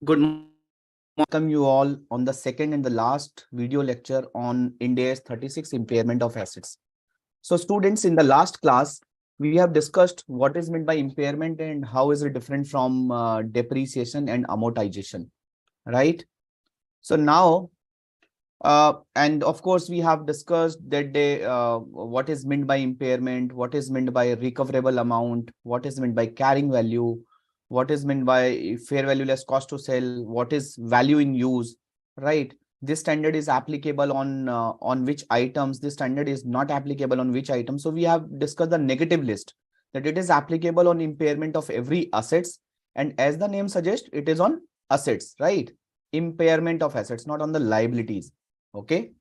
Good morning. Welcome you all on the second and the last video lecture on India's 36 impairment of assets. So students, in the last class, we have discussed what is meant by impairment and how is it different from depreciation and amortization, right? So now, and of course, we have discussed that what is meant by impairment, what is meant by recoverable amount, what is meant by carrying value, what is meant by fair value less cost to sell, what is value in use, right? This standard is applicable on which items, this standard is not applicable on which items. So we have discussed the negative list, that it is applicable on impairment of every assets, and as the name suggests, it is on assets, right? Impairment of assets, not on the liabilities. Okay,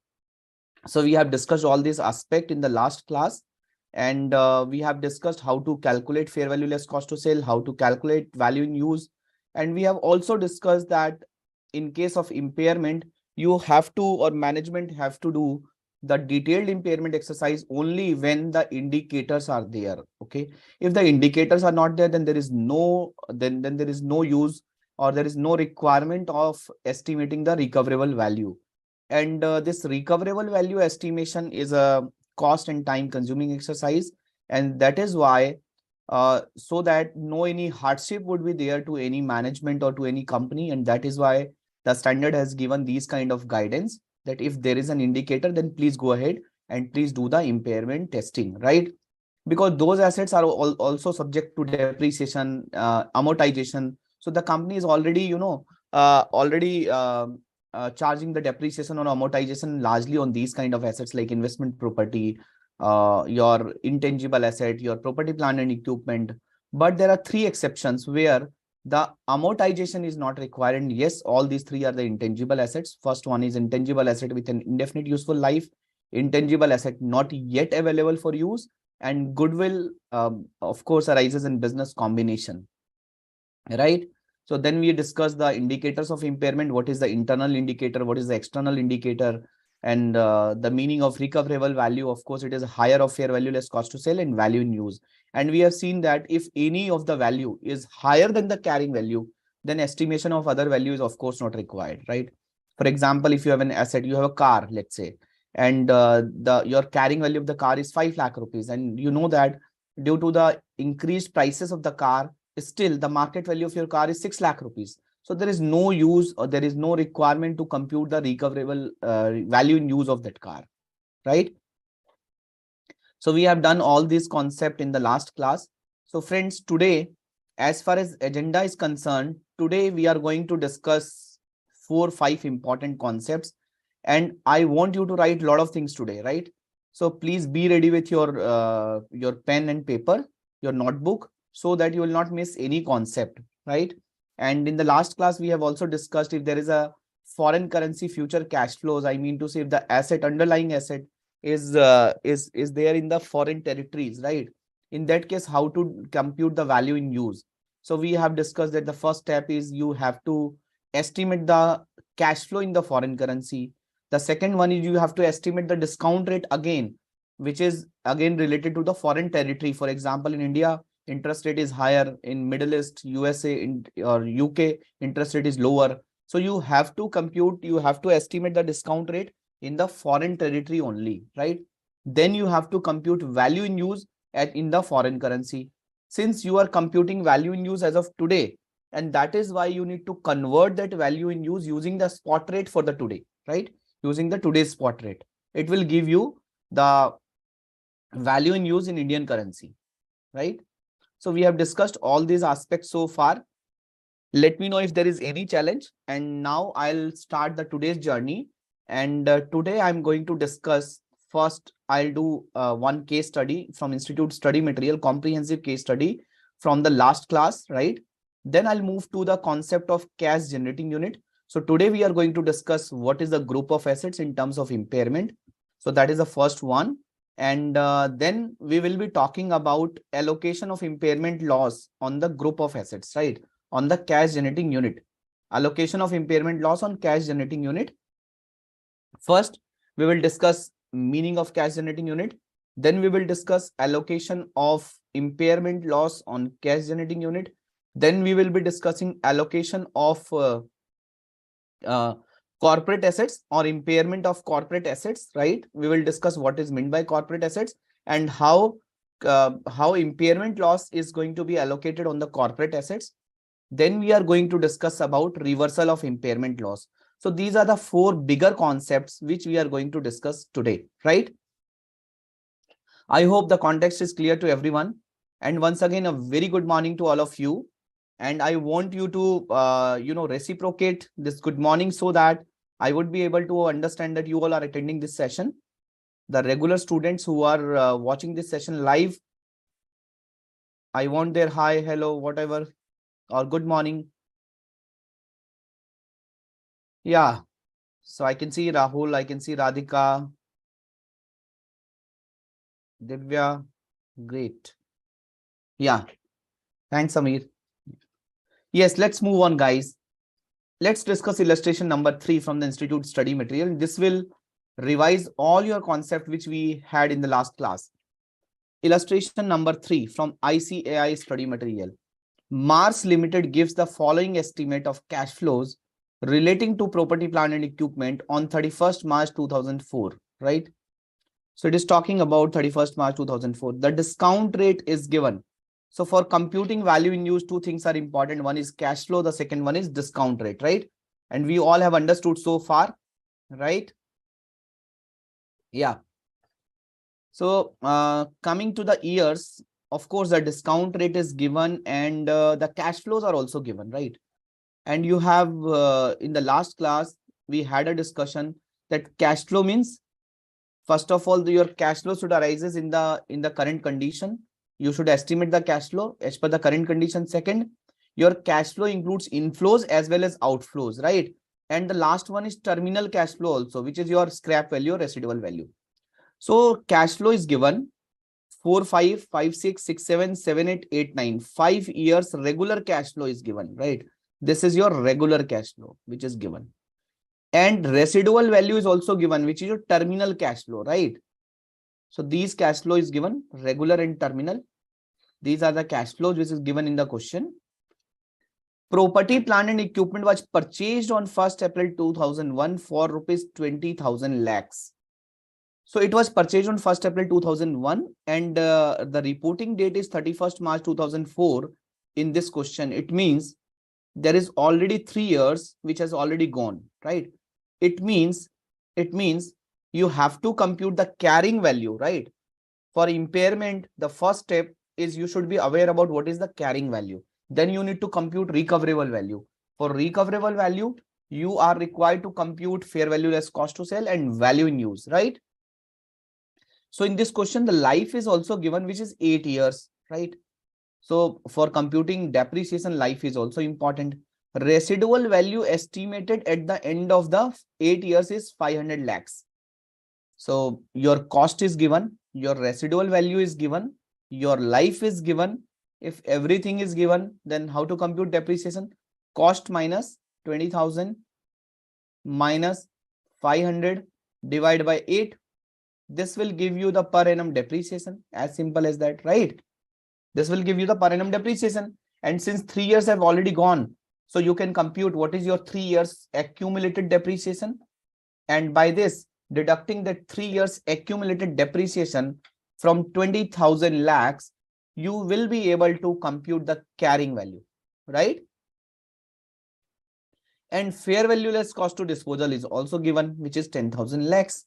so we have discussed all these aspects in the last class, and we have discussed how to calculate fair value less cost to sell, how to calculate value in use, and we have also discussed that in case of impairment, you have to, or management have to do the detailed impairment exercise only when the indicators are there. Okay, if the indicators are not there, then there is no then there is no use, or there is no requirement of estimating the recoverable value. And this recoverable value estimation is a cost and time consuming exercise. And that is why, so that no any hardship would be there to any management or to any company. And that is why the standard has given these kind of guidance, that if there is an indicator, then please go ahead and please do the impairment testing, right? Because those assets are also subject to depreciation, amortization. So the company is already, already charging the depreciation or amortization largely on these kind of assets like investment property, your intangible asset, your property, plant and equipment. But there are three exceptions where the amortization is not required. And yes, all these three are the intangible assets. First one is intangible asset with an indefinite useful life, intangible asset not yet available for use, and goodwill, of course, arises in business combination, right? So then we discuss the indicators of impairment. What is the internal indicator? What is the external indicator? And the meaning of recoverable value, of course, it is higher of fair value less cost to sell and value in use. And we have seen that if any of the value is higher than the carrying value, then estimation of other value is of course not required, right? For example, if you have an asset, you have a car, let's say, and the your carrying value of the car is 5 lakh rupees, and you know that due to the increased prices of the car, still the market value of your car is 6 lakh rupees. So there is no use, or there is no requirement to compute the recoverable value in use of that car, right? So we have done all this concept in the last class. So friends, today, as far as agenda is concerned, today we are going to discuss 4-5 important concepts, and I want you to write a lot of things today, right? So please be ready with your pen and paper, your notebook, so that you will not miss any concept, right? And in the last class, we have also discussed if there is a foreign currency future cash flows. I mean to say, if the asset, underlying asset, is there in the foreign territories, right? In that case, how to compute the value in use. So we have discussed that the first step is you have to estimate the cash flow in the foreign currency. The second one is you have to estimate the discount rate again, which is again related to the foreign territory. For example, in India, interest rate is higher. In Middle East, USA or UK, interest rate is lower. So you have to compute, you have to estimate the discount rate in the foreign territory only, right? Then you have to compute value in use in the foreign currency. Since you are computing value in use as of today, and that is why you need to convert that value in use using the spot rate for the today, right? Using the today's spot rate, it will give you the value in use in Indian currency, right? So we have discussed all these aspects so far. Let me know if there is any challenge. And now I'll start the today's journey. And today I'm going to discuss, first I'll do one case study from Institute Study Material, comprehensive case study from the last class, right? Then I'll move to the concept of cash generating unit. So today we are going to discuss what is the group of assets in terms of impairment. So that is the first one. And then we will be talking about allocation of impairment loss on the group of assets, right? On the cash generating unit, allocation of impairment loss on cash generating unit. First, we will discuss meaning of cash generating unit. Then we will discuss allocation of impairment loss on cash generating unit. Then we will be discussing allocation of uh, corporate assets or impairment of corporate assets, right? We will discuss what is meant by corporate assets and how impairment loss is going to be allocated on the corporate assets. Then we are going to discuss about reversal of impairment loss. So these are the four bigger concepts which we are going to discuss today, right? I hope the context is clear to everyone. And once again, a very good morning to all of you. And I want you to, reciprocate this good morning so that I would be able to understand that you all are attending this session. The regular students who are watching this session live, I want their hi, hello, whatever, or good morning. Yeah. So I can see Rahul, I can see Radhika, Divya. Great. Yeah. Thanks, Amir. Yes, let's move on, guys. Let's discuss illustration number 3 from the Institute study material. This will revise all your concept which we had in the last class. Illustration number 3 from ICAI study material. Mars Limited gives the following estimate of cash flows relating to property, plant and equipment on 31st March 2004, right? So it is talking about 31st March 2004. The discount rate is given. So for computing value in use, two things are important. One is cash flow. The second one is discount rate, right? And we all have understood so far, right? Yeah. So coming to the years, of course, the discount rate is given and the cash flows are also given, right? And you have in the last class, we had a discussion that cash flow means, first of all, your cash flow should arises in the current condition. You should estimate the cash flow as per the current condition. Second, your cash flow includes inflows as well as outflows, right? And the last one is terminal cash flow also, which is your scrap value or residual value. So cash flow is given 4, 5, 5, 6, 6, 7, 7, 8, 8, 9. 5 years regular cash flow is given, right? This is your regular cash flow, which is given. And residual value is also given, which is your terminal cash flow, right? So these cash flow is given, regular and terminal. These are the cash flows which is given in the question. Property, plant and equipment was purchased on 1st April 2001 for rupees 20,000 lakhs. So it was purchased on 1st April 2001 and the reporting date is 31st March 2004 in this question. It means there is already 3 years which has already gone, right? It means you have to compute the carrying value, right? For impairment, the first step is you should be aware about what is the carrying value. Then you need to compute recoverable value. For recoverable value, you are required to compute fair value less cost to sell and value in use, right? So in this question, the life is also given, which is 8 years, right? So for computing depreciation, life is also important. Residual value estimated at the end of the 8 years is 500 lakhs. So your cost is given, your residual value is given, your life is given. If everything is given, then how to compute depreciation? Cost minus 20,000 minus 500 divided by 8. This will give you the per annum depreciation. As simple as that, right? This will give you the per annum depreciation. And since 3 years have already gone, so you can compute what is your 3 years accumulated depreciation. And by this, deducting the 3 years accumulated depreciation from 20,000 lakhs, you will be able to compute the carrying value, right? And fair value less cost to disposal is also given, which is 10,000 lakhs.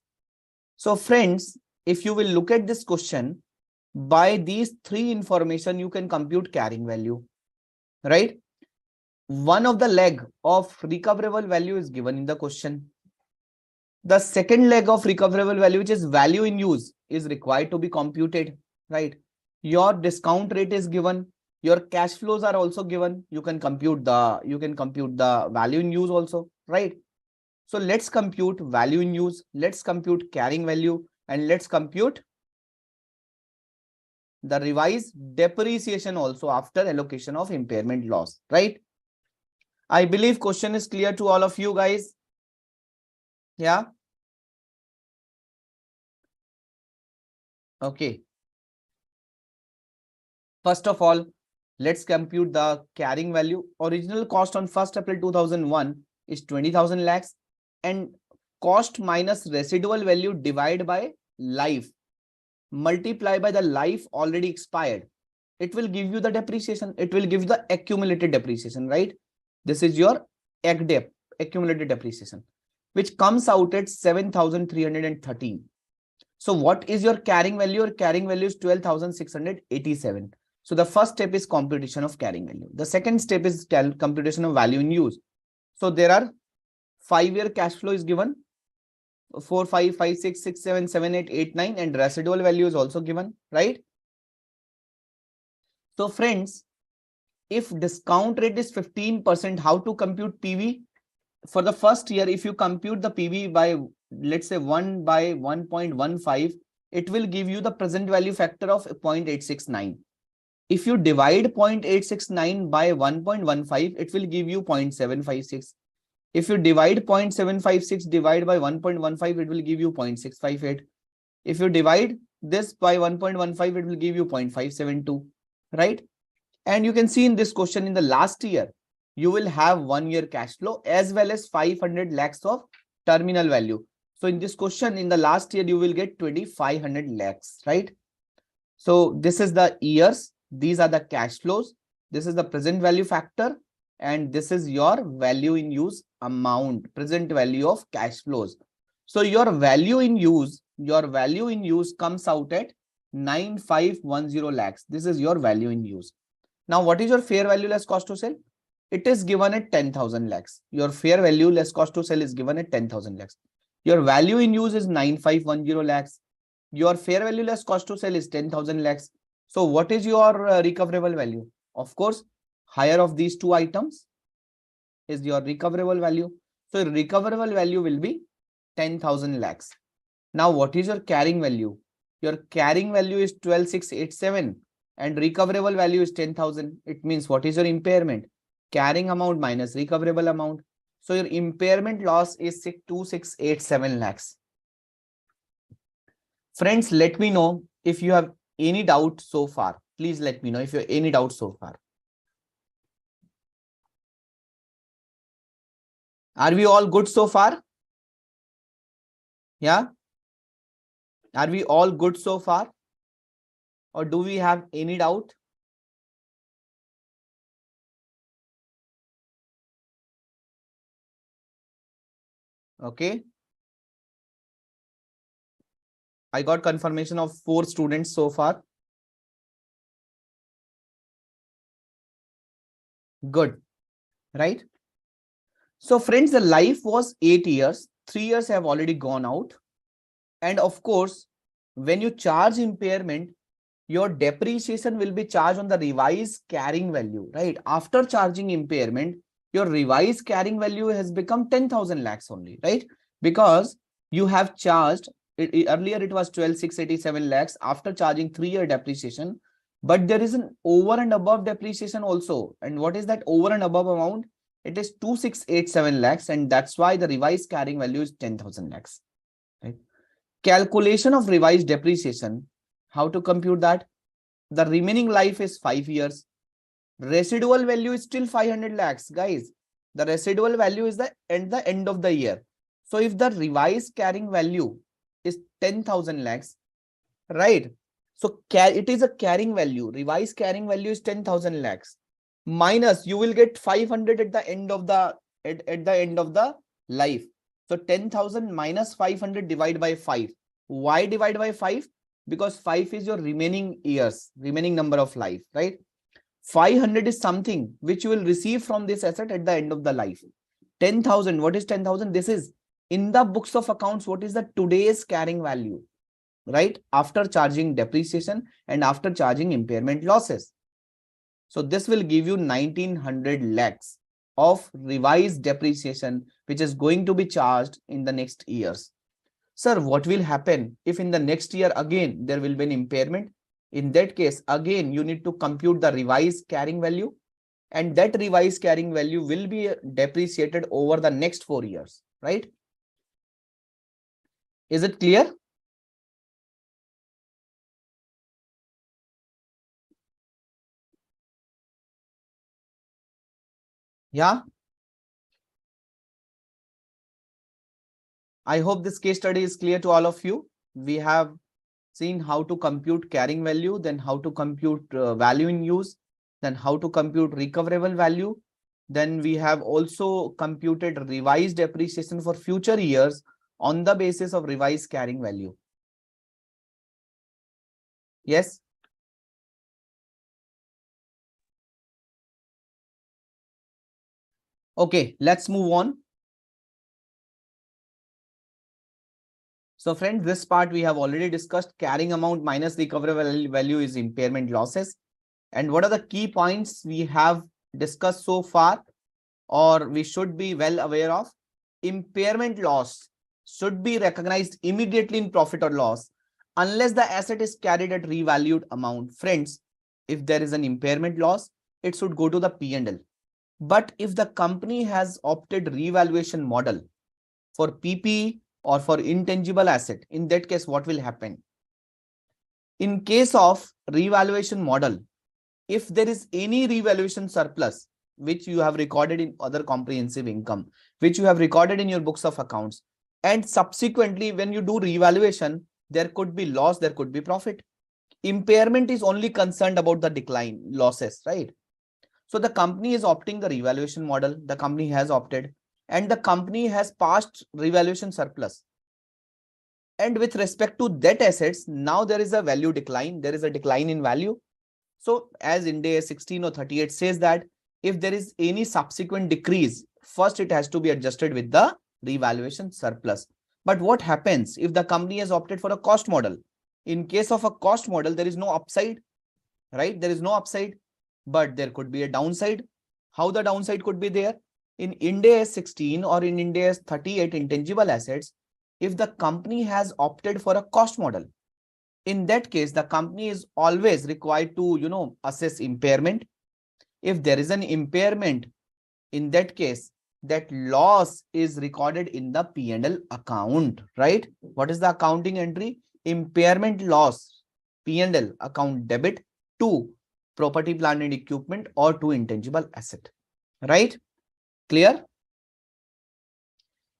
So friends, if you will look at this question, by these 3 information, you can compute carrying value, right? One of the leg of recoverable value is given in the question. The second leg of recoverable value, which is value in use, is required to be computed, right? Your discount rate is given. Your cash flows are also given. You can compute the value in use also, right? So let's compute value in use. Let's compute carrying value and let's compute the revised depreciation also after allocation of impairment loss, right? I believe question is clear to all of you guys. Yeah. Okay. First of all, Let's compute the carrying value. Original cost on 1st April 2001 is 20,000 lakhs, and cost minus residual value divided by life, multiply by the life already expired. It will give you the depreciation. It will give the accumulated depreciation, right? This is your ACDEP, accumulated depreciation, which comes out at 7,313. So what is your carrying value? Your carrying value is 12,687. So the first step is computation of carrying value. The second step is computation of value in use. So there are 5-year cash flow is given, 4, 5, 5, 6, 6, 7, 7, 8, 8, 9, and residual value is also given, right? So friends, if discount rate is 15%, how to compute PV? For the first year, if you compute the PV by, let's say 1 by 1.15, it will give you the present value factor of 0.869. If you divide 0.869 by 1.15, it will give you 0.756. If you divide 0.756 divided by 1.15, it will give you 0.658. If you divide this by 1.15, it will give you 0.572, right? And you can see in this question, in the last year, you will have 1-year cash flow as well as 500 lakhs of terminal value. So in this question, in the last year, you will get 2,500 lakhs, right? So this is the years. These are the cash flows. This is the present value factor. And this is your value in use amount, present value of cash flows. So your value in use comes out at 9,510 lakhs. This is your value in use. Now, what is your fair value less cost to sell? It is given at 10,000 lakhs. Your fair value less cost to sell is given at 10,000 lakhs. Your value in use is 9,510 lakhs. Your fair value less cost to sell is 10,000 lakhs. So what is your recoverable value? Of course, higher of these two items is your recoverable value. So recoverable value will be 10,000 lakhs. Now, what is your carrying value? Your carrying value is 12,687 and recoverable value is 10,000. It means what is your impairment? Carrying amount minus recoverable amount. So your impairment loss is 2,687 lakhs. Friends, let me know if you have any doubt so far. Please let me know if you have any doubt so far. Are we all good so far? Yeah? Are we all good so far? Or do we have any doubt? Okay. I got confirmation of 4 students so far. Good. Right? So friends, the life was 8 years. 3 years have already gone out. And of course, when you charge impairment, your depreciation will be charged on the revised carrying value, right? After charging impairment, your revised carrying value has become 10,000 lakhs only, right? Because you have charged, earlier it was 12,687 lakhs after charging 3-year depreciation, but there is an over and above depreciation also. And what is that over and above amount? It is 2,687 lakhs, and that's why the revised carrying value is 10,000 lakhs, right? Calculation of revised depreciation. How to compute that? The remaining life is 5 years. Residual value is still 500 lakhs, guys. The residual value is at the end of the year. So if the revised carrying value is 10,000 lakhs, right? So it is a carrying value. Revised carrying value is 10,000 lakhs. Minus, you will get 500 at the end of the life. So 10,000 minus 500 divided by 5. Why divide by 5? Because 5 is your remaining years, remaining number of life, right? 500 is something which you will receive from this asset at the end of the life. 10,000, what is 10,000? This is in the books of accounts. What is the today's carrying value, right? After charging depreciation and after charging impairment losses. So this will give you 1,900 lakhs of revised depreciation, which is going to be charged in the next years. Sir, what will happen if in the next year again there will be an impairment? In that case, again, you need to compute the revised carrying value, and that revised carrying value will be depreciated over the next 4 years, right? Is it clear? Yeah. I hope this case study is clear to all of you. We have seen how to compute carrying value, then how to compute value in use, then how to compute recoverable value. Then we have also computed revised depreciation for future years on the basis of revised carrying value. Yes. Okay, let's move on. So friends, this part we have already discussed. Carrying amount minus recoverable value is impairment losses. And what are the key points we have discussed so far, or we should be well aware of? Impairment loss should be recognized immediately in profit or loss unless the asset is carried at revalued amount. Friends, if there is an impairment loss, it should go to the P&L. But if the company has opted revaluation model for PP or for intangible asset, in that case, what will happen? In case of revaluation model, if there is any revaluation surplus, which you have recorded in other comprehensive income, which you have recorded in your books of accounts, and subsequently, when you do revaluation, there could be loss, there could be profit. Impairment is only concerned about the decline, losses, right? So the company is opting the revaluation model, the company has opted, and the company has passed revaluation surplus. And with respect to that assets, now there is a value decline, there is a decline in value. So as Ind AS 16 or 38 says that if there is any subsequent decrease, first it has to be adjusted with the revaluation surplus. But what happens if the company has opted for a cost model? In case of a cost model, there is no upside, right? There is no upside, but there could be a downside. How the downside could be there? In Ind AS 16 or in Ind AS 38 intangible assets, if the company has opted for a cost model, in that case, the company is always required to, assess impairment. If there is an impairment, in that case, that loss is recorded in the P&L account, right? What is the accounting entry? Impairment loss, P&L account debit to property, plant and equipment or to intangible asset, right? Clear?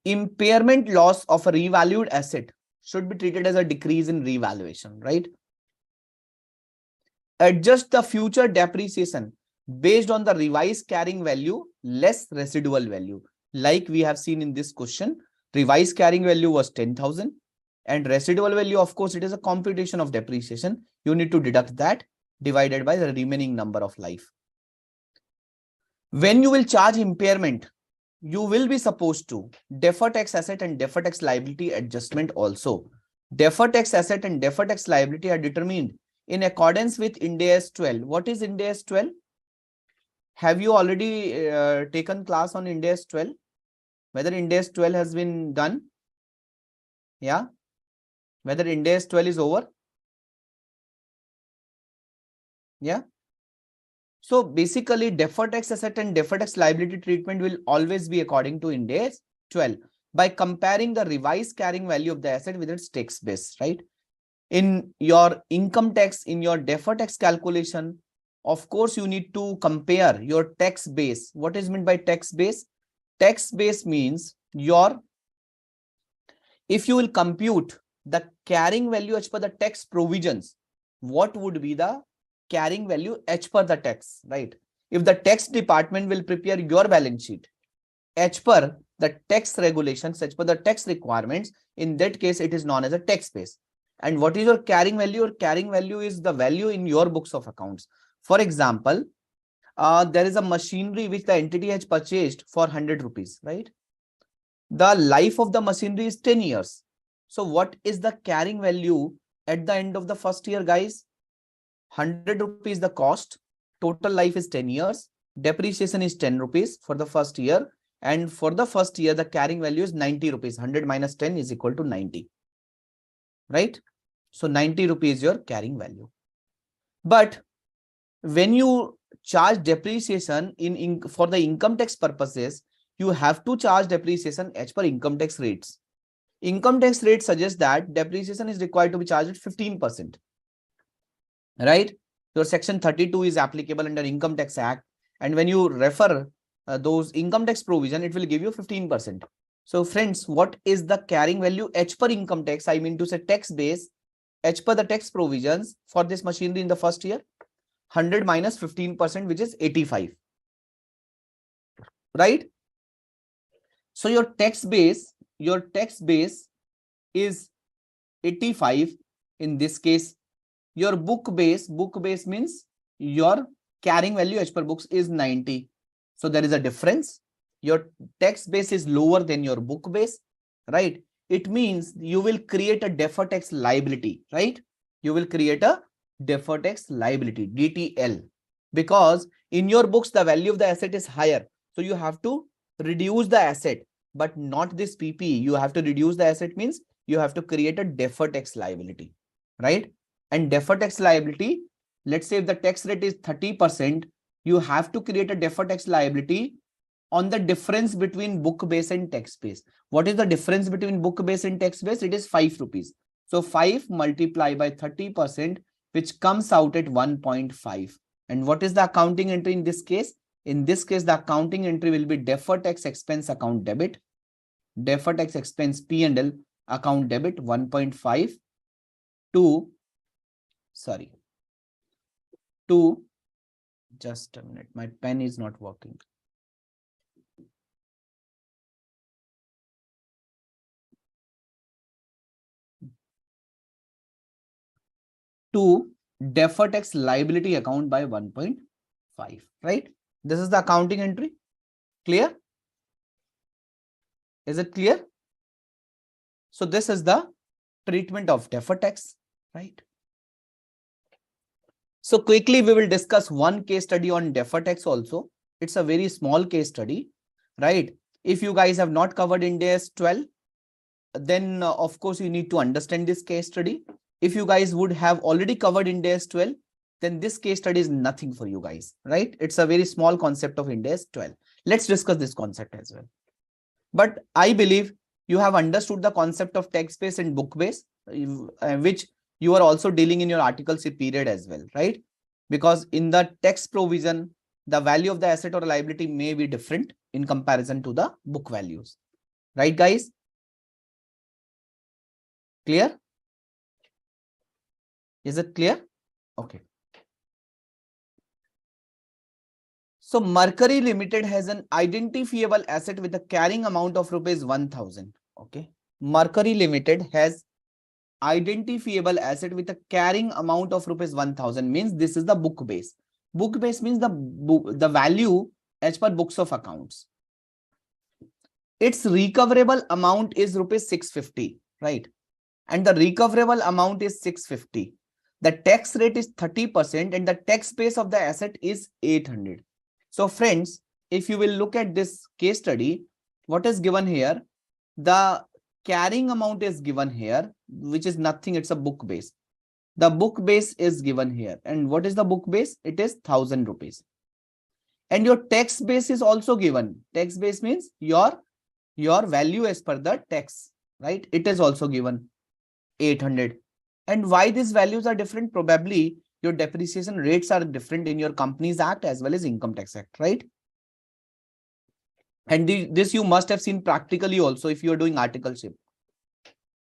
Impairment loss of a revalued asset should be treated as a decrease in revaluation, right? Adjust the future depreciation based on the revised carrying value less residual value. Like we have seen in this question, revised carrying value was 10,000 and residual value, of course, it is a computation of depreciation. You need to deduct that divided by the remaining number of life. When you will charge impairment, you will be supposed to defer tax asset and defer tax liability adjustment also. Defer tax asset and defer tax liability are determined in accordance with Ind AS 12. What is Ind AS 12? Have you already taken class on Ind AS 12? Whether Ind AS 12 has been done? Yeah. Whether Ind AS 12 is over? Yeah. So basically, deferred tax asset and deferred tax liability treatment will always be according to Ind AS 12 by comparing the revised carrying value of the asset with its tax base, right? In your income tax, in your deferred tax calculation, of course, you need to compare your tax base. What is meant by tax base? Tax base means if you will compute the carrying value as per the tax provisions, what would be the carrying value as per the tax, right? If the tax department will prepare your balance sheet as per the tax regulations, as per the tax requirements, in that case, it is known as a tax base. And what is your carrying value? Your carrying value is the value in your books of accounts. For example, there is a machinery which the entity has purchased for 100 rupees, right? The life of the machinery is 10 years. So what is the carrying value at the end of the first year, guys? 100 rupees the cost, total life is 10 years, depreciation is 10 rupees for the first year. And for the first year, the carrying value is 90 rupees. 100 minus 10 is equal to 90, right? So 90 rupees your carrying value. But when you charge depreciation for the income tax purposes, you have to charge depreciation as per income tax rates. Income tax rate suggests that depreciation is required to be charged at 15%, right? Your section 32 is applicable under Income Tax Act. And when you refer those income tax provision, it will give you 15%. So friends, what is the carrying value H per income tax? I mean to say tax base, H per the tax provisions for this machinery in the first year, 100 minus 15%, which is 85, right? So your tax base is 85 in this case. Your book base means your carrying value as per books is 90. So there is a difference. Your tax base is lower than your book base, right? It means you will create a deferred tax liability, right? You will create a deferred tax liability, DTL, because in your books, the value of the asset is higher. So you have to reduce the asset, but not this PPE. You have to reduce the asset means you have to create a deferred tax liability, right? And deferred tax liability, let's say if the tax rate is 30%, you have to create a deferred tax liability on the difference between book base and tax base. What is the difference between book base and tax base? It is 5 rupees. So 5 multiplied by 30%, which comes out at 1.5. And what is the accounting entry in this case? In this case, the accounting entry will be deferred tax expense account debit, deferred tax expense P&L account debit 1.5 to, just a minute, my pen is not working. To deferred tax liability account by 1.5, right? This is the accounting entry. Clear? Is it clear? So this is the treatment of deferred tax, right? So quickly, we will discuss one case study on deferred tax also. It's a very small case study, right? If you guys have not covered Ind AS 12, then of course you need to understand this case study. If you guys would have already covered Ind AS 12, then this case study is nothing for you guys, right? It's a very small concept of Ind AS 12. Let's discuss this concept as well. But I believe you have understood the concept of tax base and book base, which you are also dealing in your Article C period as well, right? Because in the tax provision, the value of the asset or liability may be different in comparison to the book values, right, guys? Clear? Is it clear? Okay. So Mercury Limited has an identifiable asset with a carrying amount of rupees 1000. Okay. Mercury Limited has identifiable asset with a carrying amount of rupees 1000, means this is the book base. Book base means the value as per books of accounts. Its recoverable amount is rupees 650, right? And the recoverable amount is 650. The tax rate is 30% and the tax base of the asset is 800. So friends, if you will look at this case study, what is given here? The carrying amount is given here, which is nothing. It's a book base. The book base is given here. And what is the book base? It is 1000 rupees. And your tax base is also given. Tax base means your value as per the tax, right? It is also given 800. And why these values are different? Probably your depreciation rates are different in your Companies Act as well as Income Tax Act, right? And this you must have seen practically also if you are doing articleship.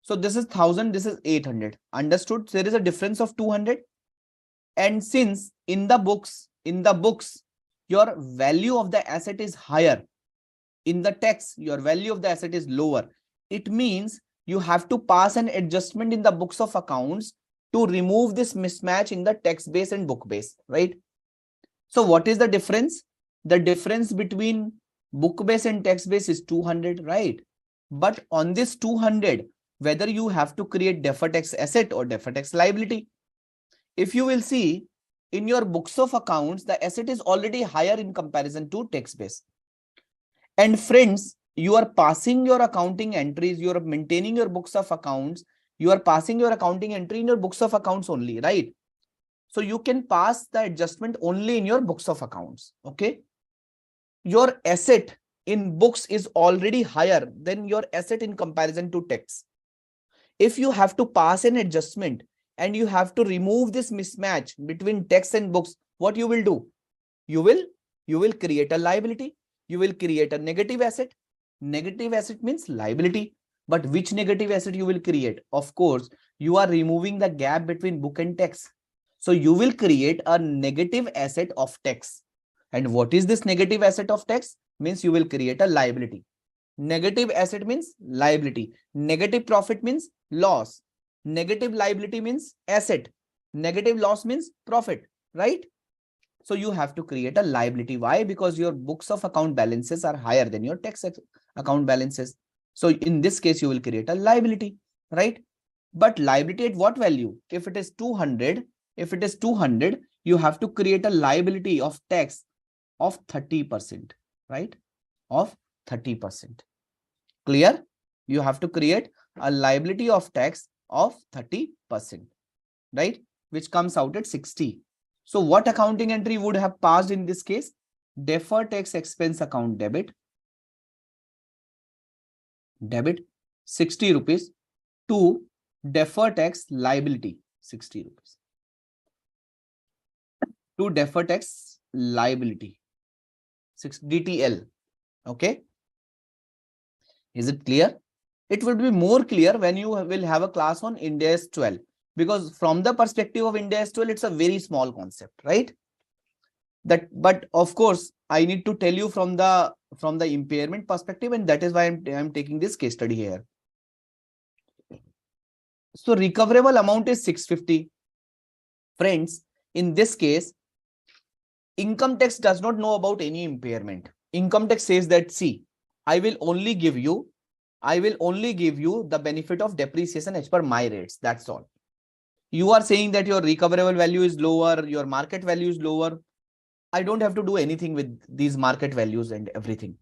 So this is 1000, this is 800. Understood? So there is a difference of 200. And since in the books, your value of the asset is higher. In the tax, your value of the asset is lower. It means you have to pass an adjustment in the books of accounts to remove this mismatch in the tax base and book base, right? So what is the difference? The difference between book base and tax base is 200, right? But on this 200, whether you have to create deferred tax asset or deferred tax liability. If you will see in your books of accounts, the asset is already higher in comparison to tax base. And friends, you are passing your accounting entries, you are maintaining your books of accounts, you are passing your accounting entry in your books of accounts only, right? So you can pass the adjustment only in your books of accounts, okay? Your asset in books is already higher than your asset in comparison to tax. If you have to pass an adjustment and you have to remove this mismatch between tax and books, what you will do? You will create a liability. You will create a negative asset. Negative asset means liability. But which negative asset you will create? Of course, you are removing the gap between book and tax. So you will create a negative asset of tax. And what is this negative asset of tax? Means you will create a liability. Negative asset means liability. Negative profit means loss. Negative liability means asset. Negative loss means profit, right? So you have to create a liability. Why? Because your books of account balances are higher than your tax account balances. So in this case, you will create a liability, right? But liability at what value? If it is 200, you have to create a liability of tax of 30%, right? Of 30%. Clear? You have to create a liability of tax of 30%, right? Which comes out at 60. So what accounting entry would have passed in this case? Deferred tax expense account debit 60 rupees to deferred tax liability 60 rupees to deferred tax liability 6 DTL. Okay. Is it clear? It would be more clear when you will have a class on Ind AS 12, because from the perspective of Ind AS 12, it's a very small concept, right? But of course, I need to tell you from the impairment perspective, and that is why I'm taking this case study here. So recoverable amount is 650. Friends, in this case, income tax does not know about any impairment. Income tax says that, see, I will only give you the benefit of depreciation as per my rates. That's all. You are saying that your recoverable value is lower, your market value is lower. I don't have to do anything with these market values and everything,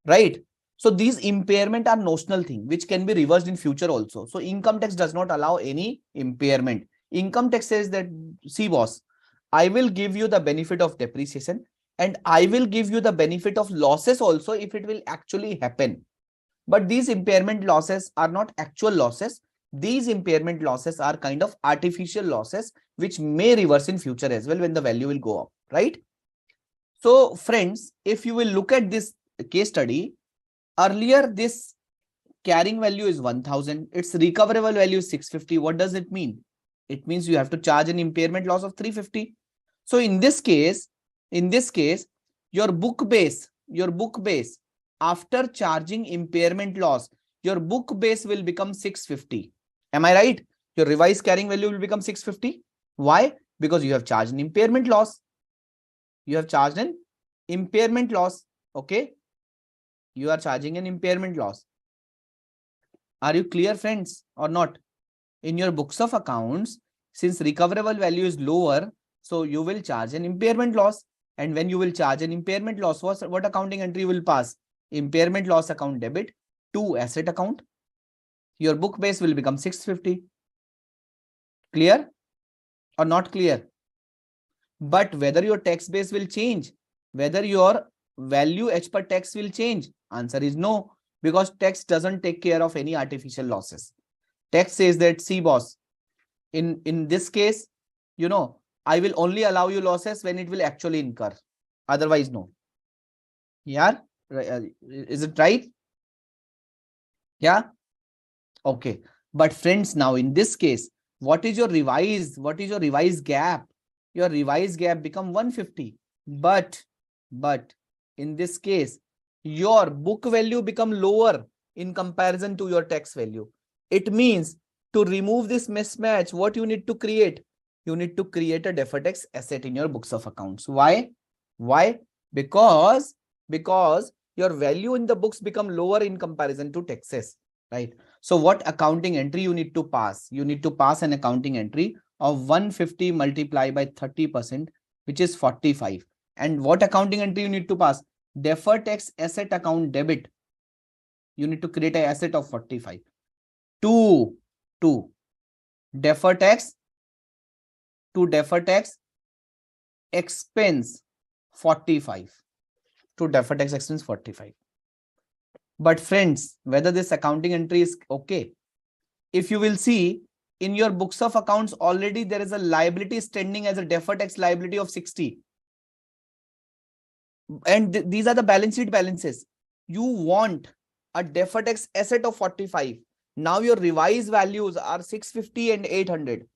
right? So these impairment are notional thing, which can be reversed in future also. So income tax does not allow any impairment. Income tax says that, see boss, I will give you the benefit of depreciation and I will give you the benefit of losses also if it will actually happen. But these impairment losses are not actual losses. These impairment losses are kind of artificial losses, which may reverse in future as well when the value will go up, right? So friends, if you will look at this case study, earlier this carrying value is 1000, its recoverable value is 650. What does it mean? It means you have to charge an impairment loss of 350. So in this case, your book base, after charging impairment loss, your book base will become 650. Am I right? Your revised carrying value will become 650. Why? Because you have charged an impairment loss. Okay. You are charging an impairment loss. Are you clear, friends, or not? In your books of accounts, since recoverable value is lower, so you will charge an impairment loss. And when you will charge an impairment loss, what accounting entry will pass? Impairment loss account debit to asset account. Your book base will become 650. Clear or not clear? But whether your tax base will change, whether your value as per tax will change, answer is no, because tax doesn't take care of any artificial losses. Tax says that, see boss, in this case, you know, I will only allow you losses when it will actually incur. Otherwise, no. Yeah, is it right? Yeah. Okay. But friends, now in this case, what is your revised gap? Your revised gap become 150. But in this case, your book value become lower in comparison to your tax value. It means to remove this mismatch, what you need to create? You need to create a deferred tax asset in your books of accounts. Why? Because your value in the books become lower in comparison to taxes, right? So what accounting entry you need to pass? You need to pass an accounting entry of 150 multiplied by 30%, which is 45. And what accounting entry you need to pass? Deferred tax asset account debit. You need to create an asset of 45. To deferred tax expense 45. To deferred tax expense 45. But friends, whether this accounting entry is okay, if you will see in your books of accounts, already there is a liability standing as a deferred tax liability of 60. And these are the balance sheet balances. You want a deferred tax asset of 45. Now your revised values are 650 and 800.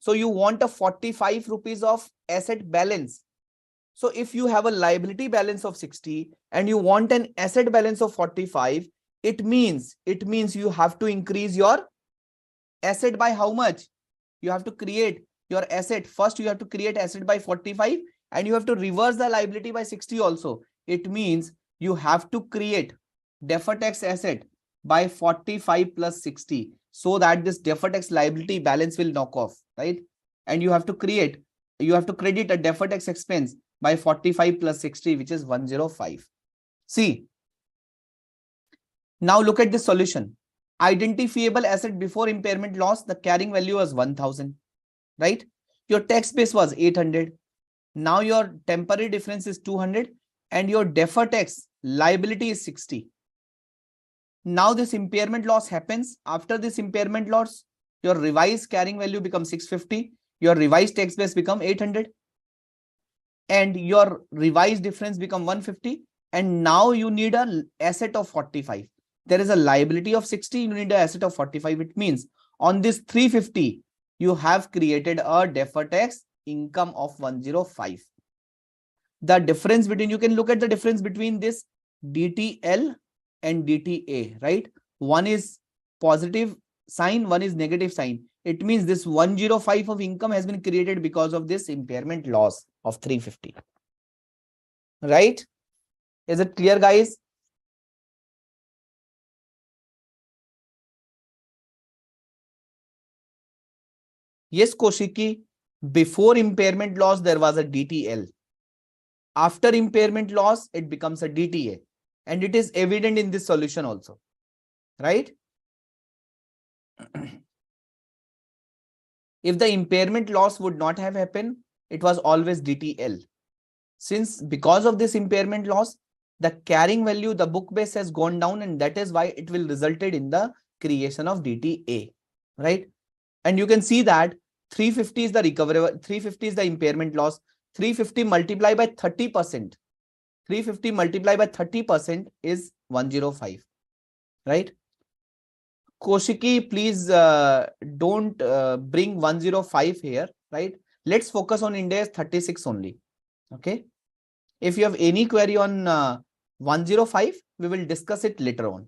So you want a 45 rupees of asset balance. So if you have a liability balance of 60 and you want an asset balance of 45, it means you have to increase your asset by how much? You have to create your asset. First, you have to create asset by 45 and you have to reverse the liability by 60 also. It means you have to create deferred tax asset by 45 plus 60 so that this deferred tax liability balance will knock off, right? And you have to credit a deferred tax expense by 45 plus 60, which is 105. See, now look at the solution. Identifiable asset before impairment loss, the carrying value was 1000, right? Your tax base was 800. Now your temporary difference is 200 and your deferred tax liability is 60. Now this impairment loss happens. After this impairment loss, your revised carrying value becomes 650. Your revised tax base become 800 and your revised difference become 150. And now you need an asset of 45. There is a liability of 60. You need an asset of 45. It means on this 350, you have created a deferred tax income of 105. The difference between, you can look at the difference between this DTL and DTA, right? One is positive sign, one is negative sign. It means this 105 of income has been created because of this impairment loss of 350. Right? Is it clear, guys? Yes, Koshiki. Before impairment loss, there was a DTL. After impairment loss, it becomes a DTA. And it is evident in this solution also. Right? If the impairment loss would not have happened, it was always DTL. Since because of this impairment loss, the carrying value, the book base has gone down, and that is why it will resulted in the creation of DTA, right? And you can see that 350 is the recoverable, 350 is the impairment loss, 350 multiplied by 30%. 350 multiplied by 30% is 105, right? Koshiki, please don't bring 105 here, right? Let's focus on Ind AS 36 only. Okay. If you have any query on 105, we will discuss it later on.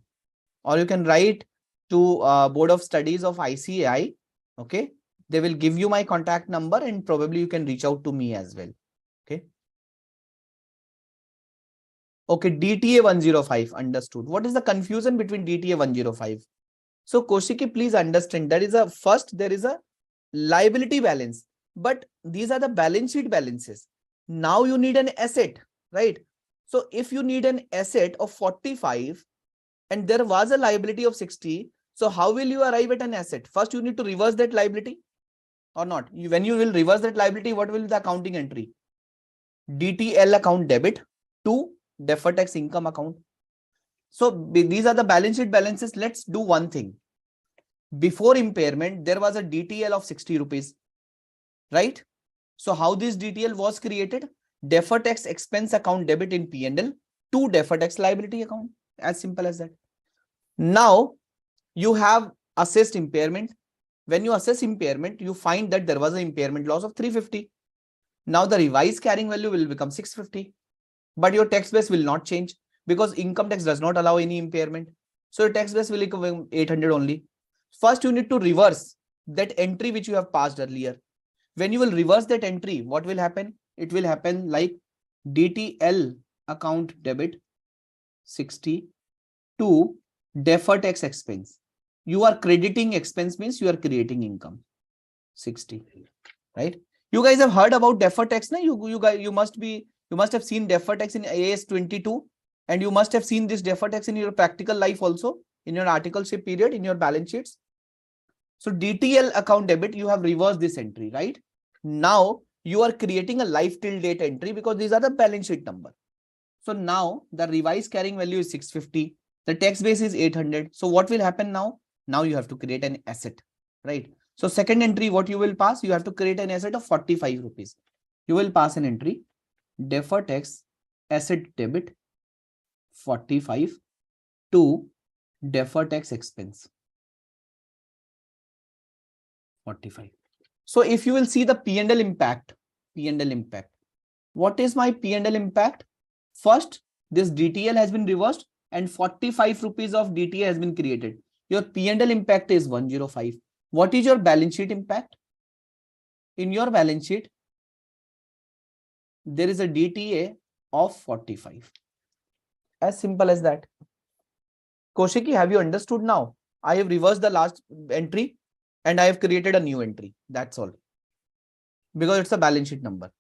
Or you can write to Board of Studies of ICAI. Okay. They will give you my contact number and probably you can reach out to me as well. Okay. Okay. DTA 105. Understood. What is the confusion between DTA 105? So Koshiki, please understand there is a liability balance, but these are the balance sheet balances. Now you need an asset, right? So if you need an asset of 45 and there was a liability of 60, so how will you arrive at an asset? First, you need to reverse that liability or not. When you will reverse that liability, what will be the accounting entry? DTL account debit to deferred tax income account. So these are the balance sheet balances. Let's do one thing. Before impairment, there was a DTL of 60 rupees, right? So how this DTL was created? Deferred tax expense account debit in P&L to deferred tax liability account. As simple as that. Now you have assessed impairment. When you assess impairment, you find that there was an impairment loss of 350. Now the revised carrying value will become 650. But your tax base will not change because income tax does not allow any impairment. So your tax base will become 800 only. First, you need to reverse that entry which you have passed earlier. When you will reverse that entry, what will happen? It will happen like DTL account debit 60 to deferred tax expense. You are crediting expense means you are creating income 60, right? You guys have heard about deferred tax, na? You must have seen deferred tax in AS 22 and you must have seen this deferred tax in your practical life also in your articleship period in your balance sheets. So DTL account debit, you have reversed this entry, right? Now you are creating a life till date entry because these are the balance sheet number. So now the revised carrying value is 650. The tax base is 800. So what will happen now? Now you have to create an asset, right? So second entry, what you will pass? You have to create an asset of 45 rupees. You will pass an entry, deferred tax asset debit 45 to defer tax expense 45. So if you will see the P&L impact, what is my P&L impact? First, this DTL has been reversed and 45 rupees of DTA has been created. Your P&L impact is 105. What is your balance sheet impact? In your balance sheet, there is a DTA of 45. As simple as that. Koshiki, have you understood now? I have reversed the last entry and I have created a new entry. That's all. Because it's a balance sheet number.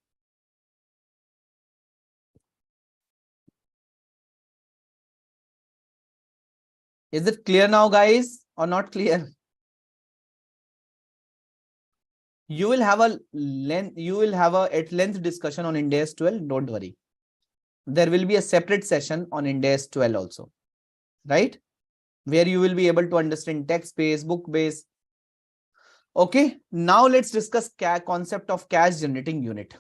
Is it clear now, guys, or not clear? You will have a at length discussion on Ind AS 12. Don't worry. There will be a separate session on Ind AS 12 also, right? Where you will be able to understand text base, book base. Okay, now let's discuss concept of cash generating unit.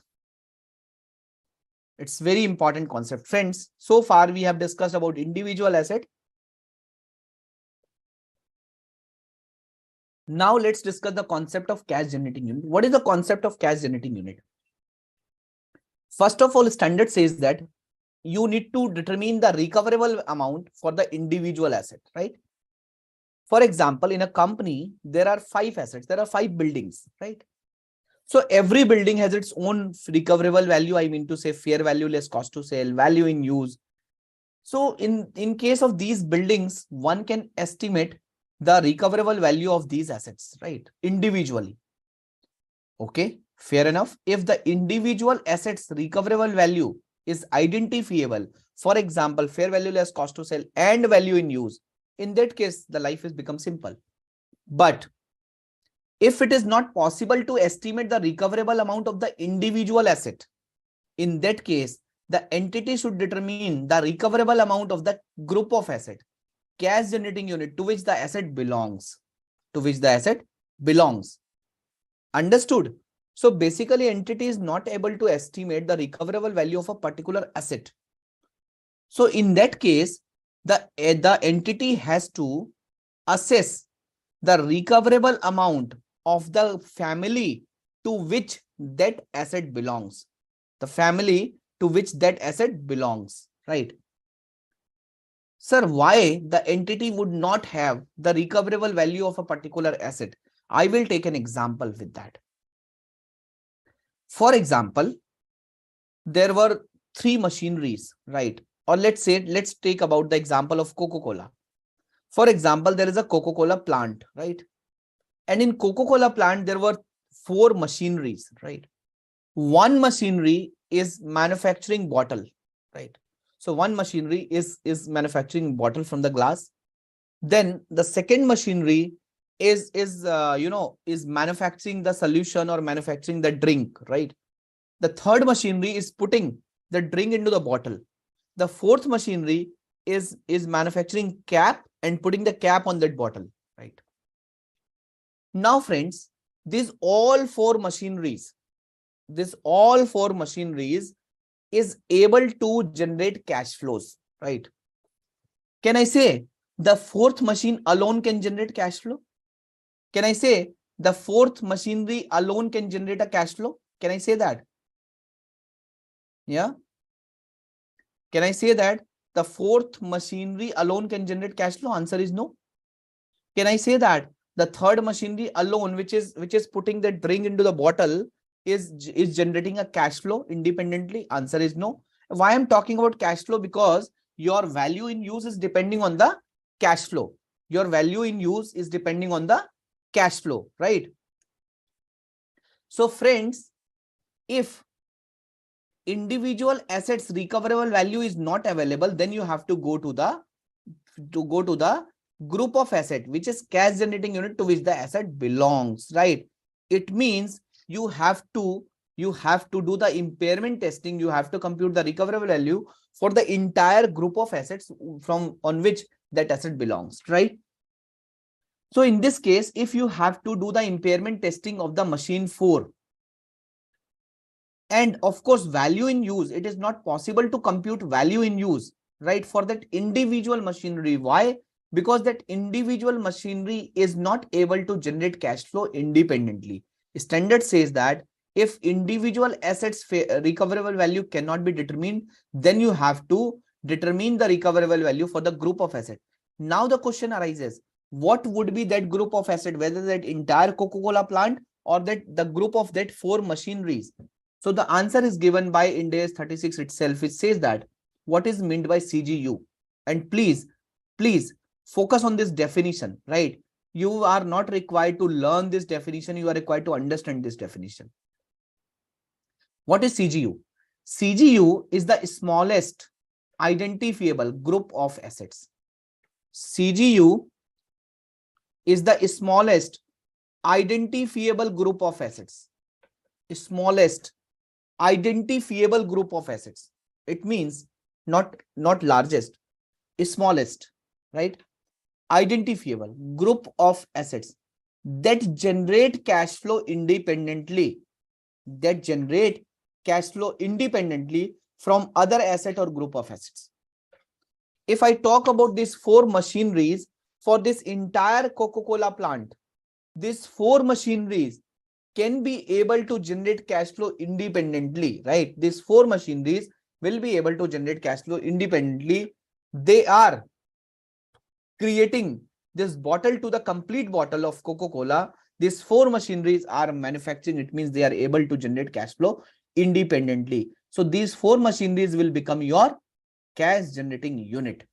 It's very important concept. Friends, so far we have discussed about individual asset. Now let's discuss the concept of cash generating unit. What is the concept of cash generating unit? First of all, standard says that you need to determine the recoverable amount for the individual asset, right? For example, in a company, there are 5 assets, there are 5 buildings, right? So every building has its own recoverable value. I mean to say fair value less cost to sell, value in use. So in case of these buildings, one can estimate the recoverable value of these assets, right? Individually. Okay, fair enough. If the individual assets recoverable value is identifiable, for example, fair value less cost to sell and value in use, in that case, the life has become simple. But if it is not possible to estimate the recoverable amount of the individual asset, in that case, the entity should determine the recoverable amount of the group of asset, cash generating unit to which the asset belongs. Understood? So basically, entity is not able to estimate the recoverable value of a particular asset. So in that case, the entity has to assess the recoverable amount of the family to which that asset belongs. The family to which that asset belongs, right? Sir, why the entity would not have the recoverable value of a particular asset? I will take an example with that. For example, there were 3 machineries, right? Or let's take about the example of Coca-Cola. For example, there is a Coca-Cola plant, right? And in Coca-Cola plant, there were 4 machineries, right? One machinery is manufacturing bottle, right? So one machinery is manufacturing bottle from the glass. Then the second machinery is manufacturing the solution or manufacturing the drink, right? The third machinery is putting the drink into the bottle. The fourth machinery is manufacturing cap and putting the cap on that bottle, right? Now, friends, these all four machineries is able to generate cash flows, right? Can I say the fourth machine alone can generate cash flow? Can I say the fourth machinery alone can generate a cash flow? Can I say that? Yeah. Can I say that the fourth machinery alone can generate cash flow? Answer is no. Can I say that the third machinery alone, which is putting the drink into the bottle, is generating a cash flow independently? Answer is no. Why I'm talking about cash flow? Because your value in use is depending on the cash flow. Your value in use is depending on the cash flow, right? So friends, if individual assets recoverable value is not available, then you have to go to the group of asset, which is cash generating unit to which the asset belongs, right? It means you have to do the impairment testing. You have to compute the recoverable value for the entire group of assets on which that asset belongs, right? So in this case, if you have to do the impairment testing of the machine 4, And of course, value in use, it is not possible to compute value in use, right, for that individual machinery. Why? Because that individual machinery is not able to generate cash flow independently. Standard says that if individual assets recoverable value cannot be determined, then you have to determine the recoverable value for the group of assets. Now the question arises, what would be that group of asset, whether that entire Coca-Cola plant or that the group of that 4 machineries? So the answer is given by Ind AS 36 itself. It says that what is meant by CGU. And please focus on this definition, right? You are not required to learn this definition. You are required to understand this definition. What is CGU? CGU is the smallest identifiable group of assets. CGU is the smallest identifiable group of assets. Smallest identifiable group of assets. It means not largest, smallest, right? Identifiable group of assets that generate cash flow independently, from other asset or group of assets. If I talk about these 4 machineries for this entire Coca-Cola plant, these 4 machineries can be able to generate cash flow independently, right? These 4 machineries will be able to generate cash flow independently. They are creating this bottle to the complete bottle of Coca-Cola. These 4 machineries are manufacturing. It means they are able to generate cash flow independently. So these 4 machineries will become your cash generating unit.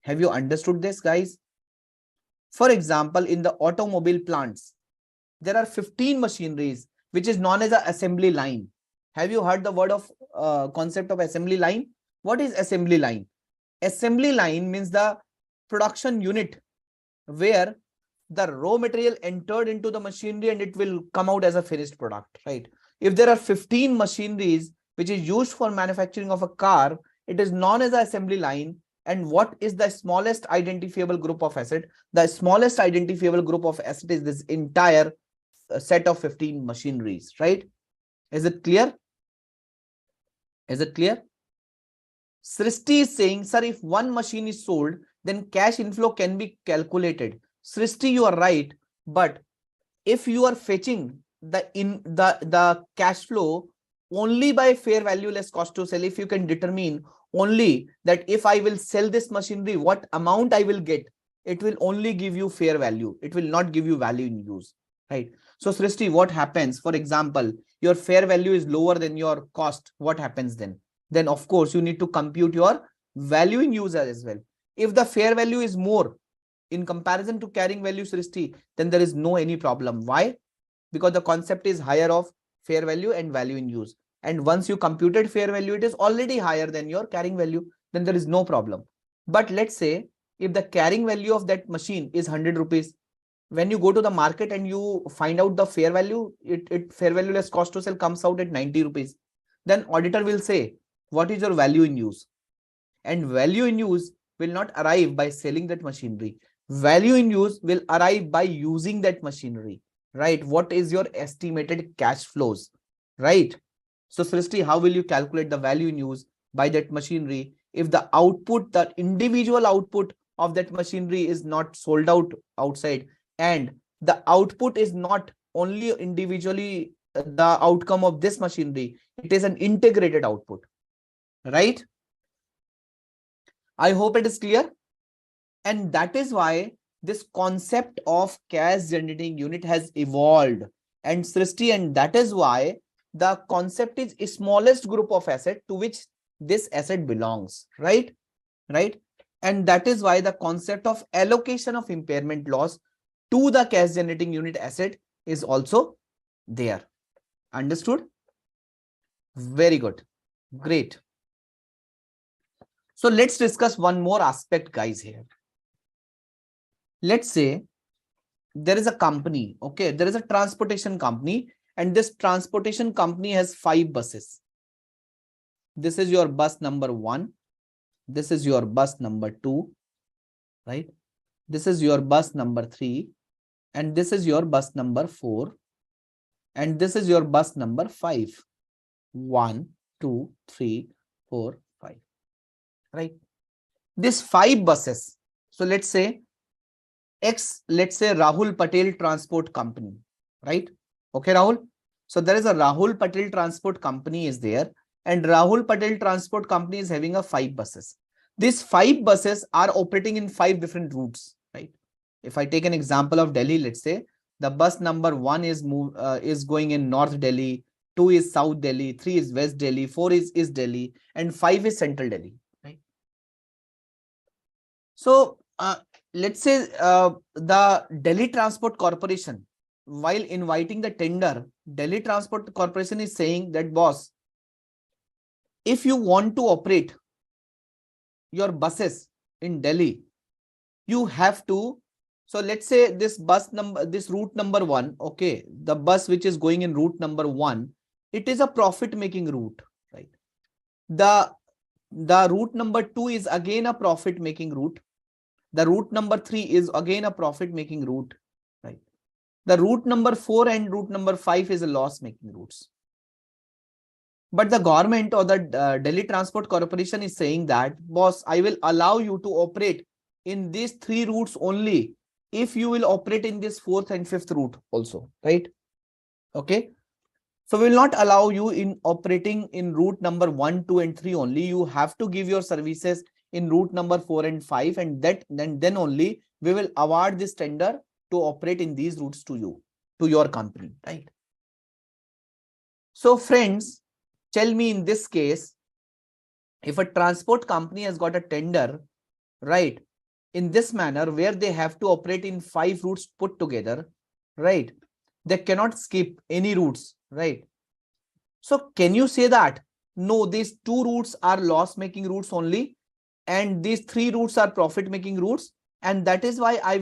Have you understood this, guys? For example, in the automobile plants, there are 15 machineries, which is known as an assembly line. Have you heard the word of concept of assembly line? What is assembly line? Assembly line means the production unit where the raw material entered into the machinery and it will come out as a finished product, right? If there are 15 machineries which is used for manufacturing of a car, it is known as the assembly line. And what is the smallest identifiable group of asset? The smallest identifiable group of asset is this entire set of 15 machineries, right? Is it clear? Is it clear? Srishti is saying, sir, if one machine is sold, then cash inflow can be calculated. Srishti, you are right, but if you are fetching the cash flow only by fair value less cost to sell, if you can determine only that if I will sell this machinery, what amount I will get, it will only give you fair value. It will not give you value in use, right? So Srishti, what happens? For example, your fair value is lower than your cost. What happens then? Then of course you need to compute your value in use as well. If the fair value is more in comparison to carrying value, Srishti, then there is no any problem. Why? Because the concept is higher of fair value and value in use. And once you computed fair value, it is already higher than your carrying value. Then there is no problem. But let's say if the carrying value of that machine is 100 rupees, when you go to the market and you find out the fair value, fair value less cost to sell comes out at 90 rupees. Then auditor will say, what is your value in use? And value in use will not arrive by selling that machinery. Value in use will arrive by using that machinery, right? What is your estimated cash flows, right? So Srishti, how will you calculate the value in use by that machinery if the output, the individual output of that machinery is not sold out outside, and the output is not only individually the outcome of this machinery, it is an integrated output, right? I hope it is clear. And that is why this concept of cash generating unit has evolved. And Srishti, and that is why the concept is smallest group of asset to which this asset belongs, right? Right. And that is why the concept of allocation of impairment loss to the cash generating unit asset is also there. Understood? Very good. Great. So let's discuss one more aspect, guys, here. Let's say there is a company, okay? There is a transportation company, and this transportation company has 5 buses. This is your bus number 1. This is your bus number 2, right? This is your bus number 3. And this is your bus number 4. And this is your bus number 5. 1, 2, 3, 4, 5. Right? These 5 buses. So let's say Rahul Patel Transport Company. Right? Okay, Rahul. So there is a Rahul Patel Transport Company is there, and Rahul Patel Transport Company is having a 5 buses. These 5 buses are operating in 5 different routes. Right? If I take an example of Delhi, let's say the bus number 1 is going in North Delhi, 2 is South Delhi, 3 is West Delhi, 4 is East Delhi, and 5 is Central Delhi. Right? So let's say the Delhi Transport Corporation, while inviting the tender, Delhi Transport Corporation is saying that, boss, if you want to operate your buses in Delhi, you have to. So let's say this route number 1, okay, the bus which is going in route number 1, it is a profit making route, right? The route number 2 is again a profit making route. The route number 3 is again a profit making route, right? The route number 4 and route number 5 is a loss making routes. But the government or the Delhi Transport Corporation is saying that, boss, I will allow you to operate in these 3 routes only if you will operate in this 4th and 5th route also, right? Okay. So we will not allow you in operating in route number 1, 2, and 3 only. You have to give your services in route number 4 and 5, and then only we will award this tender to operate in these routes to you, to your company, right? So friends, tell me, in this case, if a transport company has got a tender, right, in this manner where they have to operate in 5 routes put together, right, they cannot skip any routes, right? So can you say that, no, these 2 routes are loss making routes only, and these 3 routes are profit making routes, and that is why I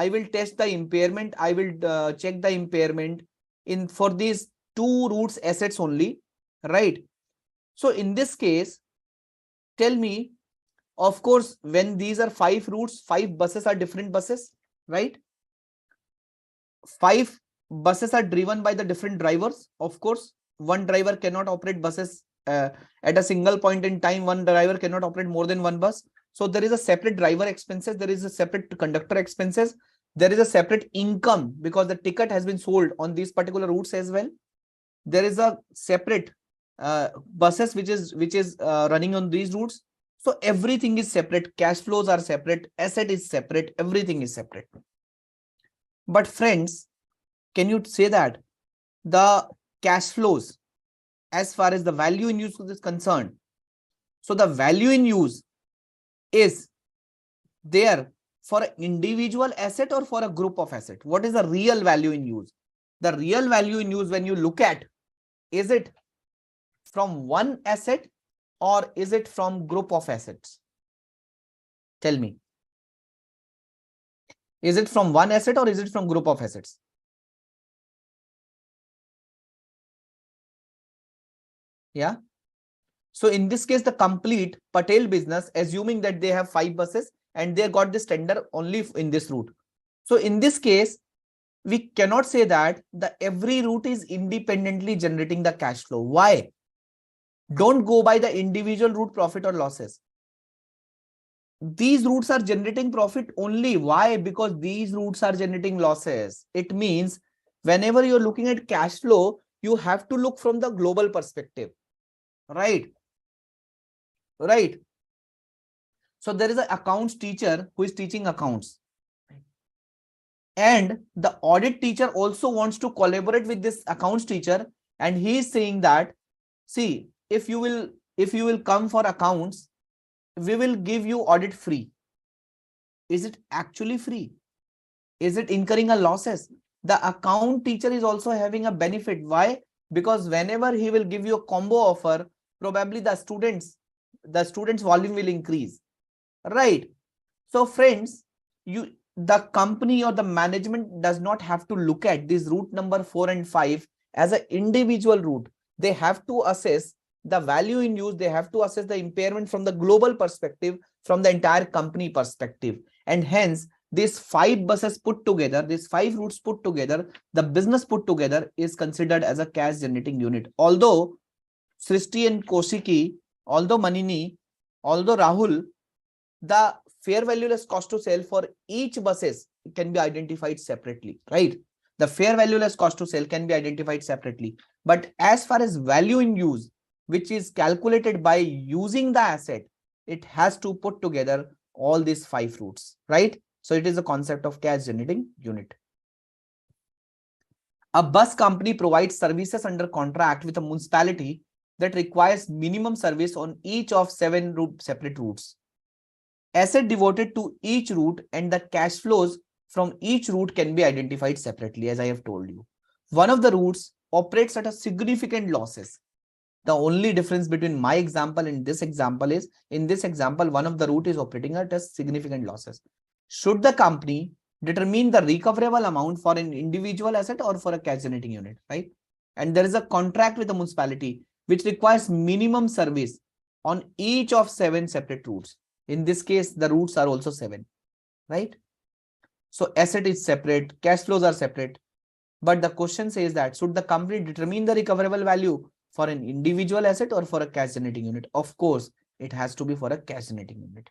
will test the impairment, I will check the impairment in for these 2 routes assets only, right? So in this case, tell me, of course, when these are 5 routes, 5 buses are different buses, right? 5 buses are driven by the different drivers. Of course, one driver cannot operate buses at a single point in time. One driver cannot operate more than one bus. So there is a separate driver expenses. There is a separate conductor expenses. There is a separate income because the ticket has been sold on these particular routes as well. There is a separate buses which is running on these routes. So everything is separate. Cash flows are separate. Asset is separate. Everything is separate. But friends, can you say that the cash flows, as far as the value in use is concerned, so the value in use is there for an individual asset or for a group of asset? What is the real value in use? The real value in use, when you look at, is it from one asset or is it from group of assets? Tell me. Is it from one asset or is it from group of assets? Yeah. So in this case, the complete Patel business, assuming that they have 5 buses and they got this tender only in this route. So in this case, we cannot say that every route is independently generating the cash flow. Why? Don't go by the individual route profit or losses. These routes are generating profit only. Why? Because these routes are generating losses. It means whenever you're looking at cash flow, you have to look from the global perspective. Right? Right. So there is an accounts teacher who is teaching accounts. And the audit teacher also wants to collaborate with this accounts teacher. And he is saying that, see, if you will come for accounts, we will give you audit free. Is it actually free? Is it incurring a losses? The account teacher is also having a benefit. Why? Because whenever he will give you a combo offer, probably the students volume will increase. Right? So friends, the company or the management does not have to look at this route number 4 and 5 as an individual route. They have to assess the value in use. They have to assess the impairment from the global perspective, from the entire company perspective. And hence, these 5 buses put together, these 5 routes put together, the business put together is considered as a cash generating unit. Although Srishti and Koshiki, although Manini, although Rahul, the fair value less cost to sell for each buses can be identified separately, right? The fair value less cost to sell can be identified separately. But as far as value in use, which is calculated by using the asset, it has to put together all these 5 routes, right? So it is a concept of cash generating unit. A bus company provides services under contract with a municipality that requires minimum service on each of 7 separate routes. Asset devoted to each route and the cash flows from each route can be identified separately, as I have told you. One of the routes operates at a significant losses. The only difference between my example and this example is, in this example, one of the route is operating at a significant losses. Should the company determine the recoverable amount for an individual asset or for a cash generating unit, right? And there is a contract with the municipality which requires minimum service on each of 7 separate routes. In this case, the routes are also 7, right? So asset is separate, cash flows are separate. But the question says that should the company determine the recoverable value for an individual asset or for a cash generating unit? Of course, it has to be for a cash generating unit.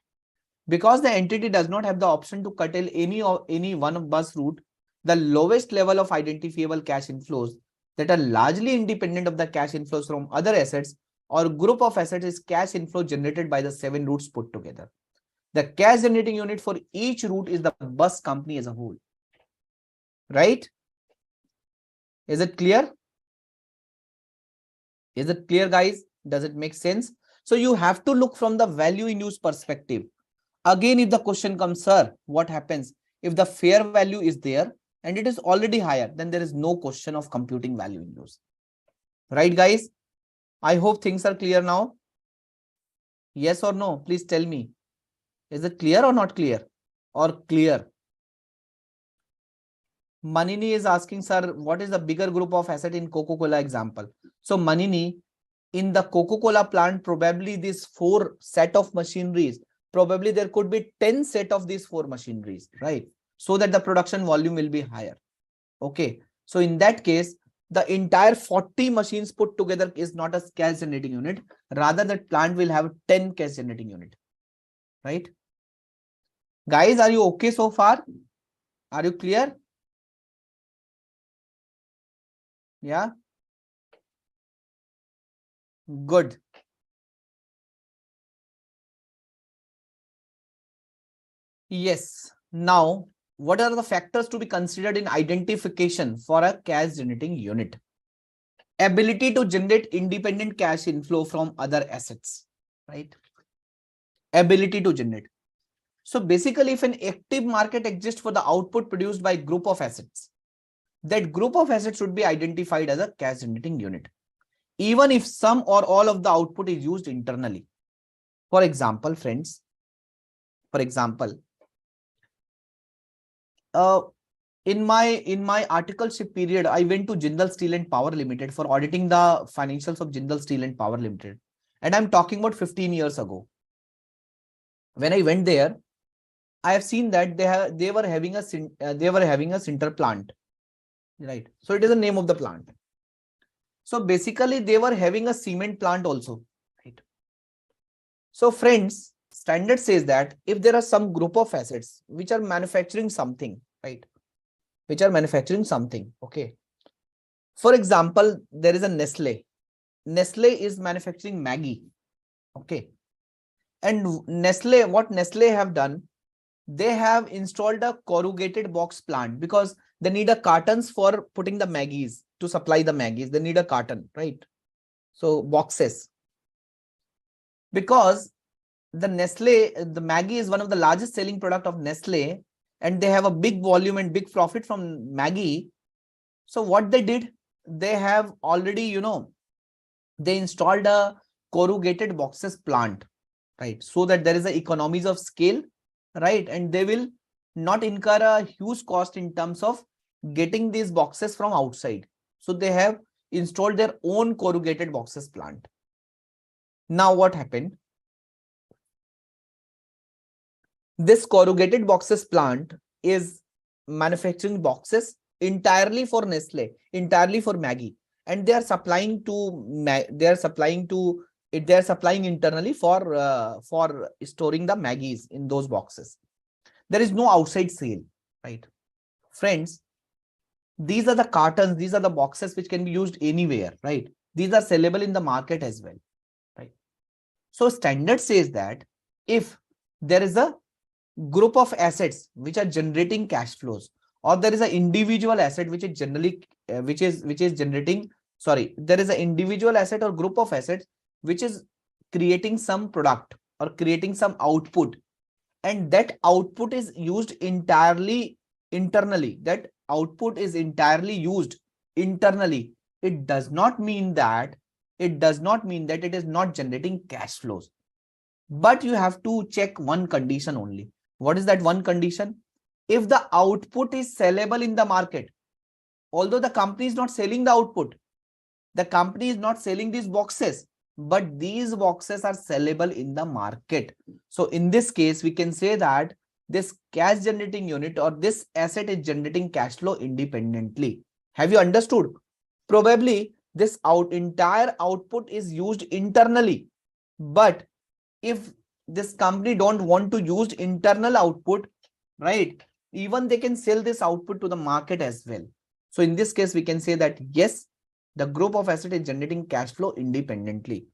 Because the entity does not have the option to curtail any one bus route, the lowest level of identifiable cash inflows that are largely independent of the cash inflows from other assets or group of assets is cash inflow generated by the 7 routes put together. The cash generating unit for each route is the bus company as a whole. Right? Is it clear? Is it clear, guys? Does it make sense? So you have to look from the value in use perspective. Again, if the question comes, sir, what happens if the fair value is there and it is already higher, then there is no question of computing value in use. Right, guys? I hope things are clear now. Yes or no? Please tell me. Is it clear or not clear? Or clear? Manini is asking, sir, what is the bigger group of asset in Coca-Cola example? So Manini, in the Coca-Cola plant, probably these 4 set of machineries, probably there could be 10 set of these 4 machineries, right? So that the production volume will be higher. Okay. So in that case, the entire 40 machines put together is not a cash generating unit. Rather, that plant will have 10 cash generating unit, right? Guys, are you okay so far? Are you clear? Yeah. Good. Yes. Now, what are the factors to be considered in identification for a cash generating unit? Ability to generate independent cash inflow from other assets, right? Ability to generate. So basically, if an active market exists for the output produced by a group of assets, that group of assets should be identified as a cash generating unit, even if some or all of the output is used internally. For example, friends, for example, in my articleship period, I went to Jindal Steel and Power Limited for auditing the financials of Jindal Steel and Power Limited. And I'm talking about 15 years ago. When I went there, I have seen that they were having a sinter plant, right? So it is the name of the plant. So basically, they were having a cement plant also, right? So friends, standard says that if there are some group of assets which are manufacturing something, right? Which are manufacturing something, okay? For example, there is a Nestle. Nestle is manufacturing Maggie, okay? And Nestle, what Nestle have done, they have installed a corrugated box plant because they need a cartons for putting the Maggies, to supply the Maggies. They need a carton, right? So boxes. Because the Nestle, the Maggie is one of the largest selling product of Nestle, and they have a big volume and big profit from Maggie. So what they did, they have already, they installed a corrugated boxes plant, right? So that there is a economies of scale, right? And they will not incur a huge cost in terms of getting these boxes from outside. So they have installed their own corrugated boxes plant. Now what happened? This corrugated boxes plant is manufacturing boxes entirely for Nestle, entirely for Maggie. and they are supplying to they are supplying internally for storing the Maggies in those boxes. There is no outside sale, right? Friends, these are the cartons, these are the boxes which can be used anywhere, right? These are sellable in the market as well, right? So standard says that if there is a group of assets which are generating cash flows, or there is an individual asset which is generally which is generating, sorry, there is an individual asset or group of assets which is creating some product or creating some output, and that output is used entirely internally, that output is entirely used internally, it does not mean that it is not generating cash flows. But you have to check one condition only. What is that one condition? If the output is sellable in the market, although the company is not selling the output, the company is not selling these boxes, but these boxes are sellable in the market. So in this case, we can say that this cash generating unit or this asset is generating cash flow independently. Have you understood? Probably this entire output is used internally, but if this company don't want to use internal output, right, even they can sell this output to the market as well. So in this case, we can say that yes, the group of asset is generating cash flow independently.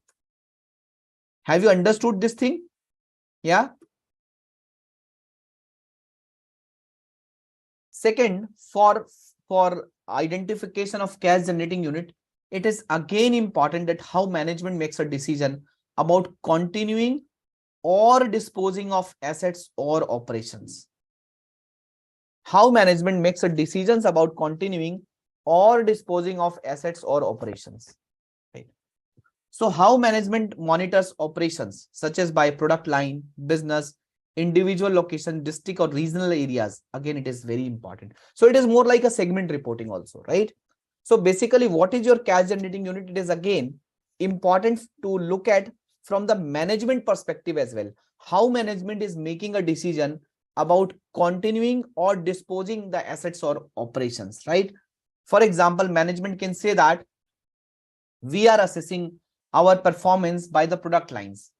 Have you understood this thing? Yeah. Second, for identification of cash generating unit, it is again important that how management makes a decision about continuing or disposing of assets or operations. How management makes a decisions about continuing or disposing of assets or operations. Right. So how management monitors operations such as by product line, business, individual location, district or regional areas. Again, it is very important. So it is more like a segment reporting also, right? So basically, what is your cash generating unit? It is again important to look at from the management perspective as well. How management is making a decision about continuing or disposing the assets or operations, right? For example, management can say that we are assessing our performance by the product lines.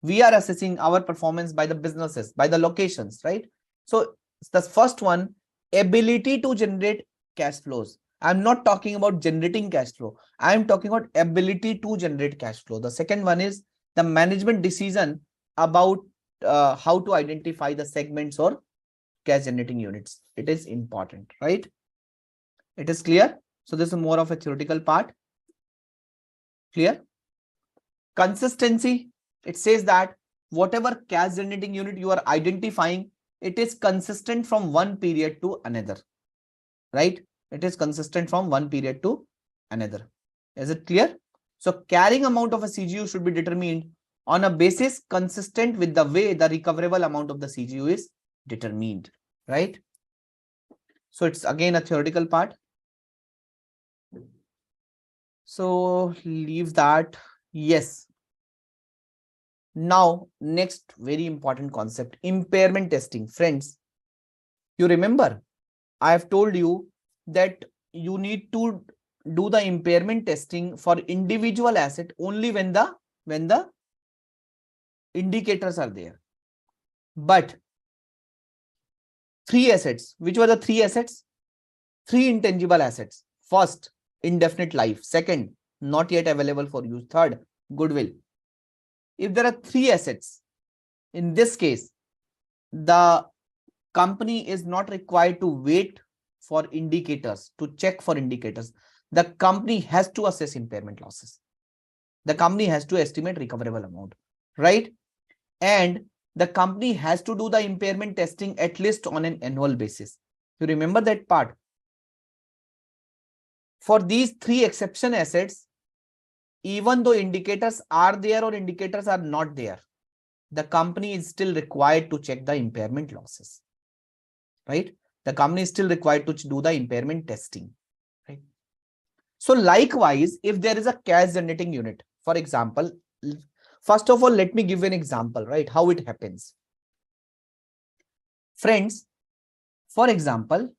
We are assessing our performance by the businesses, by the locations, right? So the first one, ability to generate cash flows. I'm not talking about generating cash flow. I'm talking about ability to generate cash flow. The second one is the management decision about how to identify the segments or cash generating units. It is important, right? It is clear. So this is more of a theoretical part. Clear? Consistency. It says that whatever cash generating unit you are identifying, it is consistent from one period to another, right? It is consistent from one period to another. Is it clear? So carrying amount of a CGU should be determined on a basis consistent with the way the recoverable amount of the CGU is determined, right? So it's again a theoretical part. So leave that. Yes. Now, next very important concept, impairment testing. Friends, you remember, I have told you that you need to do the impairment testing for individual asset only when the indicators are there. But three assets, which were the three assets? Three intangible assets. First, indefinite life. Second, not yet available for use. Third, goodwill. If there are three assets, in this case, the company is not required to wait for indicators, to check for indicators. The company has to assess impairment losses. The company has to estimate recoverable amount, right? And the company has to do the impairment testing at least on an annual basis. You remember that part? For these three exception assets, even though indicators are there or indicators are not there, the company is still required to check the impairment losses, right? The company is still required to do the impairment testing, right? So likewise, if there is a cash generating unit, for example, first of all, let me give an example, right? How it happens. Friends, for example,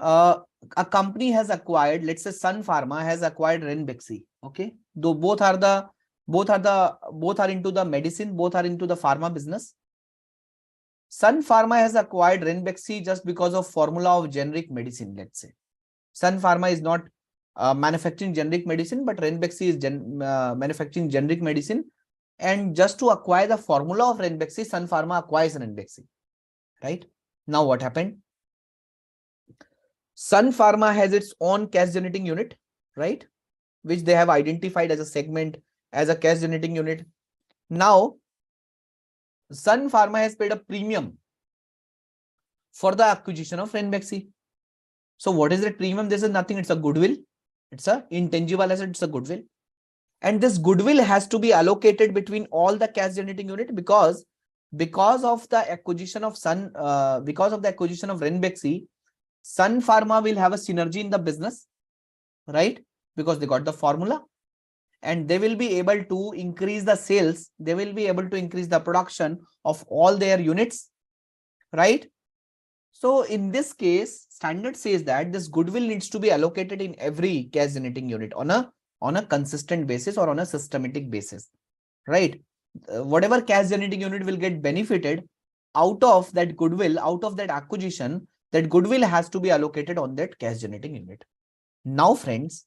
a company has acquired, let's say Sun Pharma has acquired Renbexi. Okay, though both are into the medicine, both are into the pharma business. Sun Pharma has acquired Renbexi just because of formula of generic medicine. Let's say Sun Pharma is not manufacturing generic medicine, but Renbexi is manufacturing generic medicine. And just to acquire the formula of Renbexi, Sun Pharma acquires Renbexi. Right? Now what happened? Sun Pharma has its own cash generating unit, right? Which they have identified as a segment, as a cash generating unit. Now, Sun Pharma has paid a premium for the acquisition of Renbexi. So what is that premium? This is nothing. It's a goodwill. It's a intangible asset. It's a goodwill. And this goodwill has to be allocated between all the cash generating unit because of the acquisition of Renbexi, Sun Pharma will have a synergy in the business, right? Because they got the formula and they will be able to increase the sales. They will be able to increase the production of all their units, right? So in this case, standard says that this goodwill needs to be allocated in every cash generating unit on a consistent basis or on a systematic basis, right? Whatever cash generating unit will get benefited out of that goodwill, out of that acquisition, that goodwill has to be allocated on that cash generating unit. Now, friends,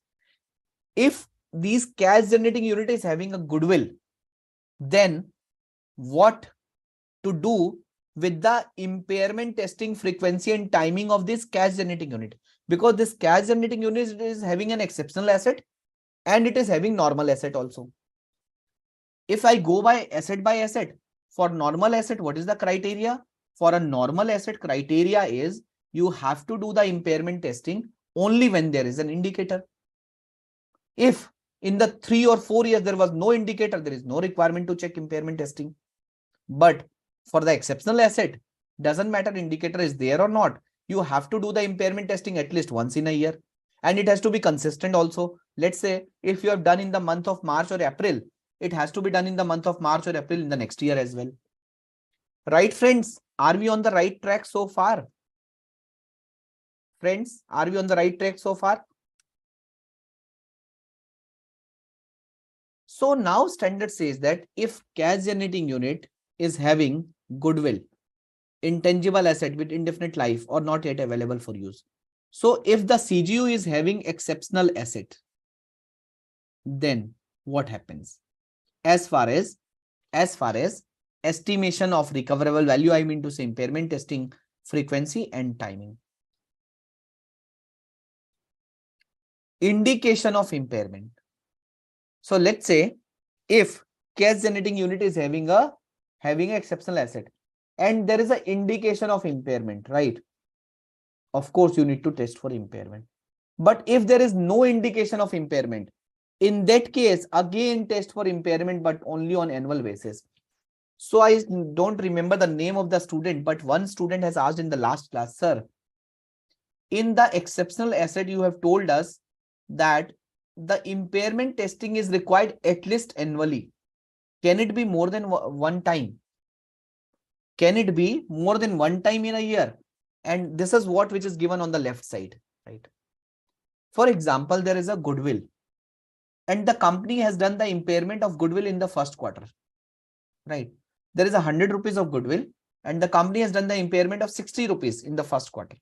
if these cash generating unit is having a goodwill, then what to do with the impairment testing frequency and timing of this cash generating unit? Because this cash generating unit is having an exceptional asset and it is having normal asset also. If I go by asset, for normal asset, what is the criteria? For a normal asset, criteria is you have to do the impairment testing only when there is an indicator. If in the 3 or 4 years there was no indicator, there is no requirement to check impairment testing. But for the exceptional asset, doesn't matter indicator is there or not, you have to do the impairment testing at least once in a year. And it has to be consistent also. Let's say if you have done in the month of March or April, it has to be done in the month of March or April in the next year as well. Right, friends? Are we on the right track so far? Friends, are we on the right track so far? So now standard says that if cash generating unit is having goodwill, intangible asset with indefinite life or not yet available for use. So if the CGU is having exceptional asset, then what happens? As far as estimation of recoverable value, I mean to say impairment testing frequency and timing. Indication of impairment. So let's say if cash generating unit is having exceptional asset and there is an indication of impairment, right? Of course, you need to test for impairment. But if there is no indication of impairment, in that case, again test for impairment, but only on annual basis. So I don't remember the name of the student, but one student has asked in the last class, sir, in the exceptional asset, you have told us that the impairment testing is required at least annually. Can it be more than one time? Can it be more than one time in a year? And this is what which is given on the left side, right? For example, there is a goodwill and the company has done the impairment of goodwill in the first quarter, right? There is 100 rupees of goodwill and the company has done the impairment of 60 rupees in the first quarter.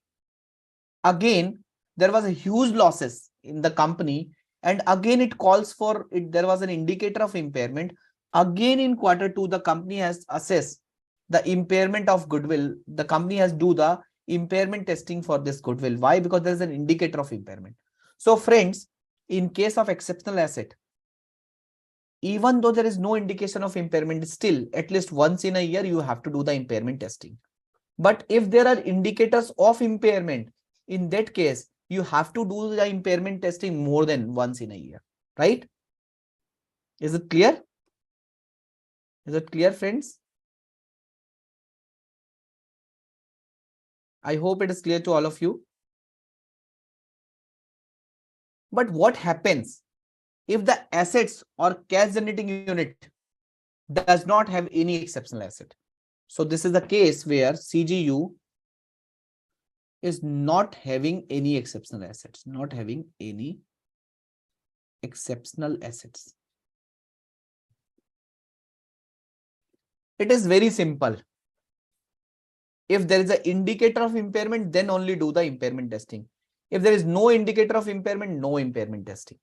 Again, there was a huge losses in the company and again it calls for it. There was an indicator of impairment. Again in quarter 2, the company has assessed the impairment of goodwill. The company has do the impairment testing for this goodwill. Why? Because there is an indicator of impairment. So friends, in case of exceptional asset, even though there is no indication of impairment, still at least once in a year, you have to do the impairment testing. But if there are indicators of impairment, in that case, you have to do the impairment testing more than once in a year, right? Is it clear? Is it clear, friends? I hope it is clear to all of you. But what happens if the assets or cash generating unit does not have any exceptional asset? So this is the case where CGU is not having any exceptional assets, not having any exceptional assets. It is very simple. If there is an indicator of impairment, then only do the impairment testing. If there is no indicator of impairment, no impairment testing.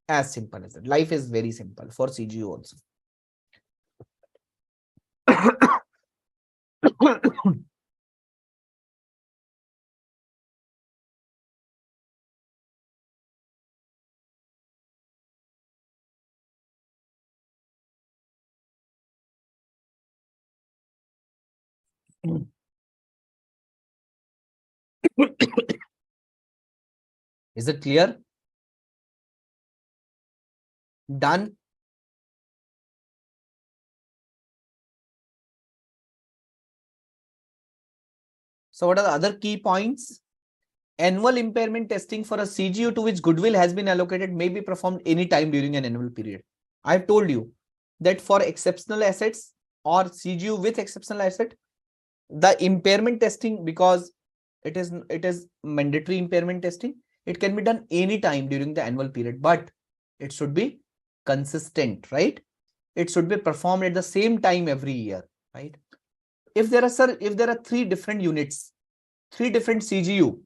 As simple as that. Life is very simple for CGU also. Is it clear? Done. So what are the other key points? Annual impairment testing for a CGU to which goodwill has been allocated may be performed any time during an annual period. I've told you that for exceptional assets or CGU with exceptional asset, the impairment testing, because it is mandatory impairment testing, it can be done anytime during the annual period, but it should be consistent, right? It should be performed at the same time every year, right? If there are three different units, three different CGU,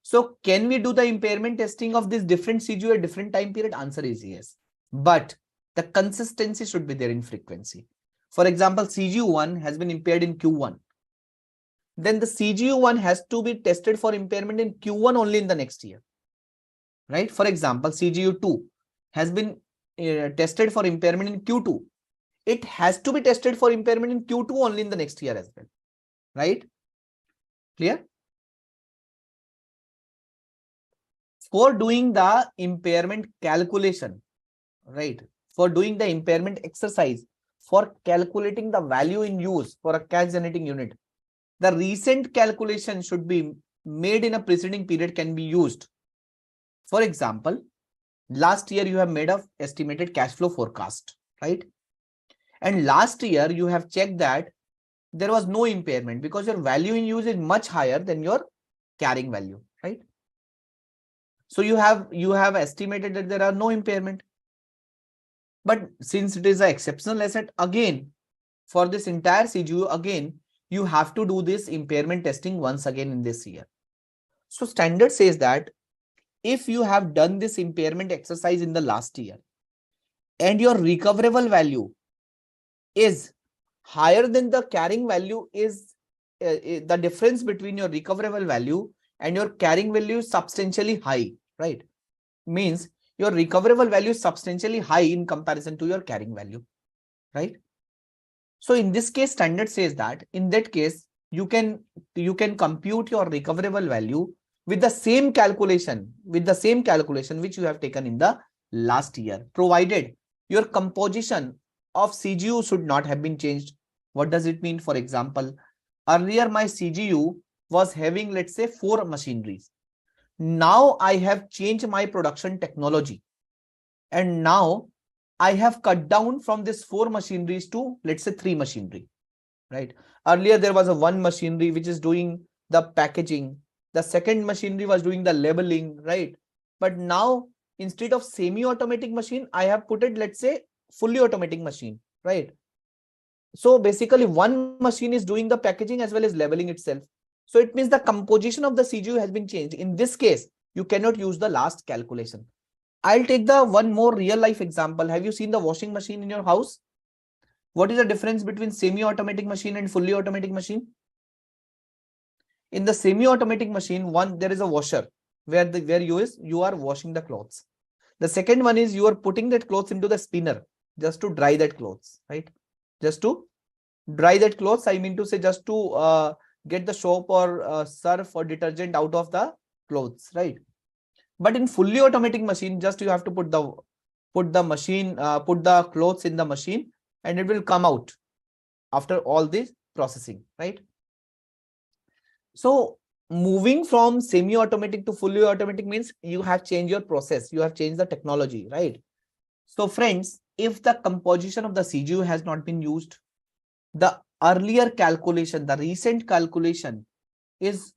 so can we do the impairment testing of this different CGU at different time period? Answer is yes, but the consistency should be there in frequency. For example, CGU1 has been impaired in Q1. Then the CGU1 has to be tested for impairment in Q1 only in the next year, right? For example, CGU2 has been tested for impairment in Q2. It has to be tested for impairment in Q2 only in the next year as well, right? Clear? For doing the impairment calculation, right? For doing the impairment exercise, for calculating the value in use for a cash generating unit, the recent calculation should be made in a preceding period can be used. For example, last year you have made a estimated cash flow forecast, right? And last year you have checked that there was no impairment because your value in use is much higher than your carrying value, right? So you have estimated that there are no impairment. But since it is an exceptional asset, again, for this entire CGU, again, you have to do this impairment testing once again in this year. So standard says that if you have done this impairment exercise in the last year and your recoverable value is higher than the carrying value, is the difference between your recoverable value and your carrying value is substantially high, right? Means your recoverable value is substantially high in comparison to your carrying value, right? So in this case, standard says that in that case, you can compute your recoverable value with the same calculation, which you have taken in the last year, provided your composition of CGU should not have been changed. What does it mean? For example, earlier my CGU was having, let's say, 4 machineries. Now I have changed my production technology, and now I have cut down from this 4 machineries to, let's say, 3 machinery, right? Earlier there was a 1 machinery which is doing the packaging. The second machinery was doing the labeling, right? But now instead of semi-automatic machine, I have put it, let's say, fully automatic machine, right? So basically 1 machine is doing the packaging as well as labeling itself. So it means the composition of the CGU has been changed. In this case, you cannot use the last calculation. I'll take the one more real life example. Have you seen the washing machine in your house? What is the difference between semi-automatic machine and fully automatic machine? In the semi-automatic machine, there is a washer where you are washing the clothes. The second one is you are putting that clothes into the spinner just to dry that clothes, right? Just to dry that clothes, I mean to say, just to get the soap or surf or detergent out of the clothes, right? But in fully automatic machine, just you have to put the clothes in the machine and it will come out after all this processing, right? So moving from semi-automatic to fully automatic means you have changed your process, you have changed the technology, right? So friends, if the composition of the CGU has not been used, the earlier calculation, the recent calculation is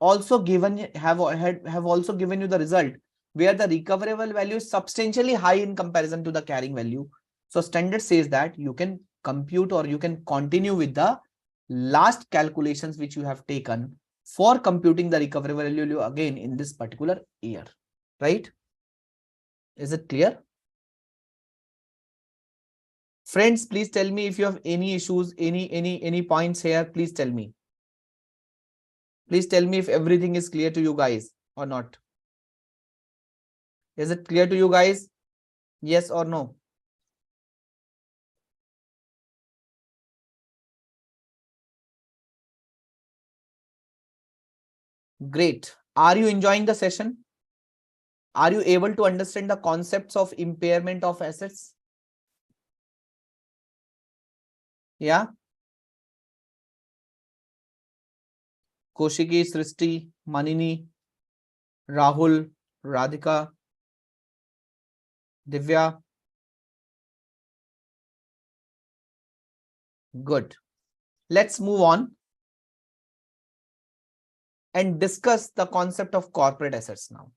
also given have also given you the result where the recoverable value is substantially high in comparison to the carrying value. So standard says that you can compute or you can continue with the last calculations which you have taken for computing the recoverable value again in this particular year, right? Is it clear? Friends, please tell me if you have any issues, any points here, please tell me. Please tell me if everything is clear to you guys or not. Is it clear to you guys? Yes or no? Great. Are you enjoying the session? Are you able to understand the concepts of impairment of assets? Yeah. Koshiki, Srishti, Manini, Rahul, Radhika, Divya. Good. Let's move on and discuss the concept of corporate assets now.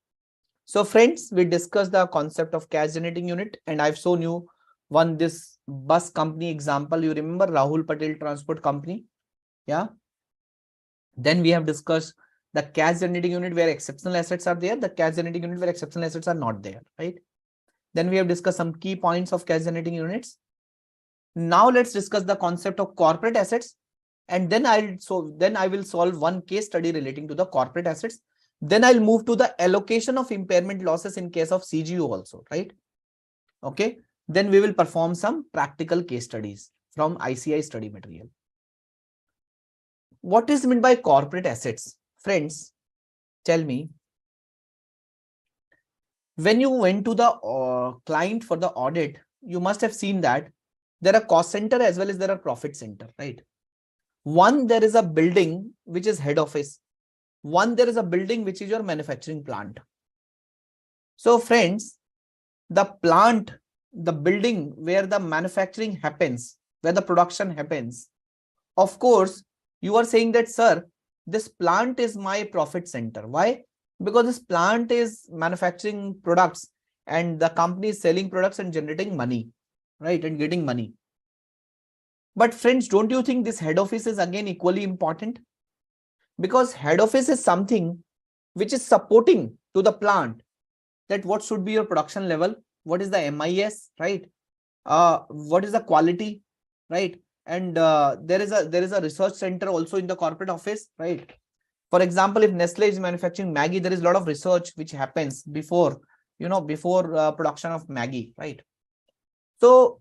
So friends, we discussed the concept of cash generating unit, and I've shown you this bus company example. You remember Rahul Patel Transport Company? Yeah. Then we have discussed the cash generating unit where exceptional assets are there, the cash generating unit where exceptional assets are not there, right? Then we have discussed some key points of cash generating units. Now let's discuss the concept of corporate assets, and then I will solve one case study relating to the corporate assets. Then I'll move to the allocation of impairment losses in case of CGU also, right? Okay. Then we will perform some practical case studies from ICI study material. What is meant by corporate assets? Friends, tell me. When you went to the client for the audit, you must have seen that there are cost center as well as there are profit center, right? One, there is a building which is head office. One, there is a building which is your manufacturing plant. So friends, the plant, the building where the manufacturing happens, where the production happens, of course, you are saying that, sir, this plant is my profit center. Why? Because this plant is manufacturing products and the company is selling products and generating money, right? And getting money. But friends, don't you think this head office is again equally important? Because head office is something which is supporting to the plant that what should be your production level, what is the MIS, right? What is the quality, right? And there is a research center also in the corporate office, right? For example, if Nestle is manufacturing Maggie, there is a lot of research which happens before, before production of Maggie, right? So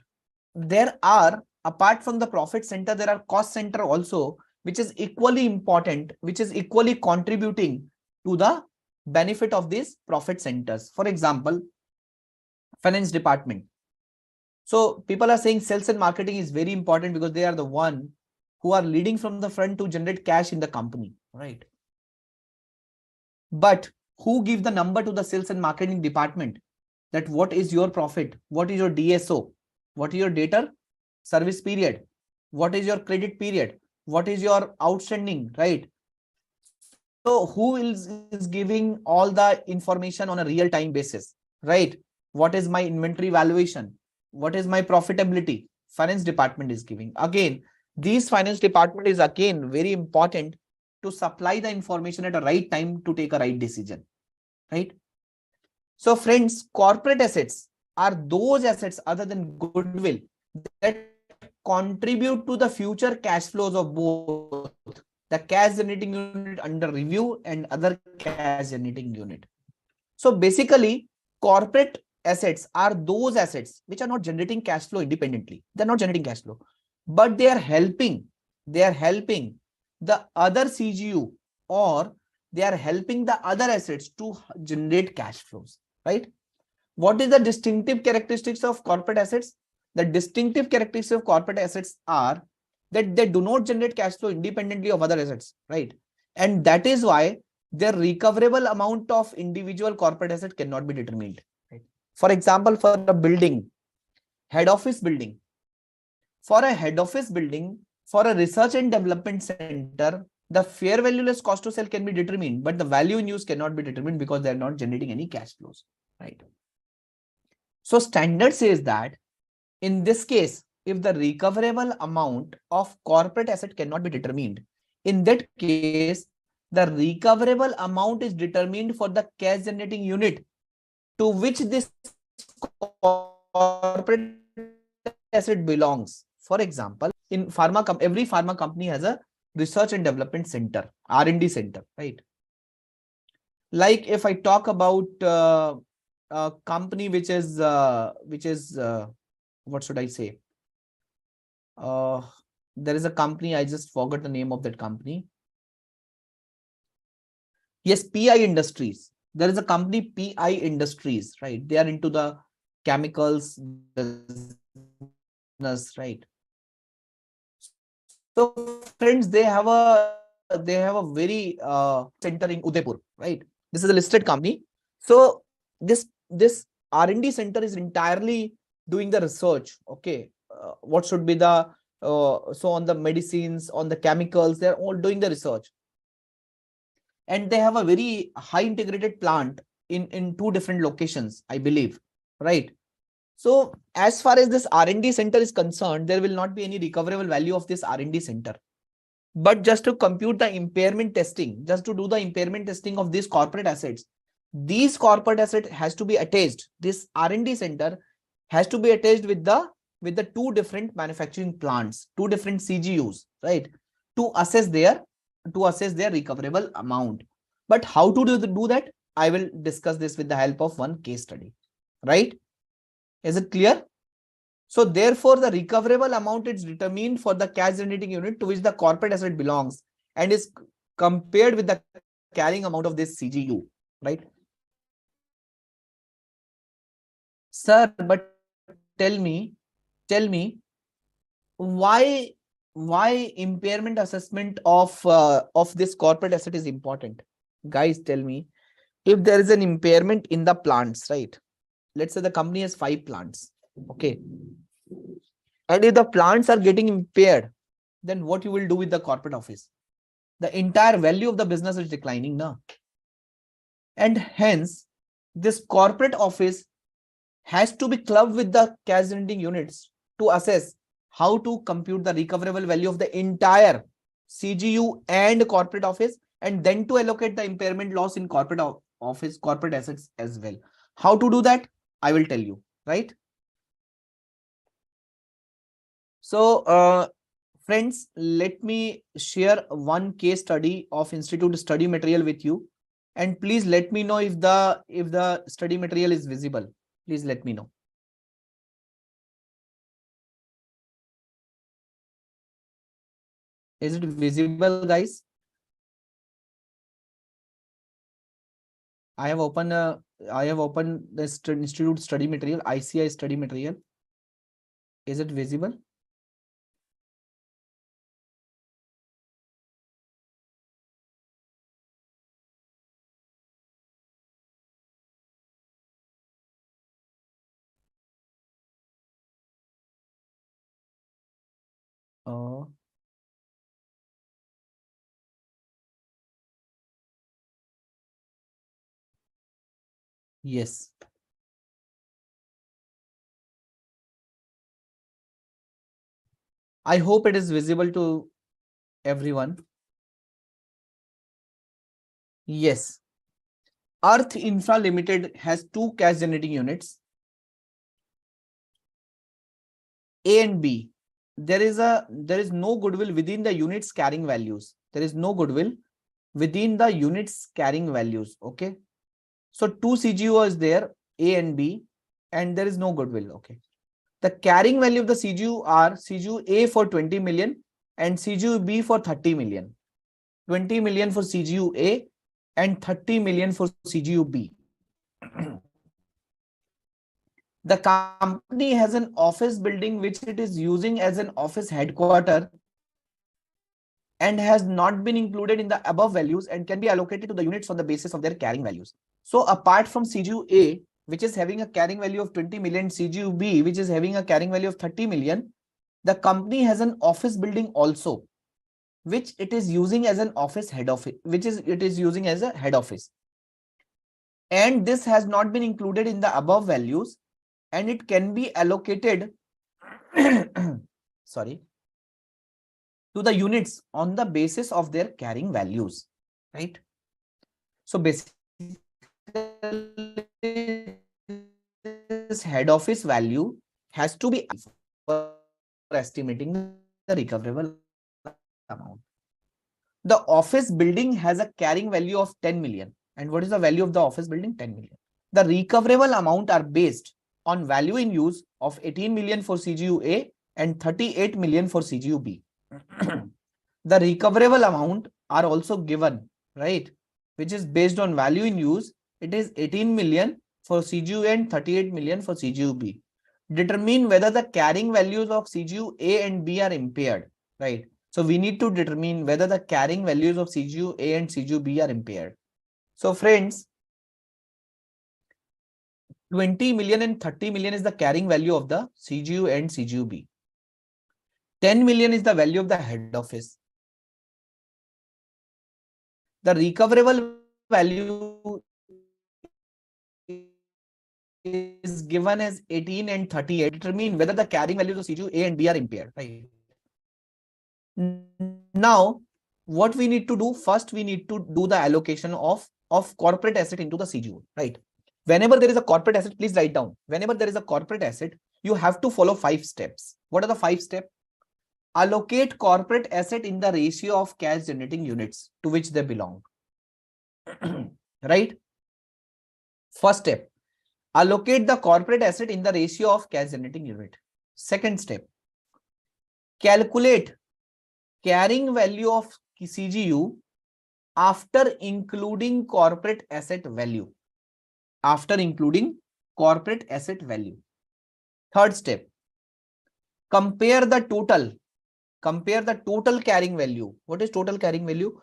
there are, apart from the profit center, there are cost center also, which is equally important, which is equally contributing to the benefit of these profit centers. For example, finance department. So people are saying sales and marketing is very important because they are the one who are leading from the front to generate cash in the company, right? But who give the number to the sales and marketing department that what is your profit? What is your DSO? What is your debtor service period? What is your credit period? What is your outstanding, right? So who is giving all the information on a real-time basis, right? What is my inventory valuation? What is my profitability? Finance department is giving. Again, these finance department is again very important to supply the information at a right time to take a right decision, right? So friends, corporate assets are those assets other than goodwill that contribute to the future cash flows of both the cash generating unit under review and other cash generating unit. So basically, corporate assets are those assets which are not generating cash flow independently. They're not generating cash flow, but they are helping the other CGU, or they are helping the other assets to generate cash flows, right? What is the distinctive characteristics of corporate assets? The distinctive characteristics of corporate assets are that they do not generate cash flow independently of other assets, right? And that is why their recoverable amount of individual corporate asset cannot be determined, right? For example, for a building, head office building, for a head office building, for a research and development center, The fair value less cost to sell can be determined, but the value in use cannot be determined because they are not generating any cash flows, right? So standard says that in this case, if the recoverable amount of corporate asset cannot be determined, in that case, the recoverable amount is determined for the cash generating unit to which this corporate asset belongs. For example, in every pharma company has a research and development center, R&D center, right? Like if I talk about a company which is what should I say? There is a company, I just forgot the name of that company. Yes, PI Industries. There is a company, PI Industries, right? They are into the chemicals business, right? So friends, they have a very center in Udaipur, right? This is a listed company. So this R&D center is entirely doing the research. Okay, what should be the so on the medicines, on the chemicals, they're all doing the research, and they have a very high integrated plant in two different locations, I believe, right? So as far as this R&D center is concerned, there will not be any recoverable value of this R&D center. But just to compute the impairment testing, just to do the impairment testing of these corporate assets, these corporate asset has to be attached. This R&D center has to be attached with the two different manufacturing plants, two different CGUs, right? To assess their recoverable amount. But how to do that? I will discuss this with the help of one case study, right? Is it clear? So therefore, the recoverable amount is determined for the cash generating unit to which the corporate asset belongs and is compared with the carrying amount of this CGU, right? Sir, but tell me why impairment assessment of this corporate asset is important? Guys, tell me, if there is an impairment in the plants, right? Let's say the company has 5 plants, okay? And if the plants are getting impaired, then what you will do with the corporate office? The entire value of the business is declining now. And hence, this corporate office has to be clubbed with the cash generating units to assess how to compute the recoverable value of the entire CGU and corporate office, and then to allocate the impairment loss in corporate office, corporate assets as well. How to do that? I will tell you, right? So, friends, let me share one case study of institute study material with you, and please let me know if the study material is visible. Please let me know. Is it visible, guys? I have opened the institute study material, ICI study material. Is it visible? Oh, yes. I hope it is visible to everyone. Yes. Earth Infra Limited has 2 cash generating units, A and B. There is no goodwill within the units carrying values. There is no goodwill within the units carrying values. Okay. So 2 CGU is there, A and B, and there is no goodwill. Okay. The carrying value of the CGU are CGU A for 20 million and CGU B for 30 million. 20 million for CGU A and 30 million for CGU B. The company has an office building which it is using as an office headquarter and has not been included in the above values and can be allocated to the units on the basis of their carrying values. So apart from CGU A, which is having a carrying value of 20 million, CGU B, which is having a carrying value of 30 million, the company has an office building also, which it is using as an office head office, which is it is using as a head office. And this has not been included in the above values, and it can be allocated sorry, to the units on the basis of their carrying values, right? So basically this head office value has to be for estimating the recoverable amount. The office building has a carrying value of 10 million. And what is the value of the office building? 10 million. The recoverable amount are based on value in use of 18 million for CGU A and 38 million for CGU B. The recoverable amount are also given, right? Which is based on value in use. It is 18 million for CGU A and 38 million for CGU B. Determine whether the carrying values of CGU A and B are impaired, right? So we need to determine whether the carrying values of CGU A and CGU B are impaired. So friends, 20 million and 30 million is the carrying value of the CGU and CGU B. 10 million is the value of the head office. The recoverable value is given as 18 and 38. Determine whether the carrying values of CGU A and B are impaired, right? Now, what we need to do first, we need to do the allocation of corporate asset into the CGU, right? Whenever there is a corporate asset, please write down. Whenever there is a corporate asset, you have to follow 5 steps. What are the 5 steps? Allocate corporate asset in the ratio of cash generating units to which they belong. Right? First step, allocate the corporate asset in the ratio of cash generating unit. Second step, calculate carrying value of CGU after including corporate asset value. After including corporate asset value. Third step, compare the total carrying value. What is total carrying value?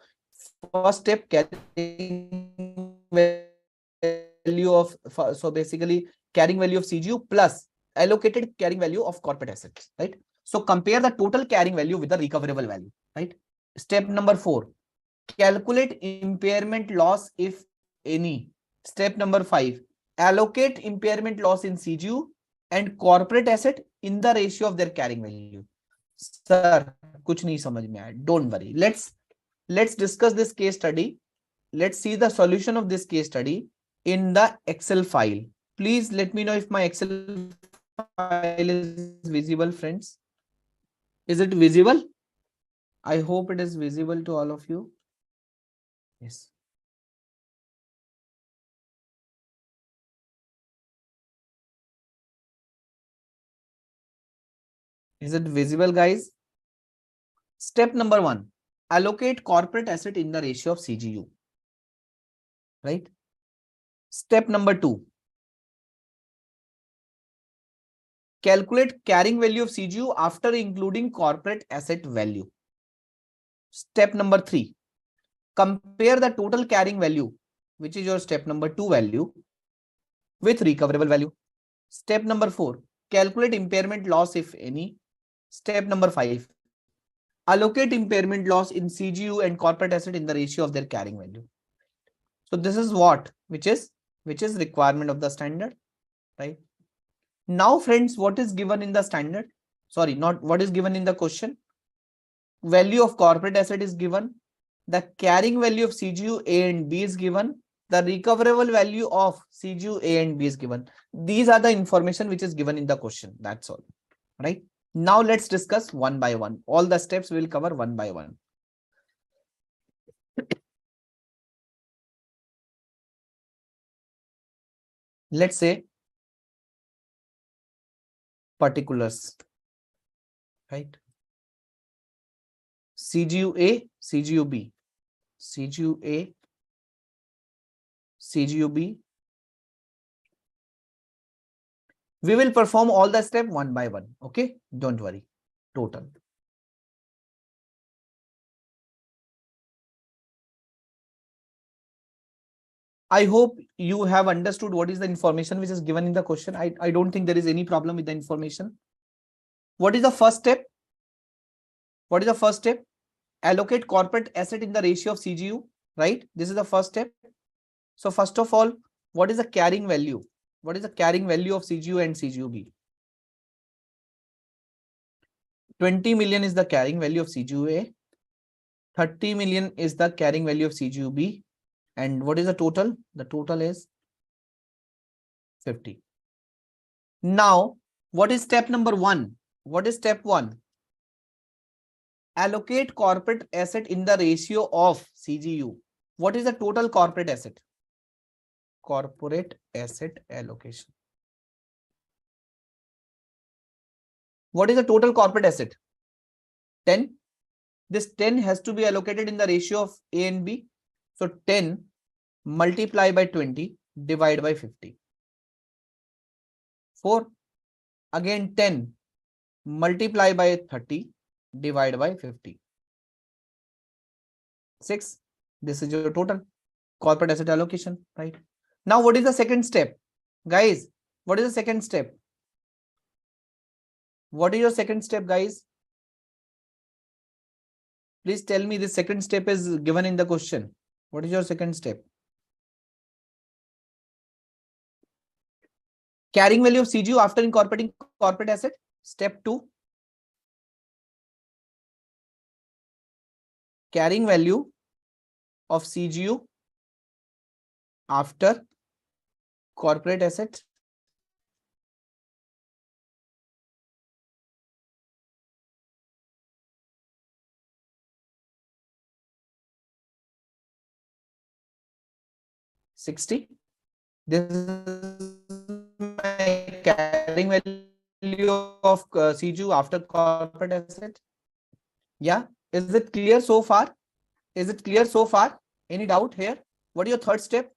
First step, carrying value of, so basically carrying value of CGU plus allocated carrying value of corporate assets, right? So compare the total carrying value with the recoverable value, right? Step number 4, calculate impairment loss if any. Step number 5, allocate impairment loss in CGU and corporate asset in the ratio of their carrying value. Sir, kuch nahi samajh mein aaya. Don't worry. Let's discuss this case study. Let's see the solution of this case study in the Excel file. Please let me know if my Excel file is visible, friends. Is it visible? I hope it is visible to all of you. Yes. Is it visible, guys? Step number 1, allocate corporate asset in the ratio of CGU. Right? Step number 2, calculate carrying value of CGU after including corporate asset value. Step number 3, compare the total carrying value, which is your step number 2 value, with recoverable value. Step number 4, calculate impairment loss if any. Step number 5, allocate impairment loss in CGU and corporate asset in the ratio of their carrying value. So this is which is requirement of the standard, right? Now, friends, what is given in the standard? Sorry, not what is given in the question. Value of corporate asset is given. The carrying value of CGU A and B is given. The recoverable value of CGU A and B is given. These are the information which is given in the question. That's all, right? Now let's discuss one by one. All the steps we will cover one by one. Let's say particulars, right? CGU A, CGU B, CGU A, CGU B. We will perform all the steps one by one. Okay, don't worry. Total. I hope you have understood what is the information which is given in the question. I don't think there is any problem with the information. What is the first step? What is the first step? allocate corporate asset in the ratio of CGU, right? This is the first step. So first of all, what is the carrying value? What is the carrying value of CGU and CGUB? 20 million is the carrying value of CGUA. 30 million is the carrying value of CGUB. And what is the total? The total is 50. Now, what is step number 1? What is step 1? Allocate corporate asset in the ratio of CGU. What is the total corporate asset? Corporate asset allocation. What is the total corporate asset? 10. This 10 has to be allocated in the ratio of A and B. So 10 multiply by 20 divide by 50. 4. Again 10 multiply by 30 divide by 50. 6. This is your total corporate asset allocation, right? Now what is the second step? Guys, what is the second step? What is your second step, guys? Please tell me. The second step is given in the question. What is your second step? Carrying value of CGU after incorporating corporate asset. Step 2. Carrying value of CGU after corporate asset. $60. This is my carrying value of CGU after corporate asset. Yeah. Is it clear so far? Is it clear so far? Any doubt here? What is your third step?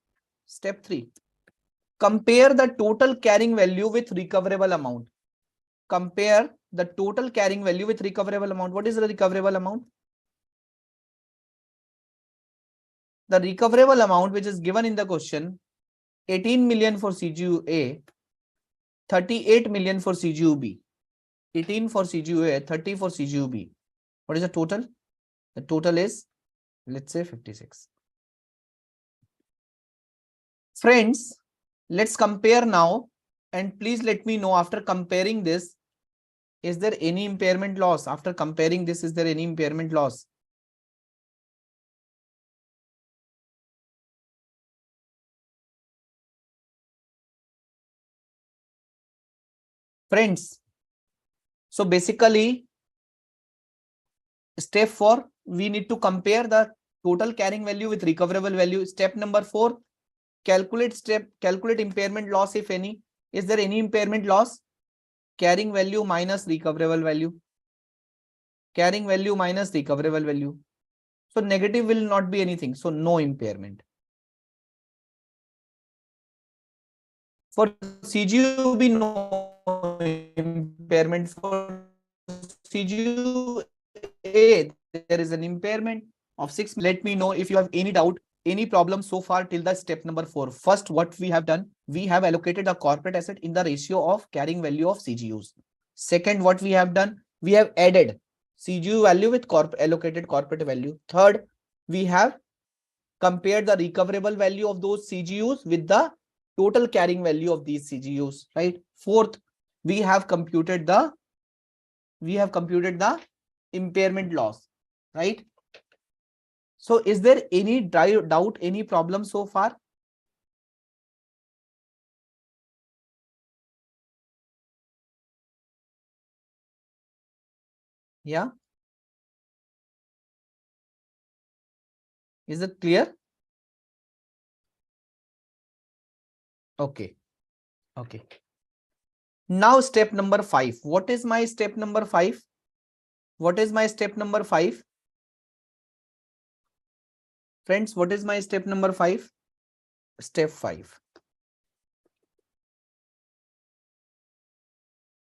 Step 3. Compare the total carrying value with recoverable amount. Compare the total carrying value with recoverable amount. What is the recoverable amount? The recoverable amount which is given in the question, 18 million for CGU A, 38 million for CGU B. 18 for CGU A, 30 for CGU B. What is the total? The total is, let's say, 56. Friends, let's compare now, and please let me know after comparing this, is there any impairment loss? After comparing this, is there any impairment loss? Friends, so basically, step 4, we need to compare the total carrying value with recoverable value. Step number 4, calculate impairment loss, if any. Is there any impairment loss? Carrying value minus recoverable value. Carrying value minus recoverable value. So negative will not be anything. So no impairment. For CGU, be no impairment. For CGU A, there is an impairment of 6. Let me know if you have any doubt, any problem so far till the step number 4. First, what we have done, we have allocated a corporate asset in the ratio of carrying value of CGUs. Second, what we have done, we have added CGU value with allocated corporate value. Third, we have compared the recoverable value of those CGUs with the total carrying value of these CGUs, right? Fourth, we have computed the impairment loss, right? So is there any doubt, any problem so far? Yeah. Is it clear? Okay. Okay. Now step number 5. What is my step number 5? What is my step number 5? Friends, what is my step number 5? Step 5.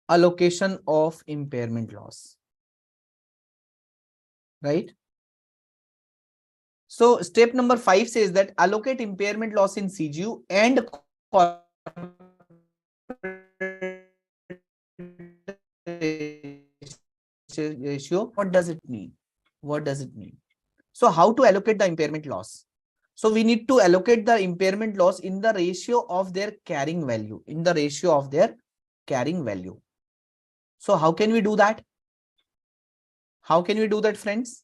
Allocation of impairment loss. Right? So step number 5 says that allocate impairment loss in CGU and ratio. What does it mean? What does it mean? So how to allocate the impairment loss? So we need to allocate the impairment loss in the ratio of their carrying value, in the ratio of their carrying value. So how can we do that? How can we do that, friends?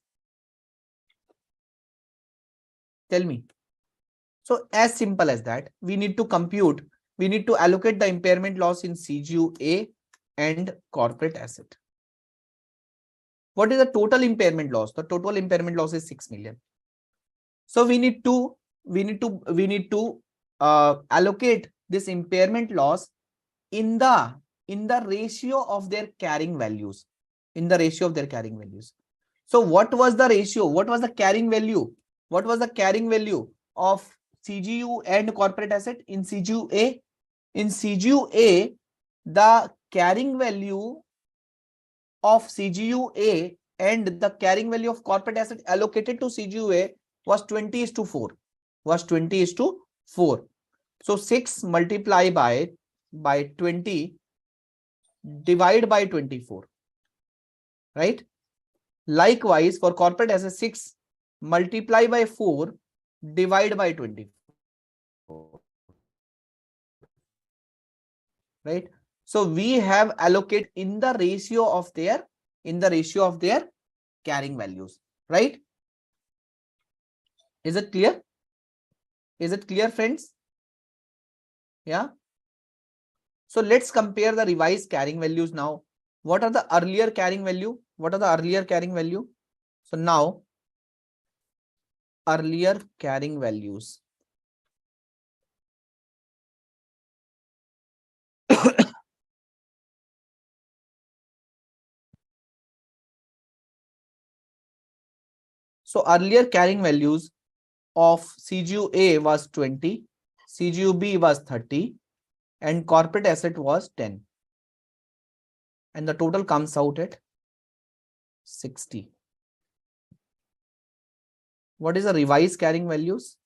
Tell me. So as simple as that, we need to allocate the impairment loss in CGUA and corporate asset. What is the total impairment loss? The total impairment loss is 6 million. So we need to allocate this impairment loss in the ratio of their carrying values, in the ratio of their carrying values. So what was the ratio? What was the carrying value? What was the carrying value of CGU and corporate asset in CGUA? In CGUA, the carrying value of CGUA and the carrying value of corporate asset allocated to CGUA was 20:4. Was 20:4. So 6 multiply by 20 divide by 24. Right? Likewise, for corporate asset 6 multiply by 4 divide by 24. Right? So we have allocated in the ratio of their carrying values. Right? Is it clear? Is it clear, friends? Yeah. So let's compare the revised carrying values now. What are the earlier carrying value? What are the earlier carrying value? So now, earlier carrying values. So earlier carrying values of CGU-A was 20, CGU-B was 30, and corporate asset was 10. And the total comes out at 60. What is the revised carrying values?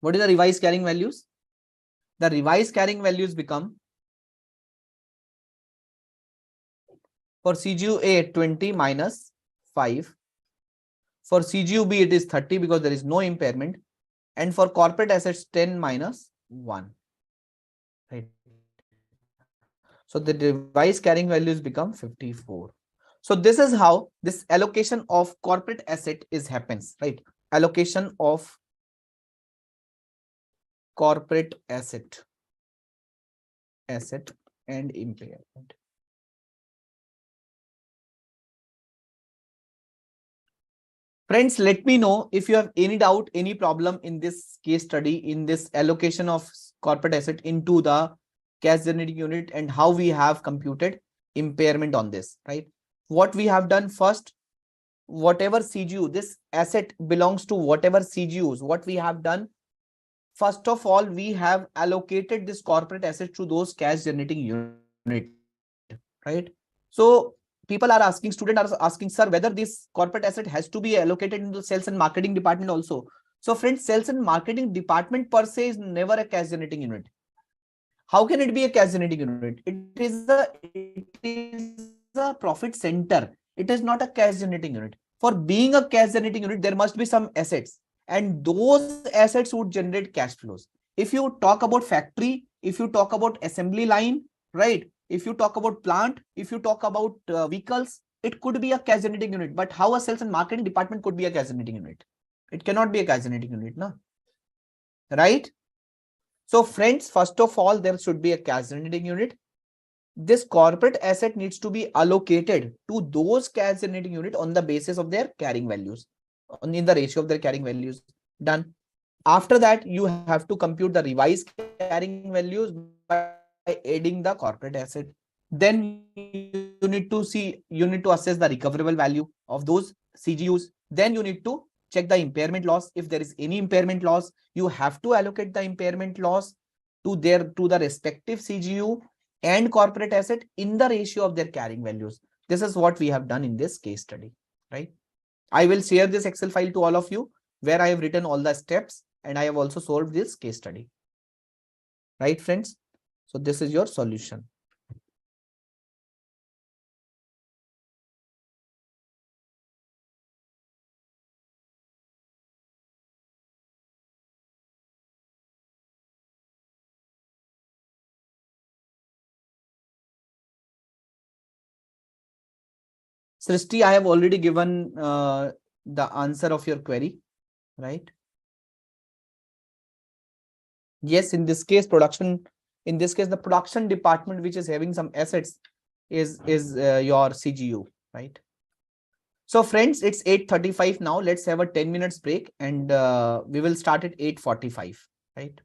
What is the revised carrying values? The revised carrying values become, for CGU-A 20 minus 5. For CGU-B it is 30 because there is no impairment. And for corporate assets 10 minus 1. Right. So the revised carrying values become 54. So this is how this allocation of corporate asset happens, right? Allocation of corporate asset and impairment. Friends, let me know if you have any doubt, any problem in this case study, in this allocation of corporate asset into the cash generating unit and how we have computed impairment on this, right? What we have done first, whatever CGU, this asset belongs to whatever CGUs, what we have done, first of all, we have allocated this corporate asset to those cash generating unit, right? So people are asking, students are asking, sir, whether this corporate asset has to be allocated into the sales and marketing department also. So friends, sales and marketing department per se is never a cash generating unit. How can it be a cash generating unit? It is a profit center. It is not a cash generating unit. For being a cash generating unit, there must be some assets, and those assets would generate cash flows. If you talk about factory, if you talk about assembly line, right? If you talk about plant, if you talk about vehicles, it could be a cash generating unit. But how a sales and marketing department could be a cash generating unit? It cannot be a cash generating unit, no? Right? So friends, first of all, there should be a cash generating unit. This corporate asset needs to be allocated to those cash generating unit on the basis of their carrying values, in the ratio of their carrying values. Done. After that, you have to compute the revised carrying values by adding the corporate asset. Then you need to assess the recoverable value of those CGUs. Then you need to check the impairment loss. If there is any impairment loss, you have to allocate the impairment loss to the respective CGU and corporate asset in the ratio of their carrying values. This is what we have done in this case study, right? I will share this Excel file to all of you where I have written all the steps and I have also solved this case study. Right, friends? So this is your solution. Srishti, I have already given the answer of your query, right? Yes, in this case, the production department, which is having some assets, is your CGU, right? So friends, it's 8:35 now. Let's have a 10 minutes break and we will start at 8:45, right?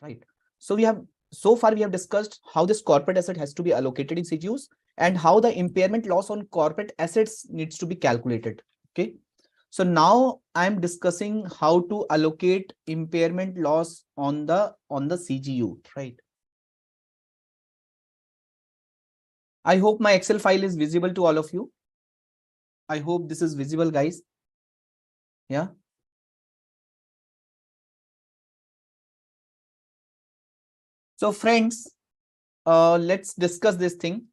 right? So far we have discussed how this corporate asset has to be allocated in CGUs and how the impairment loss on corporate assets needs to be calculated. Okay. So now I'm discussing how to allocate impairment loss on the CGU, right? I hope my Excel file is visible to all of you. I hope this is visible, guys. Yeah. So friends, let's discuss this thing.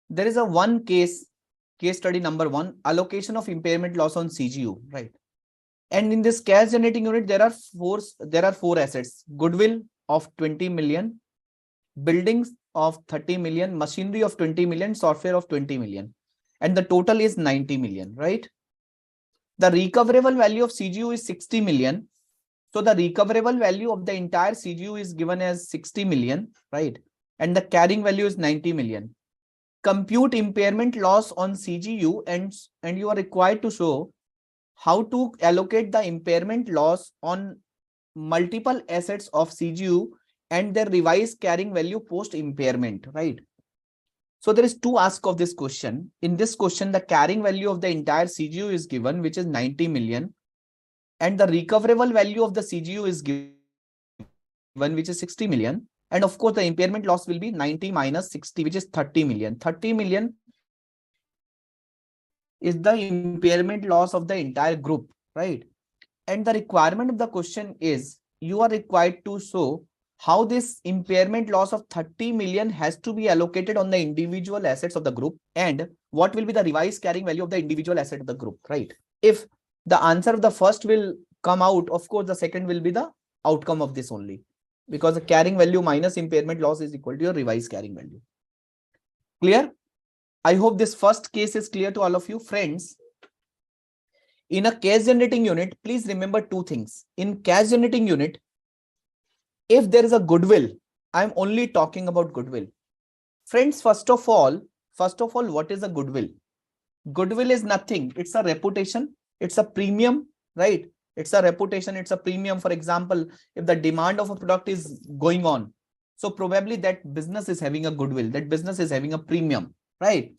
There is a one case study number 1, allocation of impairment loss on CGU, right? And in this cash generating unit, there are four assets: goodwill of 20 million, buildings of 30 million, machinery of 20 million, software of 20 million, and the total is 90 million, right? The recoverable value of CGU is 60 million. So the recoverable value of the entire CGU is given as 60 million, right? And the carrying value is 90 million. Compute impairment loss on CGU, and you are required to show how to allocate the impairment loss on multiple assets of CGU and their revised carrying value post impairment, right? So there is two asks of this question. In this question, the carrying value of the entire CGU is given, which is 90 million, and the recoverable value of the CGU is given, which is 60 million. And of course, the impairment loss will be 90 minus 60, which is 30 million. 30 million is the impairment loss of the entire group, right? And the requirement of the question is you are required to show how this impairment loss of 30 million has to be allocated on the individual assets of the group and what will be the revised carrying value of the individual asset of the group, right? If the answer of the first will come out, of course, the second will be the outcome of this only, because the carrying value minus impairment loss is equal to your revised carrying value. Clear? I hope this first case is clear to all of you. Friends, in a cash generating unit, please remember two things. In cash generating unit, if there is a goodwill, I'm only talking about goodwill. Friends, first of all, what is a goodwill? Goodwill is nothing. It's a reputation. It's a premium, right? It's a reputation. It's a premium. For example, if the demand of a product is going on, so probably that business is having a goodwill. That business is having a premium, right?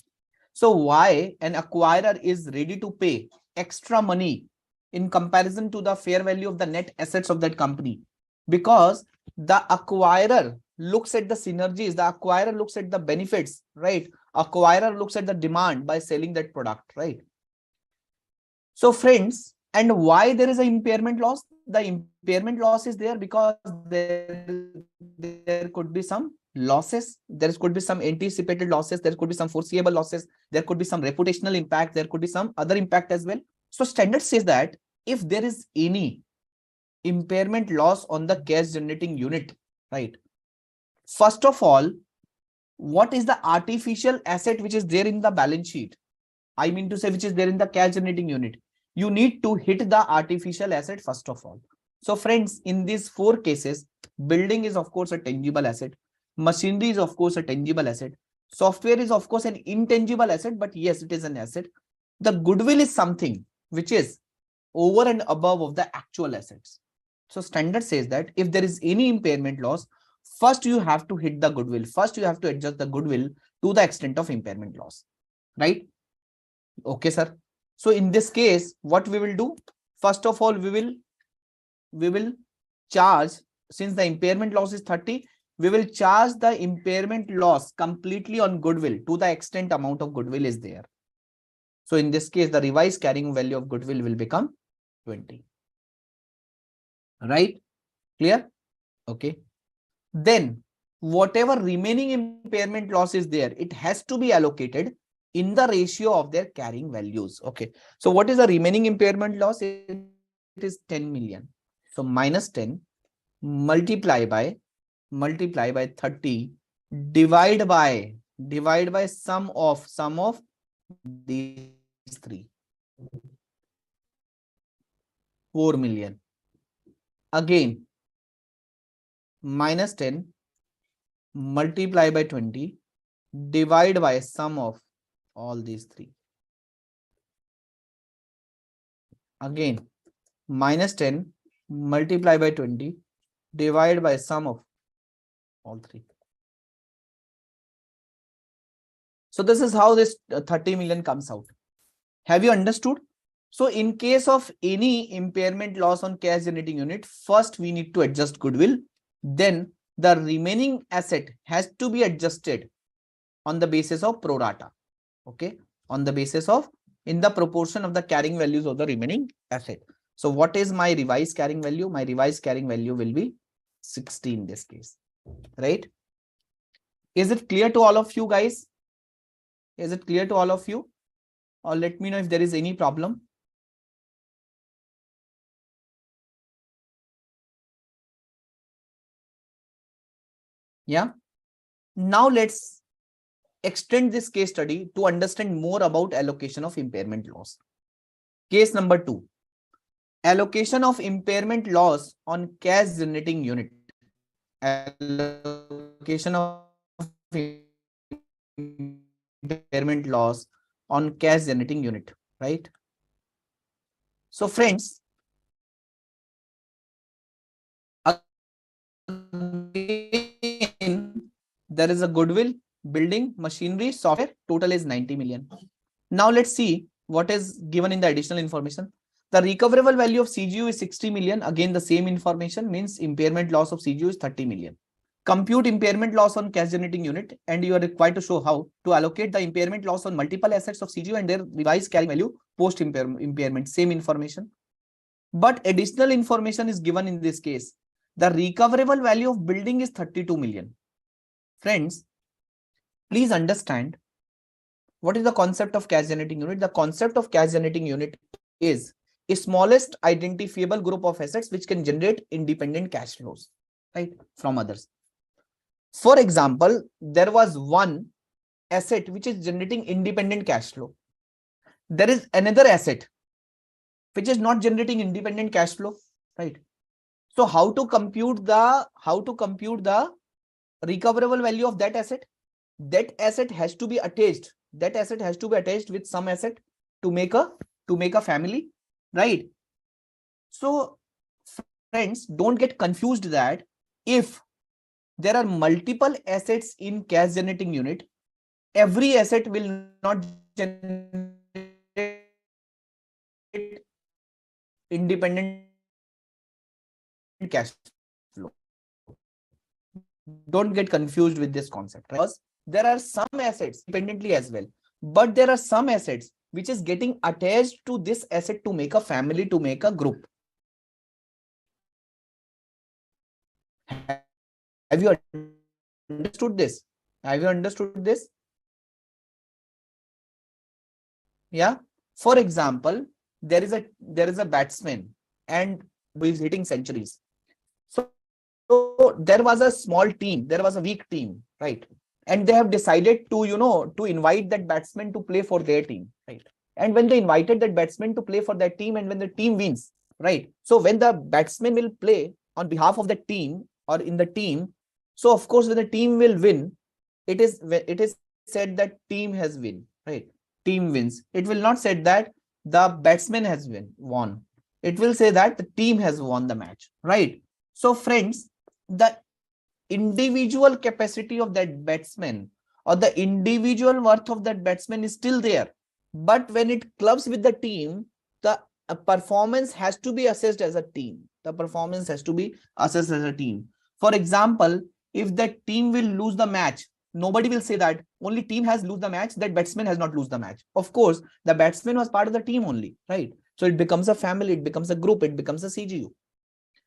So why an acquirer is ready to pay extra money in comparison to the fair value of the net assets of that company? Because the acquirer looks at the synergies, the acquirer looks at the benefits, right? Acquirer looks at the demand by selling that product, right? So friends, and why there is an impairment loss? The impairment loss is there because there could be some losses, there could be some anticipated losses, there could be some foreseeable losses, there could be some reputational impact, there could be some other impact as well. So standard says that if there is any impairment loss on the cash generating unit, right? First of all, what is the artificial asset which is there in the balance sheet? I mean to say, which is there in the cash generating unit. You need to hit the artificial asset first of all. So friends, in these four cases, building is of course a tangible asset. Machinery is of course a tangible asset. Software is of course an intangible asset, but yes, it is an asset. The goodwill is something which is over and above of the actual assets. So standard says that if there is any impairment loss, first you have to hit the goodwill. First you have to adjust the goodwill to the extent of impairment loss, right? Okay, sir. So in this case, what we will do? First of all, we will charge, since the impairment loss is 30, we will charge the impairment loss completely on goodwill to the extent amount of goodwill is there. So in this case, the revised carrying value of goodwill will become 20. Right? Clear? Okay. Then whatever remaining impairment loss is there, it has to be allocated in the ratio of their carrying values. Okay. So what is the remaining impairment loss? It is 10 million. So minus 10 multiply by 30 divide by sum of these three, 4 million. Again, minus 10 multiply by 20 divide by sum of all these three. Again, minus 10 multiply by 20 Divide by sum of all three. So this is how this 30 million comes out. Have you understood? So in case of any impairment loss on cash generating unit, first we need to adjust goodwill. Then the remaining asset has to be adjusted on the basis of pro rata. Okay. On the basis of in the proportion of the carrying values of the remaining asset. So what is my revised carrying value? My revised carrying value will be 60 in this case. Right? Is it clear to all of you guys? Is it clear to all of you? Or let me know if there is any problem. Yeah. Now let's extend this case study to understand more about allocation of impairment loss. Case number 2. Allocation of impairment loss on cash generating unit. Allocation of impairment loss on cash generating unit, right? So friends, again, there is a goodwill, building, machinery, software, total is 90 million. Now let's see what is given in the additional information. The recoverable value of CGU is 60 million. Again, the same information means impairment loss of CGU is 30 million. Compute impairment loss on cash generating unit, and you are required to show how to allocate the impairment loss on multiple assets of CGU and their revised carrying value post impairment. Same information. But additional information is given in this case. The recoverable value of building is 32 million. Friends, please understand what is the concept of cash generating unit. The concept of cash generating unit is a smallest identifiable group of assets which can generate independent cash flows, right, from others. For example, there was one asset which is generating independent cash flow. There is another asset which is not generating independent cash flow, right? So how to compute the recoverable value of that asset? That asset has to be attached. That asset has to be attached with some asset to make a family, right? So friends, don't get confused that if there are multiple assets in cash generating unit, every asset will not generate independent cash flow. Don't get confused with this concept, right? Because there are some assets independently as well, but there are some assets which is getting attached to this asset to make a family, to make a group. Have you understood this? Have you understood this? Yeah. For example, there is a batsman and who is hitting centuries. So there was a small team, there was a weak team, right? And they have decided to invite that batsman to play for their team, right? And when they invited that batsman to play for that team, and when the team wins, right? So when the batsman will play on behalf of the team or in the team, so of course when the team will win, it is said that team has win, right? Team wins. It will not say that the batsman has won. It will say that the team has won the match, right? So friends, the individual capacity of that batsman or the individual worth of that batsman is still there. But when it clubs with the team, the performance has to be assessed as a team. The performance has to be assessed as a team. For example, if that team will lose the match, nobody will say that only team has lose the match, that batsman has not lose the match. Of course, the batsman was part of the team only, right? So it becomes a family, it becomes a group, it becomes a CGU.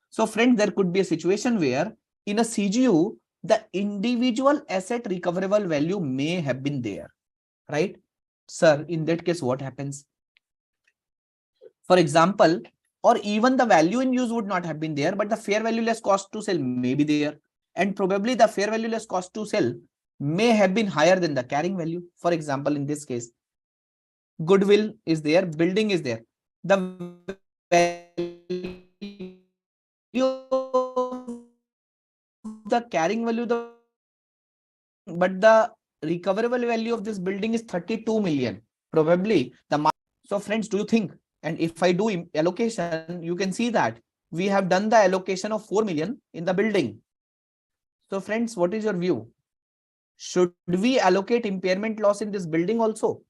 So friends, there could be a situation where in a CGU, the individual asset recoverable value may have been there, right? Sir, in that case, what happens? For example, or even the value in use would not have been there, but the fair value less cost to sell may be there. And probably the fair value less cost to sell may have been higher than the carrying value. For example, in this case, goodwill is there, building is there. The value the carrying value, but the recoverable value of this building is 32 million. Probably the. So friends, do you think? And if I do allocation, you can see that we have done the allocation of 4 million in the building. So friends, what is your view? Should we allocate impairment loss in this building also?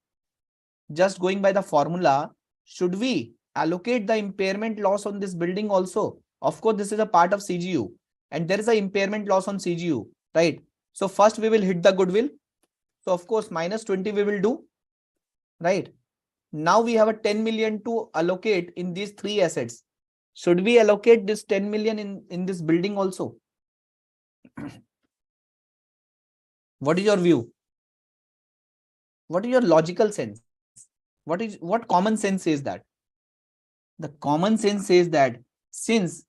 Just going by the formula, should we allocate the impairment loss on this building also? Of course, this is a part of CGU and there is an impairment loss on CGU, right? So first we will hit the goodwill. So of course, minus 20 we will do, right? Now we have a 10 million to allocate in these three assets. Should we allocate this 10 million in this building also? What is your view? What is your logical sense? What common sense says that? The common sense says that since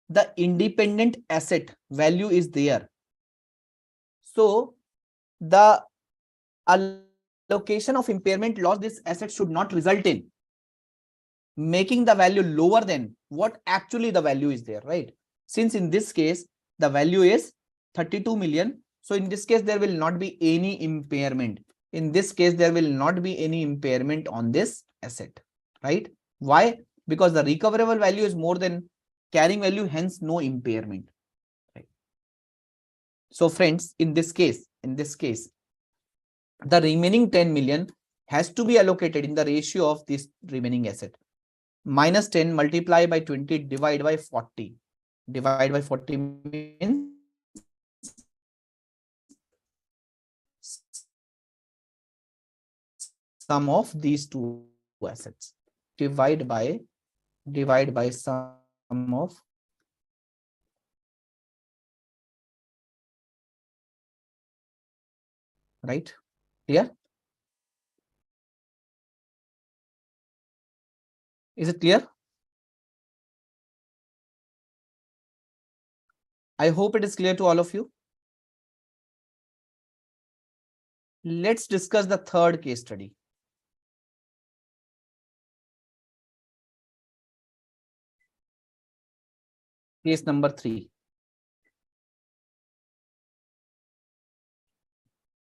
the independent asset value is there, so the allocation of impairment loss, this asset should not result in making the value lower than what actually the value is there, right? Since in this case, the value is 32 million. So in this case, there will not be any impairment. In this case, there will not be any impairment on this asset, right? Why? Because the recoverable value is more than carrying value, hence no impairment. Right? So friends, in this case, the remaining 10 million has to be allocated in the ratio of this remaining asset. Minus 10 multiplied by 20 divided by 40. Divide by 40 means sum of these two assets. Divide by sum of right? Clear? Is it clear? I hope it is clear to all of you. Let's discuss the third case study. Case number 3.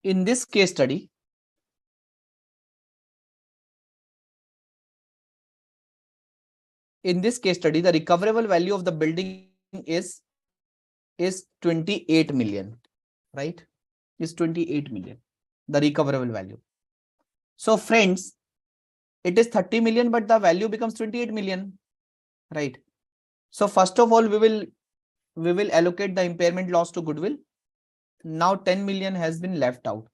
In this case study, the recoverable value of the building is 28 million, right? Is 28 million, the recoverable value. So friends, it is 30 million, but the value becomes 28 million, right? So first of all, we will allocate the impairment loss to goodwill. Now 10 million has been left out.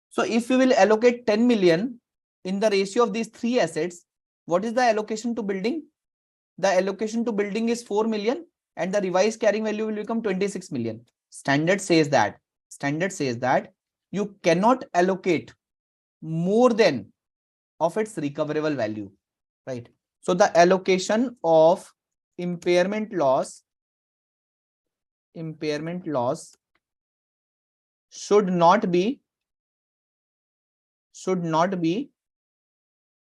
So if we will allocate 10 million in the ratio of these three assets, what is the allocation to building? The allocation to building is 4 million and the revised carrying value will become 26 million. Standard says that you cannot allocate more than of its recoverable value, right? So the allocation of impairment loss should not be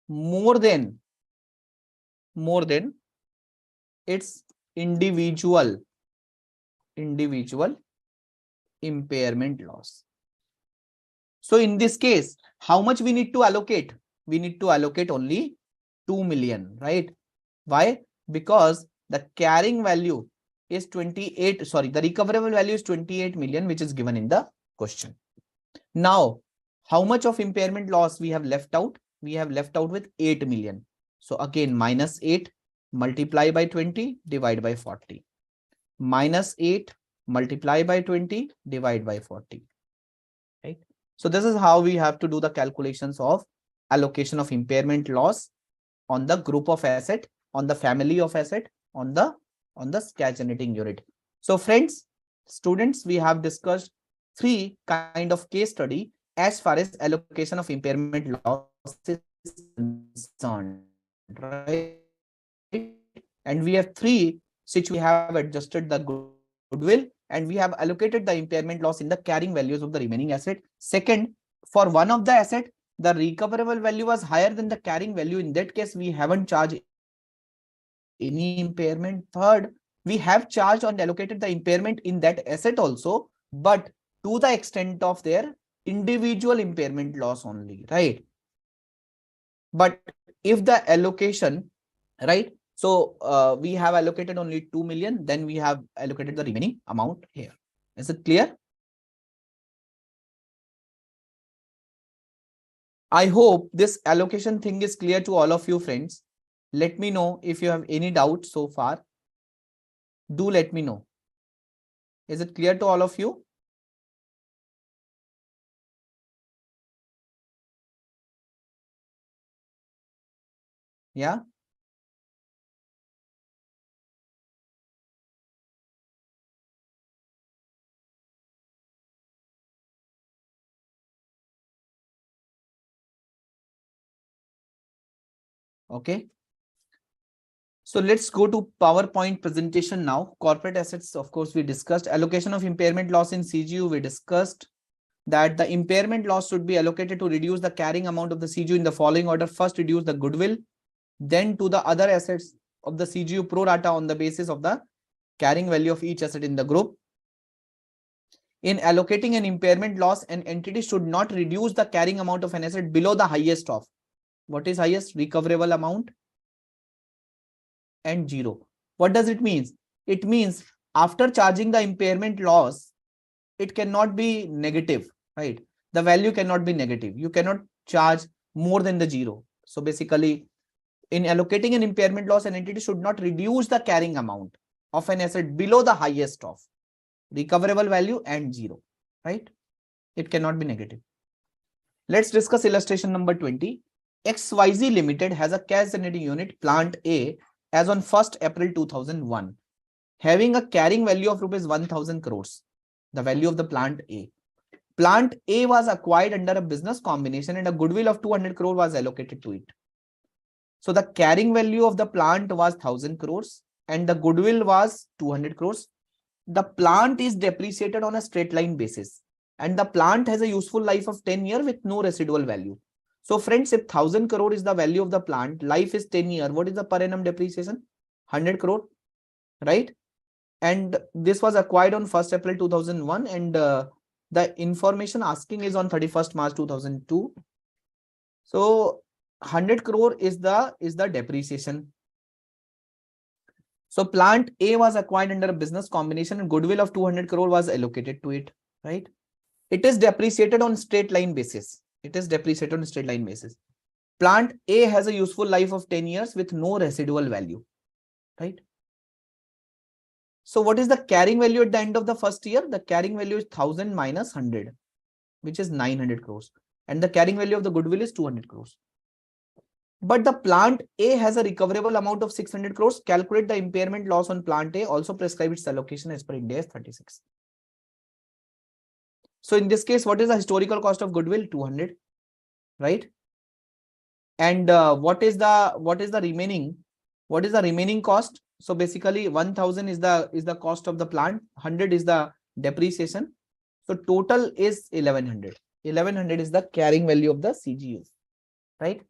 more than its individual impairment loss. So in this case, how much we need to allocate? We need to allocate only 2 million, right? Why? Because the carrying value is 28, the recoverable value is 28 million, which is given in the question. Now, how much of impairment loss we have left out? We have left out with 8 million. So again, minus 8 multiply by 20 divide by 40. Minus 8 multiply by 20 divide by 40. Right? So this is how we have to do the calculations of allocation of impairment loss on the group of asset, on the family of asset, on the sketch generating unit. So friends, students, we have discussed 3 kind of case study as far as allocation of impairment loss is concerned, right? And we have 3 situations. We have adjusted the goodwill and we have allocated the impairment loss in the carrying values of the remaining asset. Second, for one of the asset, the recoverable value was higher than the carrying value. In that case, we haven't charged any impairment. Third, we have charged and allocated the impairment in that asset also, but to the extent of their individual impairment loss only, right? But if the allocation, right, So we have allocated only 2 million. Then we have allocated the remaining amount here. Is it clear? I hope this allocation thing is clear to all of you friends. Let me know if you have any doubt so far. Do let me know. Is it clear to all of you? Yeah. Okay. So let's go to PowerPoint presentation now. Corporate assets, of course, we discussed. Allocation of impairment loss in CGU, we discussed that the impairment loss should be allocated to reduce the carrying amount of the CGU in the following order. First, reduce the goodwill, then to the other assets of the CGU pro rata on the basis of the carrying value of each asset in the group. In allocating an impairment loss, an entity should not reduce the carrying amount of an asset below the highest of. What is highest? Recoverable amount and 0. What does it mean? It means after charging the impairment loss, it cannot be negative, right? The value cannot be negative. You cannot charge more than the 0. So basically, in allocating an impairment loss, an entity should not reduce the carrying amount of an asset below the highest of recoverable value and 0, right? It cannot be negative. Let's discuss illustration number 20. XYZ Limited has a cash generating unit, plant A, as on 1st April 2001, having a carrying value of rupees 1000 crores, the value of the plant A. Plant A was acquired under a business combination and a goodwill of 200 crore was allocated to it. So the carrying value of the plant was 1000 crores and the goodwill was 200 crores. The plant is depreciated on a straight line basis and the plant has a useful life of 10 years with no residual value. So friends, if 1000 crore is the value of the plant, life is 10 years. What is the per annum depreciation? 100 crore, right? And this was acquired on 1st April 2001 and the information asking is on 31st March 2002. So 100 crore is the depreciation. So plant A was acquired under a business combination and goodwill of 200 crore was allocated to it, right? It is depreciated on straight line basis. It is depreciated on straight line basis. Plant A has a useful life of 10 years with no residual value, right? So what is the carrying value at the end of the first year? The carrying value is 1000 minus 100, which is 900 crores. And the carrying value of the goodwill is 200 crores. But the plant A has a recoverable amount of 600 crores. Calculate the impairment loss on plant A. Also prescribe its allocation as per Ind AS 36. So in this case, what is the historical cost of goodwill? 200, right? And what is the remaining? What is the remaining cost? So basically 1000 is the cost of the plant. 100 is the depreciation. So total is 1100. 1100 is the carrying value of the CGU, right?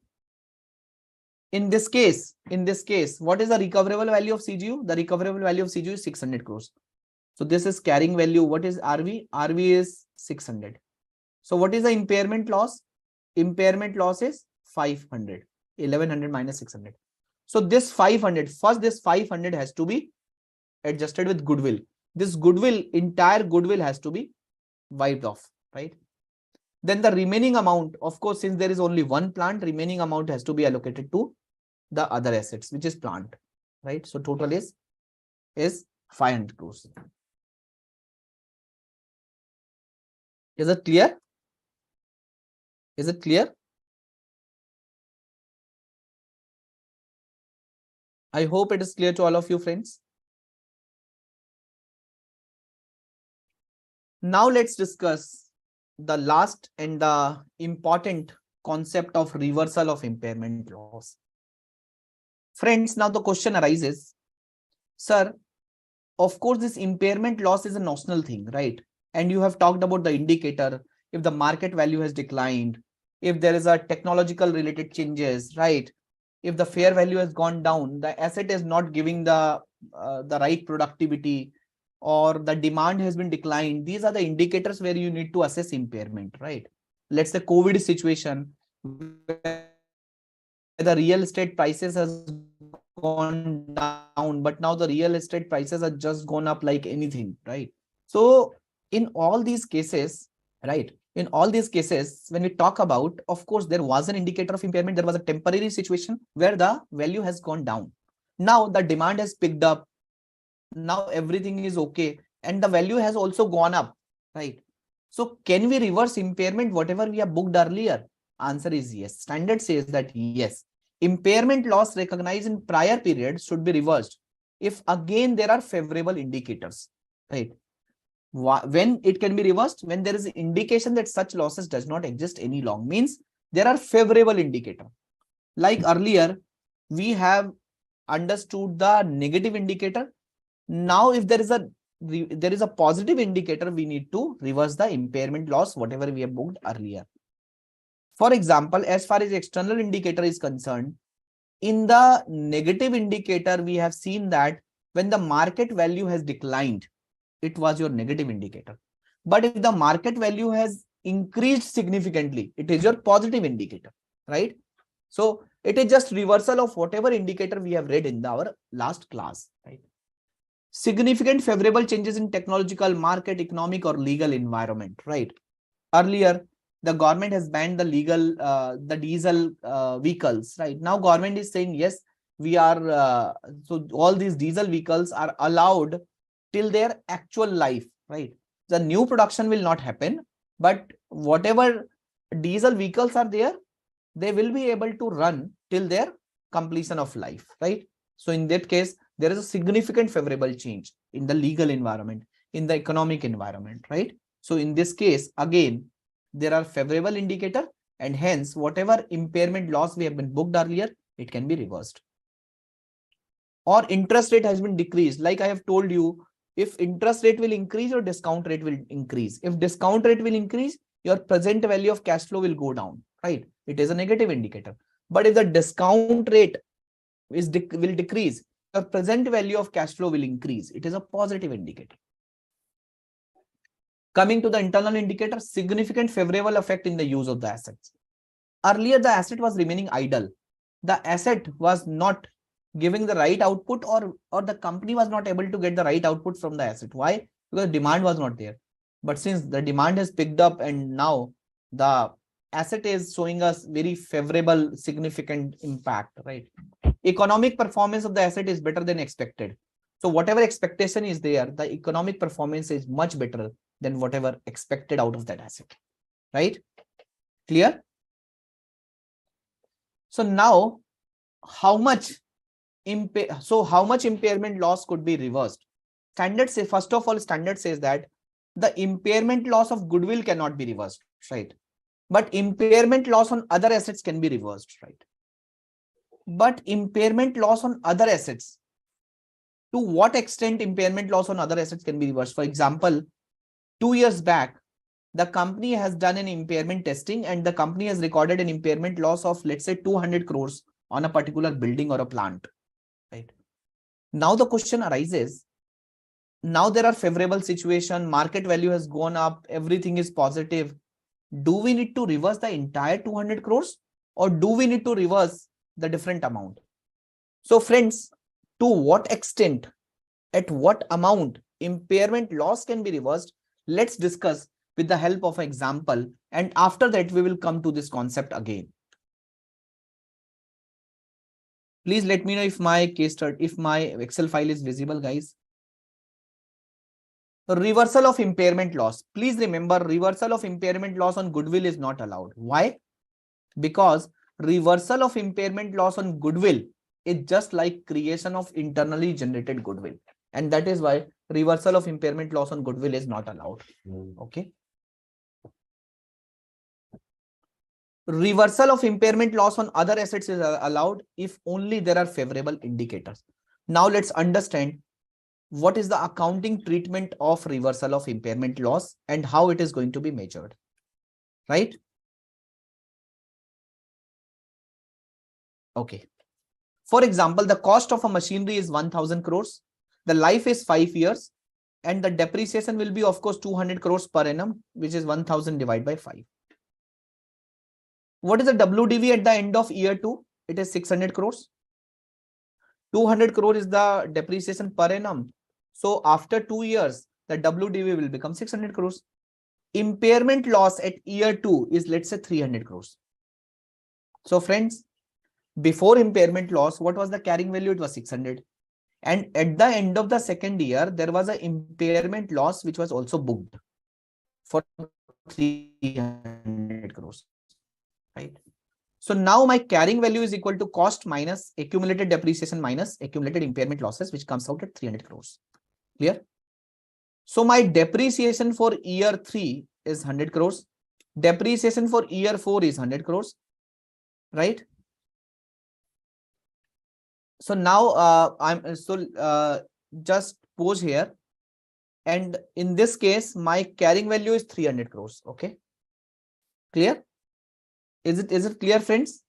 In this case, what is the recoverable value of CGU? The recoverable value of CGU is 600 crores. So this is carrying value. What is RV? RV is 600. So what is the impairment loss? Impairment loss is 500. 1100 minus 600. So this 500, first this 500 has to be adjusted with goodwill. This goodwill, entire goodwill has to be wiped off, right? Then the remaining amount, of course, since there is only one plant, remaining amount has to be allocated to the other assets, which is plant, right? So total is 500 crores. Is it clear? Is it clear? I hope it is clear to all of you friends. Now let's discuss the last and the important concept of reversal of impairment loss. Friends, now the question arises, sir, of course, this impairment loss is a notional thing, right? And you have talked about the indicator, if the market value has declined, if there is a technological related changes, right? If the fair value has gone down, the asset is not giving the right productivity, or the demand has been declined. These are the indicators where you need to assess impairment, right? Let's say COVID situation, where the real estate prices has gone down, but now the real estate prices are just gone up like anything, right? So in all these cases, right? In all these cases, when we talk about, of course, there was an indicator of impairment. There was a temporary situation where the value has gone down. Now the demand has picked up. Now everything is okay. And the value has also gone up, right? So can we reverse impairment, whatever we have booked earlier? Answer is yes. Standard says that yes. Impairment loss recognized in prior periods should be reversed if again there are favorable indicators, right? When it can be reversed? When there is an indication that such losses does not exist any long, means there are favorable indicator. Like earlier, we have understood the negative indicator. Now, if there is a positive indicator, we need to reverse the impairment loss, whatever we have booked earlier. For example, as far as external indicator is concerned, in the negative indicator, we have seen that when the market value has declined, it was your negative indicator. But if the market value has increased significantly, it is your positive indicator, right? So it is just reversal of whatever indicator we have read in our last class, right? Significant favorable changes in technological, market, economic, or legal environment, right? Earlier, the government has banned the diesel vehicles, right? Now government is saying, yes, we are, so all these diesel vehicles are allowed till their actual life, right? The new production will not happen, but whatever diesel vehicles are there, they will be able to run till their completion of life, right? So in that case, there is a significant favorable change in the legal environment, in the economic environment, right? So in this case, again, there are favorable indicator, and hence whatever impairment loss we have been booked earlier, it can be reversed. Or interest rate has been decreased. Like I have told you, if interest rate will increase, your discount rate will increase. If discount rate will increase, your present value of cash flow will go down, right? It is a negative indicator. But if the discount rate will decrease, your present value of cash flow will increase. It is a positive indicator. Coming to the internal indicator, significant favorable effect in the use of the assets. Earlier, the asset was remaining idle. The asset was not giving the right output, or the company was not able to get the right output from the asset. Why? Because demand was not there. But since the demand has picked up and now the asset is showing us very favorable, significant impact, right? Economic performance of the asset is better than expected. So whatever expectation is there, the economic performance is much better than whatever expected out of that asset, right? Clear? So now, how much impairment loss could be reversed? Standard say, first of all, standard says that the impairment loss of goodwill cannot be reversed, right? But impairment loss on other assets can be reversed, right? But impairment loss on other assets, to what extent impairment loss on other assets can be reversed? For example, 2 years back, the company has done an impairment testing and the company has recorded an impairment loss of, let's say, 200 crores on a particular building or a plant, right? Now the question arises, now there are favorable situation, market value has gone up, everything is positive. Do we need to reverse the entire 200 crores or do we need to reverse the different amount? So friends, to what extent, at what amount impairment loss can be reversed, let's discuss with the help of an example, and after that we will come to this concept again. Please let me know if my if my Excel file is visible, guys. Reversal of impairment loss. Please remember, reversal of impairment loss on goodwill is not allowed. Why? Because reversal of impairment loss on goodwill is just like creation of internally generated goodwill. And that is why reversal of impairment loss on goodwill is not allowed. Okay. Reversal of impairment loss on other assets is allowed if only there are favorable indicators. Now let's understand what is the accounting treatment of reversal of impairment loss and how it is going to be measured, right? Okay. For example, the cost of a machinery is 1000 crores. The life is 5 years and the depreciation will be, of course, 200 crores per annum, which is 1000 divided by 5. What is the WDV at the end of year 2? It is 600 crores. 200 crore is the depreciation per annum. So after 2 years, the WDV will become 600 crores. Impairment loss at year 2 is, let's say, 300 crores. So friends, before impairment loss, what was the carrying value? It was 600. And at the end of the second year, there was an impairment loss which was also booked for 300 crores, right? So now my carrying value is equal to cost minus accumulated depreciation minus accumulated impairment losses, which comes out at 300 crores. Clear? So my depreciation for year 3 is 100 crores. Depreciation for year 4 is 100 crores, right? So now just pause here. And in this case, my carrying value is 300 crores. Okay. Clear? Is it clear, friends?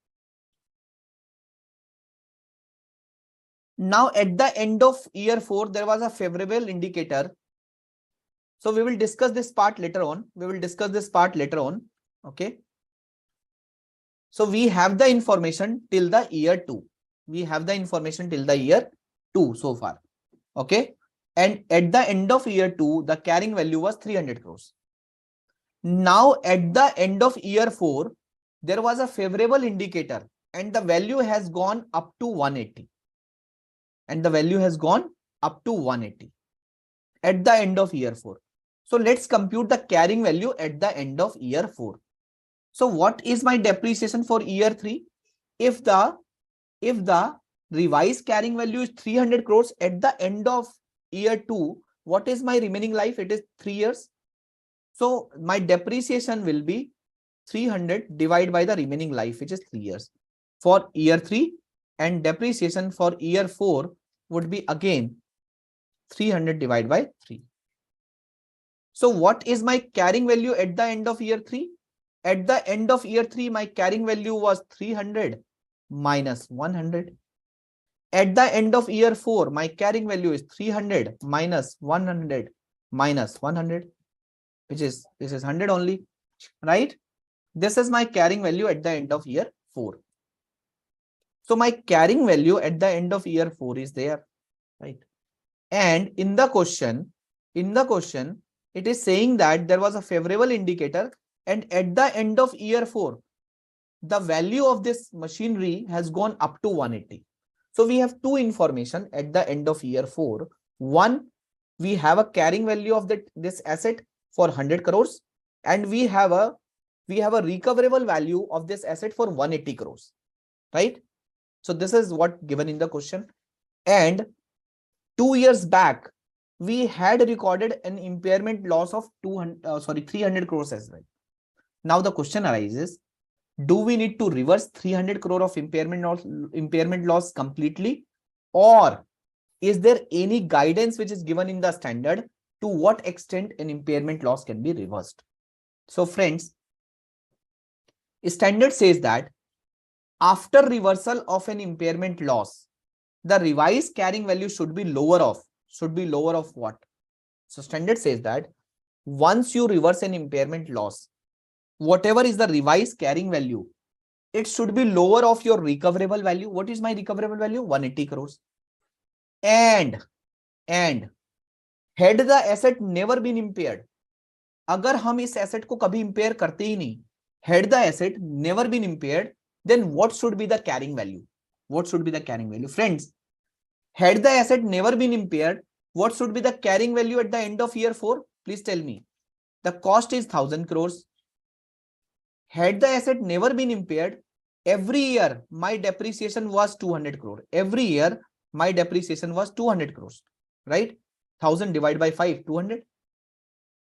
Now at the end of year 4, there was a favorable indicator. So we will discuss this part later on. Okay. So we have the information till the year 2. So far. Okay. And at the end of year 2, the carrying value was 300 crores. Now at the end of year 4, there was a favorable indicator and the value has gone up to 180. At the end of year 4. So let's compute the carrying value at the end of year 4. So what is my depreciation for year 3? If the revised carrying value is 300 crores at the end of year 2, what is my remaining life? It is 3 years. So my depreciation will be 300 divided by the remaining life, which is 3 years for year 3, and depreciation for year 4 would be again 300 divided by 3. So what is my carrying value at the end of year 3? At the end of year 3, my carrying value was 300 minus 100. At the end of year 4, my carrying value is 300 minus 100 minus 100, which is, this is 100 only, right? This is my carrying value at the end of year 4. So my carrying value at the end of year 4 is there, right? And in the question, it is saying that there was a favorable indicator and at the end of year 4, the value of this machinery has gone up to 180. So we have two information at the end of year 4. One, we have a carrying value of this asset for 100 crores and we have a recoverable value of this asset for 180 crores, right? So this is what given in the question. And 2 years back, we had recorded an impairment loss of 300 crores as well. Now the question arises, do we need to reverse 300 crore of impairment loss completely, or is there any guidance which is given in the standard to what extent an impairment loss can be reversed? So friends, standard says that after reversal of an impairment loss, the revised carrying value should be lower of what? So standard says that once you reverse an impairment loss, whatever is the revised carrying value, it should be lower of your recoverable value. What is my recoverable value? 180 crores. And had the asset never been impaired, अगर हम इस asset को कभी impair करते ही नहीं, had the asset never been impaired, then what should be the carrying value? Friends, had the asset never been impaired, what should be the carrying value at the end of year 4? Please tell me. The cost is 1000 crores. Had the asset never been impaired, every year my depreciation was 200 crore. Right? 1000 divided by 5, 200.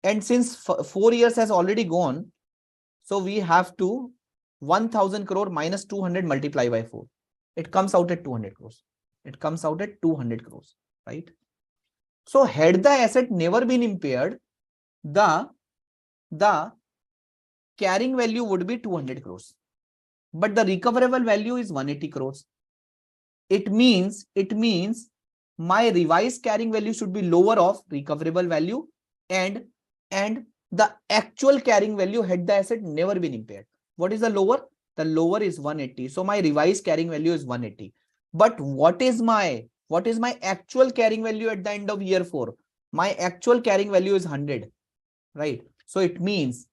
And since 4 years has already gone, so we have to 1000 crore minus 200 multiply by 4. It comes out at 200 crores. Right? So had the asset never been impaired, the carrying value would be 200 crores. But the recoverable value is 180 crores. It means my revised carrying value should be lower of recoverable value and the actual carrying value had the asset never been impaired. What is the lower? The lower is 180. So my revised carrying value is 180. But what is my actual carrying value at the end of year 4? My actual carrying value is 100, right? So it means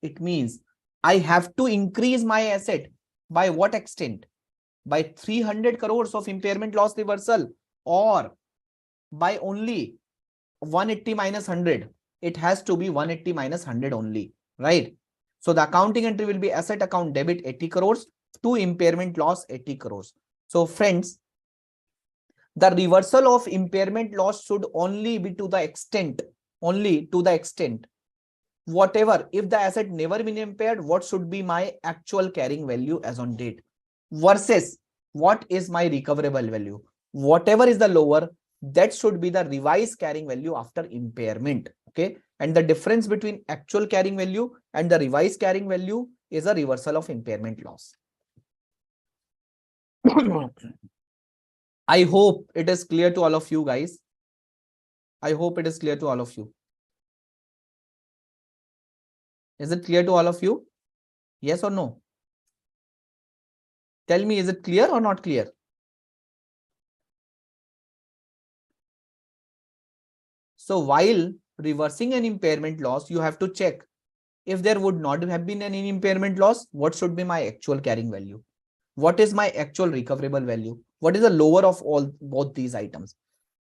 I have to increase my asset by what extent? By 300 crores of impairment loss reversal, or by only 180 minus 100? It has to be 180 minus 100 only, right? So the accounting entry will be asset account debit 80 crores to impairment loss 80 crores. So friends, the reversal of impairment loss should only be to the extent, whatever, if the asset never been impaired, what should be my actual carrying value as on date versus what is my recoverable value? Whatever is the lower, that should be the revised carrying value after impairment. Okay. And the difference between actual carrying value and the revised carrying value is a reversal of impairment loss. I hope it is clear to all of you guys. I hope it is clear to all of you. Is it clear to all of you? Yes or no? Tell me, is it clear or not clear? So while reversing an impairment loss, you have to check if there would not have been any impairment loss, what should be my actual carrying value? What is my actual recoverable value? What is the lower of both these items?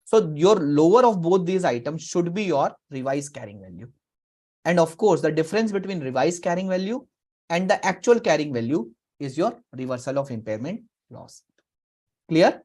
So your lower of both these items should be your revised carrying value. And of course, the difference between revised carrying value and the actual carrying value is your reversal of impairment loss. Clear?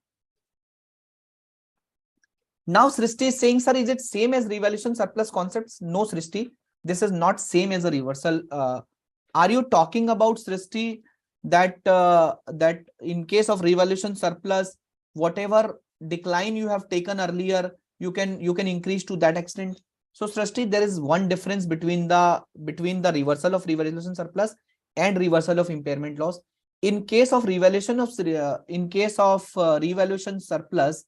Now Srishti is saying, sir, is it same as revaluation surplus concepts? No, Srishti, this is not same as a reversal. Are you talking about, Srishti, that that in case of revaluation surplus, whatever decline you have taken earlier, you can increase to that extent? So Srishti, there is one difference between the reversal of revaluation surplus and reversal of impairment loss. In case of revaluation surplus,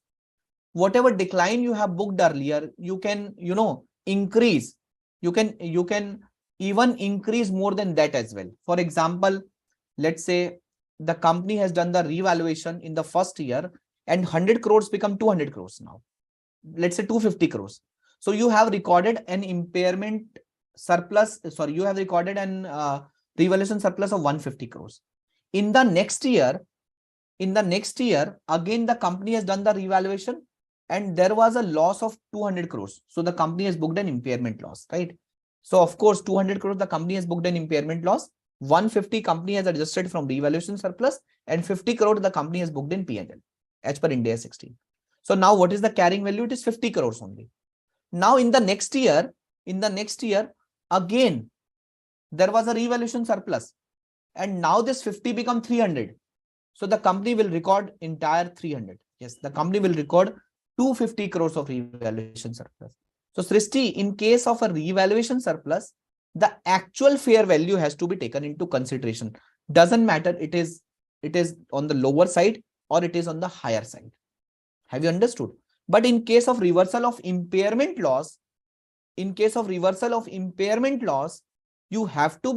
whatever decline you have booked earlier, you can increase. You can even increase more than that as well. For example, let's say the company has done the revaluation in the first year and 100 crores become 200 crores now. Let's say 250 crores. So you have recorded an impairment surplus. Sorry, you have recorded an revaluation surplus of 150 crores. In the next year, again, the company has done the revaluation and there was a loss of 200 crores. So the company has booked an impairment loss, right? So of course, 200 crores, the company has booked an impairment loss. 150 company has adjusted from revaluation surplus and 50 crore the company has booked in P&L as per Ind AS 16. So now what is the carrying value? It is 50 crores only. Now in the next year, again, there was a revaluation surplus and now this 50 become 300. So the company will record entire 300. Yes, the company will record 250 crores of revaluation surplus. So Srishti, in case of a revaluation surplus, the actual fair value has to be taken into consideration. Doesn't matter it is on the lower side or it is on the higher side. Have you understood? But in case of reversal of impairment loss, you have to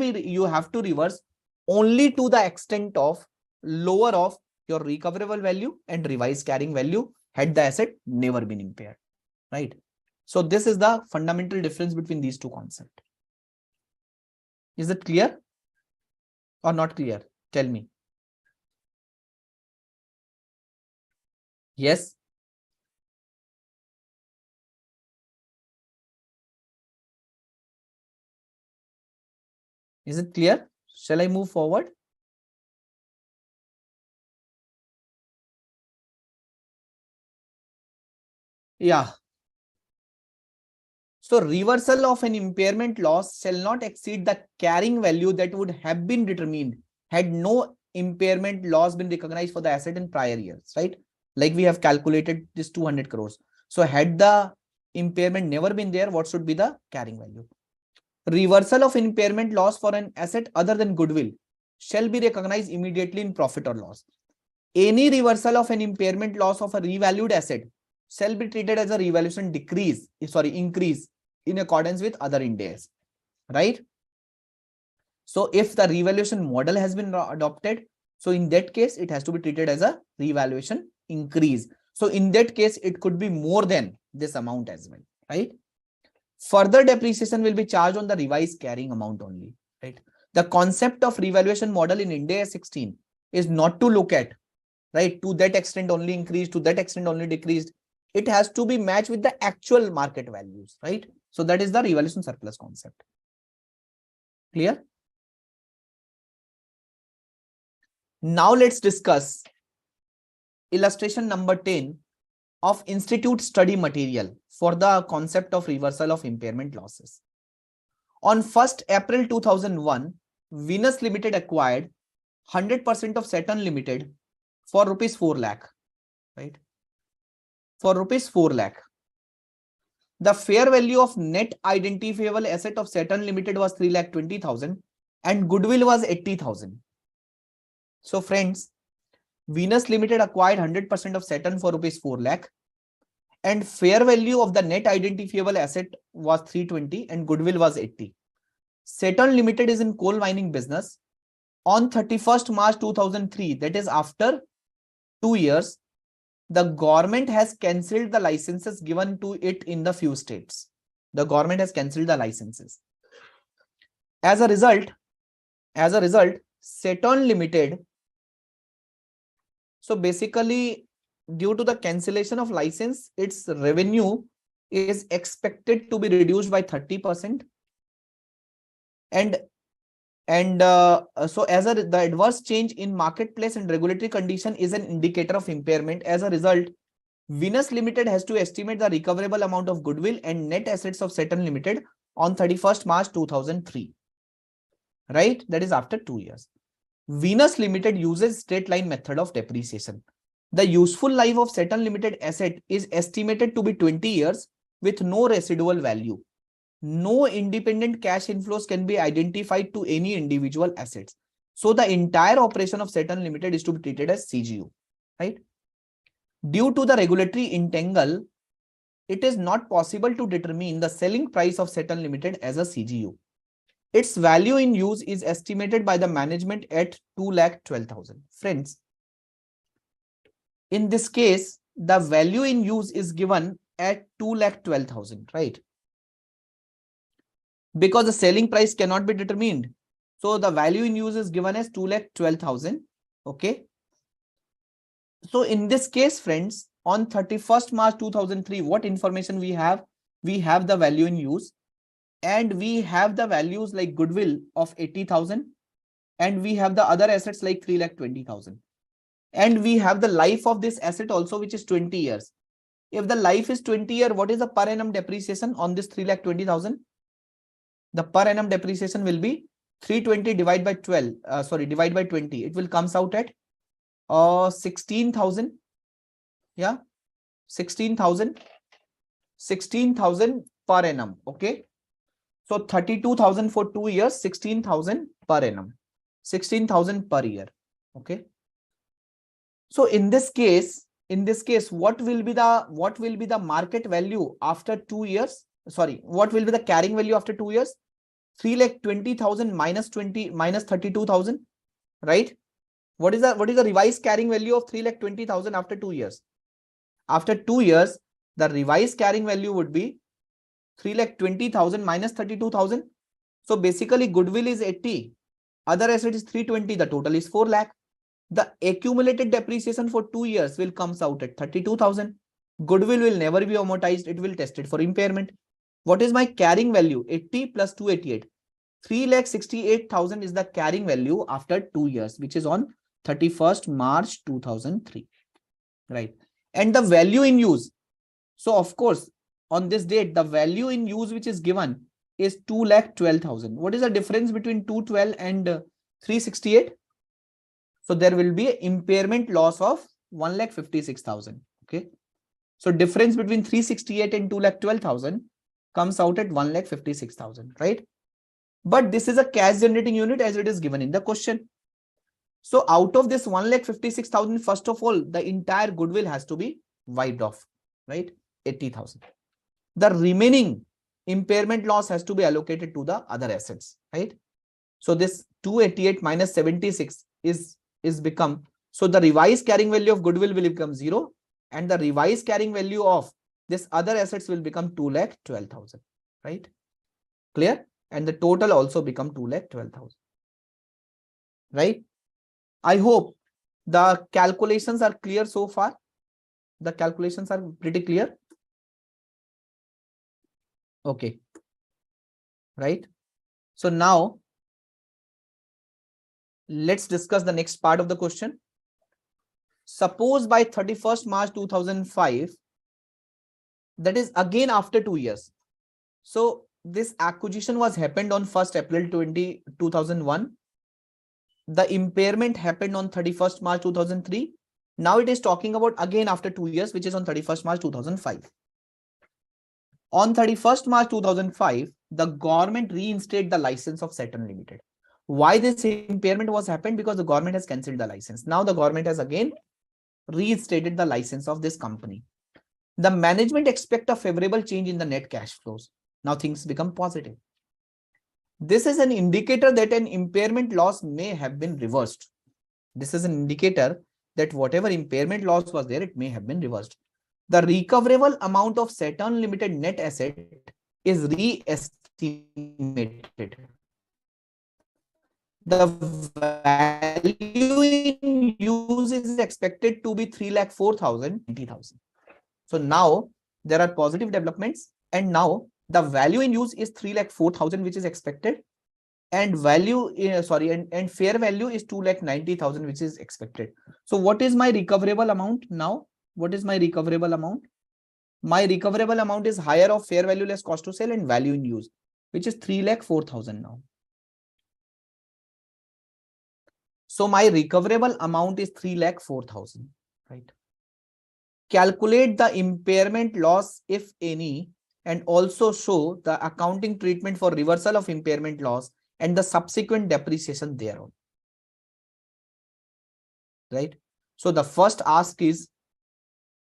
reverse only to the extent of lower of your recoverable value and revised carrying value had the asset never been impaired, right? So this is the fundamental difference between these two concepts. Is it clear or not clear? Tell me. Yes. Is it clear? Shall I move forward? Yeah. So reversal of an impairment loss shall not exceed the carrying value that would have been determined had no impairment loss been recognized for the asset in prior years, right? Like we have calculated this 200 crores. So had the impairment never been there, what should be the carrying value? Reversal of impairment loss for an asset other than goodwill shall be recognized immediately in profit or loss. Any reversal of an impairment loss of a revalued asset shall be treated as a revaluation increase in accordance with other Ind AS, right? So if the revaluation model has been adopted, so in that case, it has to be treated as a revaluation increase. So in that case, it could be more than this amount as well, right? Further depreciation will be charged on the revised carrying amount only, right? The concept of revaluation model in Ind AS 16 is not to look at, right, to that extent only increased, to that extent only decreased. It has to be matched with the actual market values, right? So that is the revaluation surplus concept. Clear? Now let's discuss illustration number 10 of institute study material for the concept of reversal of impairment losses. On 1st April 2001, Venus Limited acquired 100% of Saturn Limited for rupees 4 lakh, right? For rupees 4 lakh. The fair value of net identifiable asset of Saturn Limited was 3,20,000 and goodwill was 80,000. So friends, Venus Limited acquired 100% of Saturn for rupees 4 lakh and fair value of the net identifiable asset was 320 and goodwill was 80. Saturn Limited is in coal mining business. On 31st March 2003, that is after 2 years, the government has cancelled the licenses given to it in the few states. The government has cancelled the licenses. As a result, Saturn Limited, so basically due to the cancellation of license, its revenue is expected to be reduced by 30%. So the adverse change in marketplace and regulatory condition is an indicator of impairment. As a result, Venus Limited has to estimate the recoverable amount of goodwill and net assets of Saturn Limited on 31st March 2003. Right? That is after 2 years. Venus Limited uses straight line method of depreciation. The useful life of Saturn Limited asset is estimated to be 20 years with no residual value. No independent cash inflows can be identified to any individual assets. So the entire operation of Saturn Limited is to be treated as CGU, right? Due to the regulatory entangle, it is not possible to determine the selling price of Saturn Limited as a CGU. Its value in use is estimated by the management at 2,12,000. Friends, in this case, the value in use is given at 2,12,000, right? Because the selling price cannot be determined. So the value in use is given as 2,12,000. Okay. So in this case, friends, on 31st March 2003, what information we have? We have the value in use and we have the values like goodwill of 80,000 and we have the other assets like 3,20,000. And we have the life of this asset also, which is 20 years. If the life is 20 years, what is the per annum depreciation on this 3,20,000? The per annum depreciation will be 320 divided by divided by 20. It will comes out at 16,000. Yeah, 16,000 per annum. Okay. So 32,000 for 2 years, 16,000 per annum, 16,000 per year. Okay. So in this case, what will be the market value after 2 years? Sorry, what will be the carrying value after 2 years? 3,20,000 minus 32,000, right? What is the revised carrying value of 3,20,000 after 2 years? After 2 years, the revised carrying value would be 3,20,000 minus 32,000. So basically goodwill is 80, other asset is 320, the total is 4 lakh. The accumulated depreciation for 2 years will comes out at 32,000. Goodwill will never be amortized, it will test it for impairment. What is my carrying value? 80 plus 288. 3,68,000 is the carrying value after 2 years, which is on 31st March 2003. Right. And the value in use. So of course, on this date, the value in use which is given is 2,12,000. What is the difference between 212 and 368? So there will be impairment loss of 1,56,000. Okay. So difference between 368 and 2,12,000 comes out at 1,56,000, right? But this is a cash generating unit as it is given in the question. So out of this 1,56,000, first of all, the entire goodwill has to be wiped off, right? 80,000. The remaining impairment loss has to be allocated to the other assets, right? So this 288 minus 76 is become, So the revised carrying value of goodwill will become 0 and the revised carrying value of this other assets will become 2,12,000, right? Clear? And the total also become 2,12,000, right? I hope the calculations are clear so far. The calculations are pretty clear. Okay. Right. So now let's discuss the next part of the question. Suppose by 31st March 2005, that is again after 2 years. So this acquisition was happened on 1st April 2001. The impairment happened on 31st March 2003. Now it is talking about again after 2 years, which is on 31st March 2005. On 31st March 2005, the government reinstated the license of Saturn Limited. Why this impairment was happened? Because the government has cancelled the license. Now the government has again reinstated the license of this company. The management expect a favorable change in the net cash flows. Now things become positive. This is an indicator that an impairment loss may have been reversed. This is an indicator that whatever impairment loss was there, it may have been reversed. The recoverable amount of Saturn Limited net asset is re-estimated. The value in use is expected to be 3,04,090,000. So now there are positive developments, and now the value in use is 3,04,000, which is expected, and value and fair value is 2,90,000, which is expected. So what is my recoverable amount now? What is my recoverable amount? My recoverable amount is higher of fair value less cost to sell and value in use, which is 3,04,000 now. So my recoverable amount is 3,04,000, right? Calculate the impairment loss, if any, and also show the accounting treatment for reversal of impairment loss and the subsequent depreciation thereon, right? So the first ask is,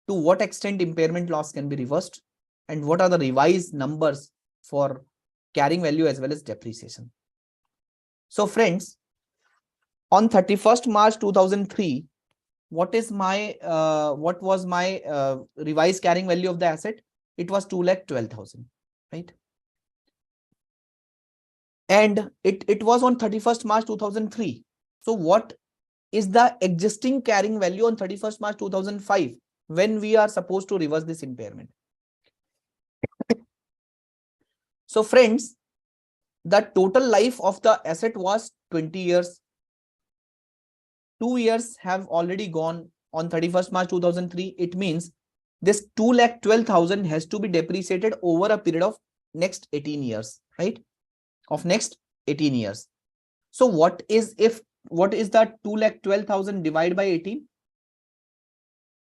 to what extent impairment loss can be reversed and what are the revised numbers for carrying value as well as depreciation. So friends, on 31st March 2003, what was my revised carrying value of the asset? It was 2,12,000, right? And it was on 31st March 2003. So what is the existing carrying value on 31st March 2005 when we are supposed to reverse this impairment? So friends, the total life of the asset was 20 years. 2 years have already gone on 31st March 2003. It means this 2,12,000 has to be depreciated over a period of next 18 years, right? Of next 18 years. So what is that 2,12,000 divided by 18?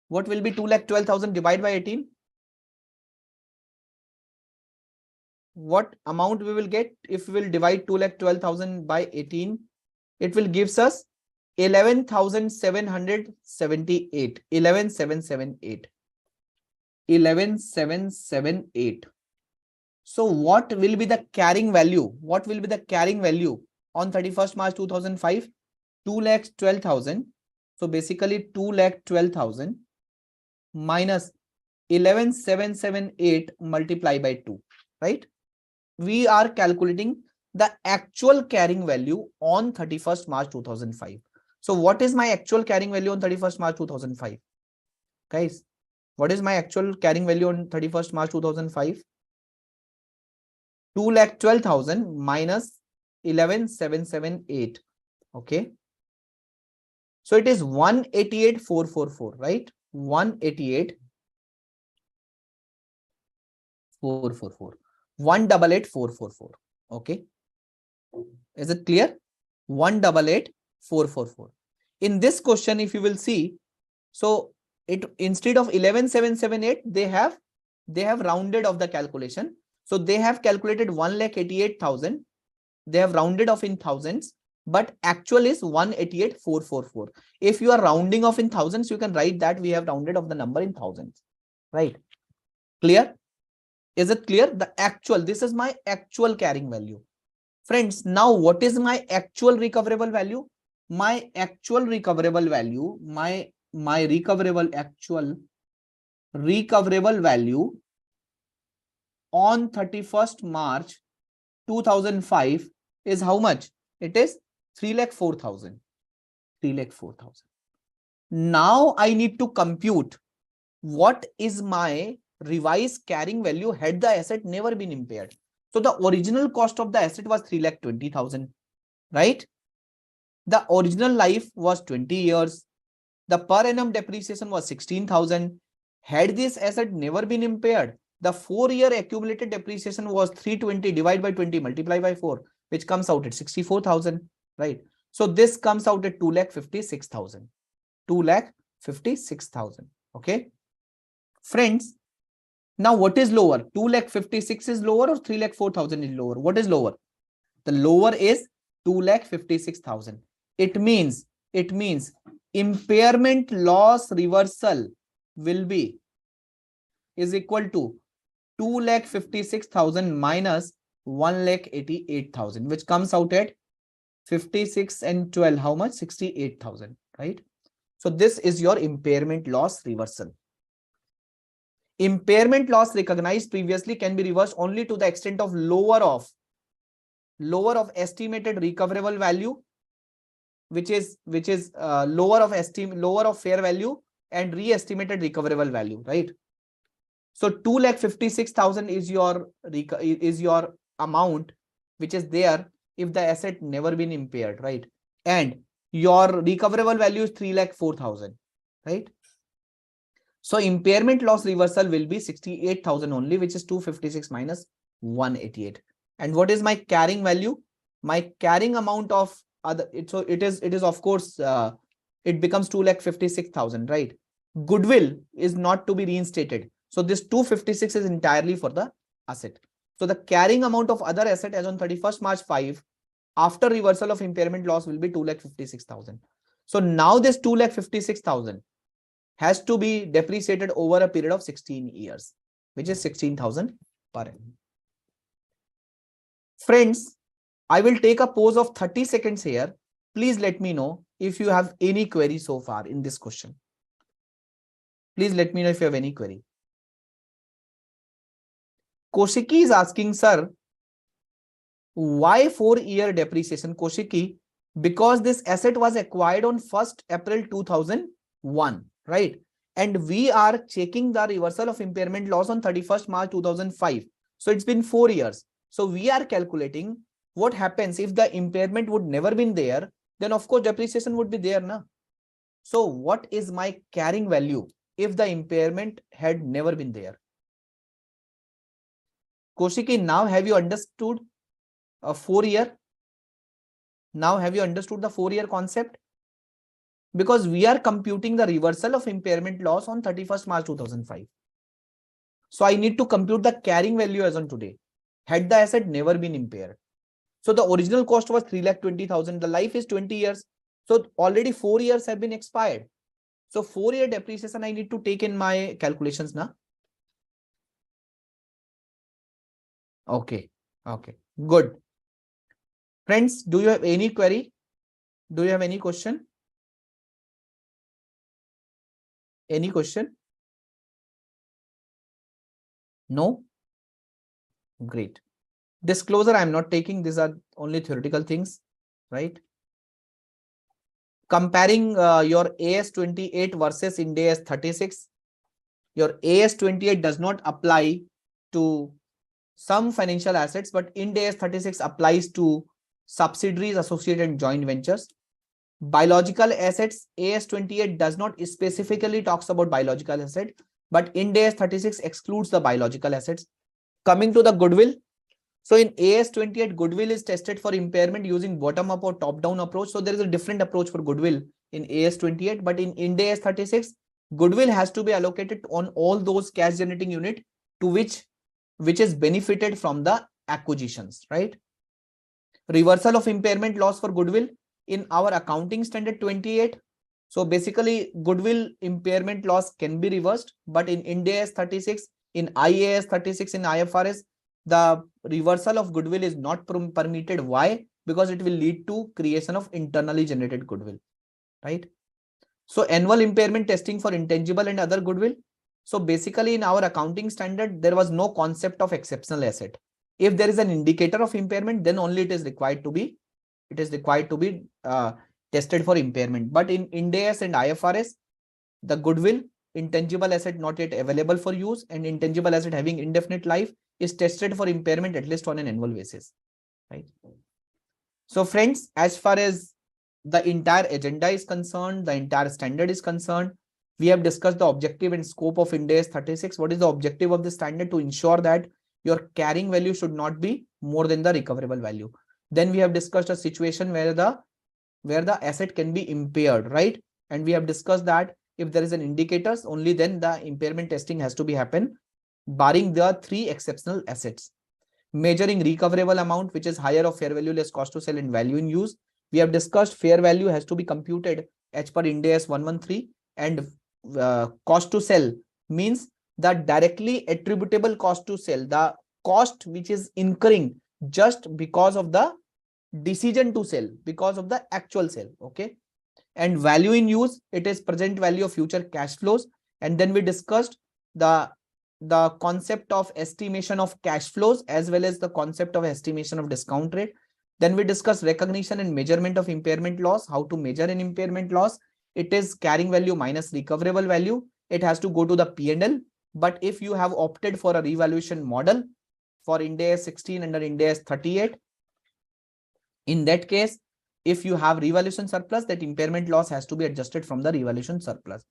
What will be 2,12,000 divided by 18? What amount we will get if we will divide 2,12,000 by 18? It will gives us 11,778. 11,778. 11,778. So what will be the carrying value? What will be the carrying value on 31st March 2005? 2,12,000. So basically 2,12,000 minus 11,778 multiplied by 2, right? We are calculating the actual carrying value on 31st March 2005. So what is my actual carrying value on 31st March 2005? Guys, what is my actual carrying value on 31st March 2005? 2,12,000 minus 11,778. Okay. So it is 188,444, right? 188,444. 188,444. Okay. Is it clear? 188,444. In this question, if you will see, so it instead of 11,778, they have rounded off the calculation. So they have calculated 1,88,000. They have rounded off in thousands, but actual is 188,444. If you are rounding off in thousands, you can write that we have rounded off the number in thousands, right? Clear? Is it clear? The actual, this is my actual carrying value. Friends, now what is my actual recoverable value? my actual recoverable value, my actual recoverable value on 31st March 2005 is how much? It is 3,04,000. 3,04,000. Now I need to compute what is my revised carrying value had the asset never been impaired. So the original cost of the asset was 3,20,000, right? The original life was 20 years. The per annum depreciation was 16,000. Had this asset never been impaired, the 4-year accumulated depreciation was 320 divided by 20 multiplied by 4, which comes out at 64,000, right? So this comes out at 2,56,000. 2,56,000. Okay. Friends, now what is lower? 2,56,000 is lower or 3,04,000 is lower? What is lower? The lower is 2,56,000. It means impairment loss reversal will be is equal to 2,56,000 minus 1,88,000, which comes out at 56 and 12. How much? 68,000, right? So this is your impairment loss reversal. Impairment loss recognized previously can be reversed only to the extent of lower of estimated recoverable value, which is lower of fair value and re-estimated recoverable value, right? So 2,56,000 is your amount which is there if the asset never been impaired, right? And your recoverable value is 3,04,000, right? So impairment loss reversal will be 68,000 only, which is 256 minus 188. And what is my carrying value? My carrying amount of other, so it is of course, it becomes 2,56,000, right? Goodwill is not to be reinstated. So this 256 is entirely for the asset. So the carrying amount of other asset as on 31st March 5 after reversal of impairment loss will be 2,56,000. So now this 2,56,000 has to be depreciated over a period of 16 years, which is 16,000 per annum. Friends, I will take a pause of 30 seconds here. Please let me know if you have any query so far in this question. Please let me know if you have any query. Koshiki is asking, sir, why 4-year depreciation? Koshiki, because this asset was acquired on 1st April 2001, right? And we are checking the reversal of impairment loss on 31st March 2005. So it's been 4 years. So we are calculating what happens if the impairment would never been there, then of course depreciation would be there, na? So what is my carrying value if the impairment had never been there? Koshiki, now have you understood a 4-year? Now have you understood the 4-year concept? Because we are computing the reversal of impairment loss on 31st March 2005. So I need to compute the carrying value as on today, had the asset never been impaired. So the original cost was 3,20,000. The life is 20 years. So already 4 years have been expired. So 4-year depreciation I need to take in my calculations now. Okay. Okay. Good. Friends, do you have any query? Do you have any question? Any question? No? Great. Disclosure I am not taking. These are only theoretical things, right? Comparing your AS28 versus Ind AS 36. Your AS28 does not apply to some financial assets, but Ind AS 36 applies to subsidiaries, associated and joint ventures. Biological assets, AS28 does not specifically talks about biological asset, but Ind AS 36 excludes the biological assets. Coming to the goodwill. So in AS28, goodwill is tested for impairment using bottom-up or top-down approach. So there is a different approach for goodwill in AS28, but in Ind AS 36, goodwill has to be allocated on all those cash generating unit to which is benefited from the acquisitions, right? Reversal of impairment loss for goodwill in our accounting standard 28. So basically goodwill impairment loss can be reversed, but in Ind AS 36, in IAS 36, in IFRS, the reversal of goodwill is not permitted. Why? because it will lead to creation of internally generated goodwill, right? So annual impairment testing for intangible and other goodwill. So basically in our accounting standard, there was no concept of exceptional asset. If there is an indicator of impairment, then only it is required to be tested for impairment. But in Ind AS and IFRS, the goodwill, intangible asset not yet available for use, and intangible asset having indefinite life is tested for impairment at least on an annual basis, right? So friends, as far as the entire agenda is concerned, the entire standard is concerned, we have discussed the objective and scope of Ind AS 36. What is the objective of the standard? To ensure that your carrying value should not be more than the recoverable value. Then we have discussed a situation where the asset can be impaired, right? And we have discussed that if there is an indicators, only then the impairment testing has to be happen, barring the three exceptional assets. Measuring recoverable amount, which is higher of fair value less cost to sell and value in use. We have discussed fair value has to be computed as per Ind AS 113, and cost to sell means the directly attributable cost to sell, the cost which is incurring just because of the decision to sell, because of the actual sale. Okay. And value in use, it is present value of future cash flows. And then we discussed the concept of estimation of cash flows as well as the concept of estimation of discount rate. Then we discussed recognition and measurement of impairment loss, how to measure an impairment loss. It is carrying value minus recoverable value. It has to go to the P&L. But if you have opted for a revaluation model for Ind AS 16 under Ind AS 38, in that case, if you have revaluation surplus, that impairment loss has to be adjusted from the revaluation surplus.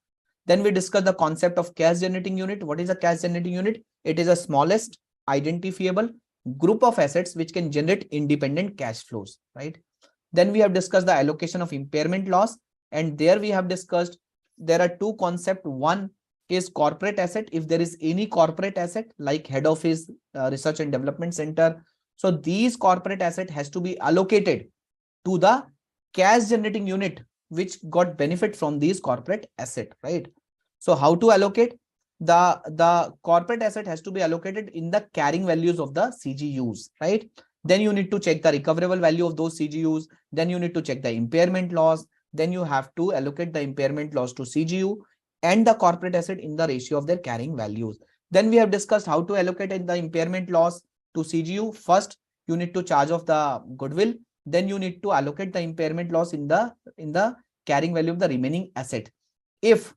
Then we discuss the concept of cash generating unit. What is a cash generating unit? It is a smallest identifiable group of assets which can generate independent cash flows, right? Then we have discussed the allocation of impairment loss. And there we have discussed there are two concepts. One is corporate asset. If there is any corporate asset like head office, research and development center, so these corporate asset has to be allocated to the cash generating unit which got benefit from these corporate asset, right? So how to allocate? The corporate asset has to be allocated in the carrying values of the CGUs, right? Then you need to check the recoverable value of those CGUs. Then you need to check the impairment loss. Then you have to allocate the impairment loss to CGU and the corporate asset in the ratio of their carrying values. Then we have discussed how to allocate the impairment loss to CGU. First, you need to charge off the goodwill. Then you need to allocate the impairment loss in the carrying value of the remaining asset. If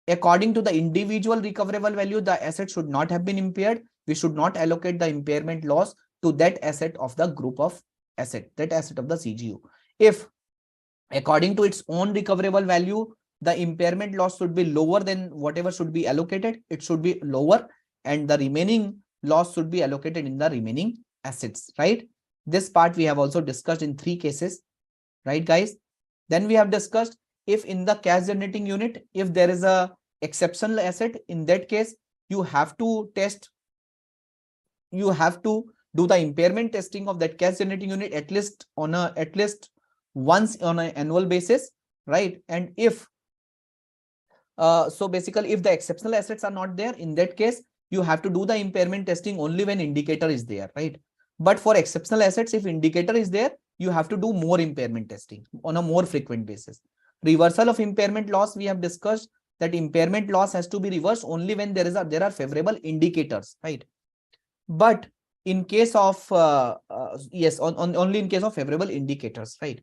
according to the individual recoverable value, the asset should not have been impaired, we should not allocate the impairment loss to that asset of the group of asset, that asset of the CGU. If according to its own recoverable value, the impairment loss should be lower than whatever should be allocated, it should be lower, and the remaining loss should be allocated in the remaining assets, right? This part we have also discussed in 3 cases, right, guys? Then we have discussed if in the cash generating unit, if there is a exceptional asset, in that case, you have to do the impairment testing of that cash generating unit at least once on an annual basis, right? And if so basically, if the exceptional assets are not there, in that case, you have to do the impairment testing only when indicator is there, right? But for exceptional assets, if indicator is there, you have to do more impairment testing on a more frequent basis. Reversal of impairment loss, we have discussed that impairment loss has to be reversed only when there are favorable indicators, right? But in case of only in case of favorable indicators, right?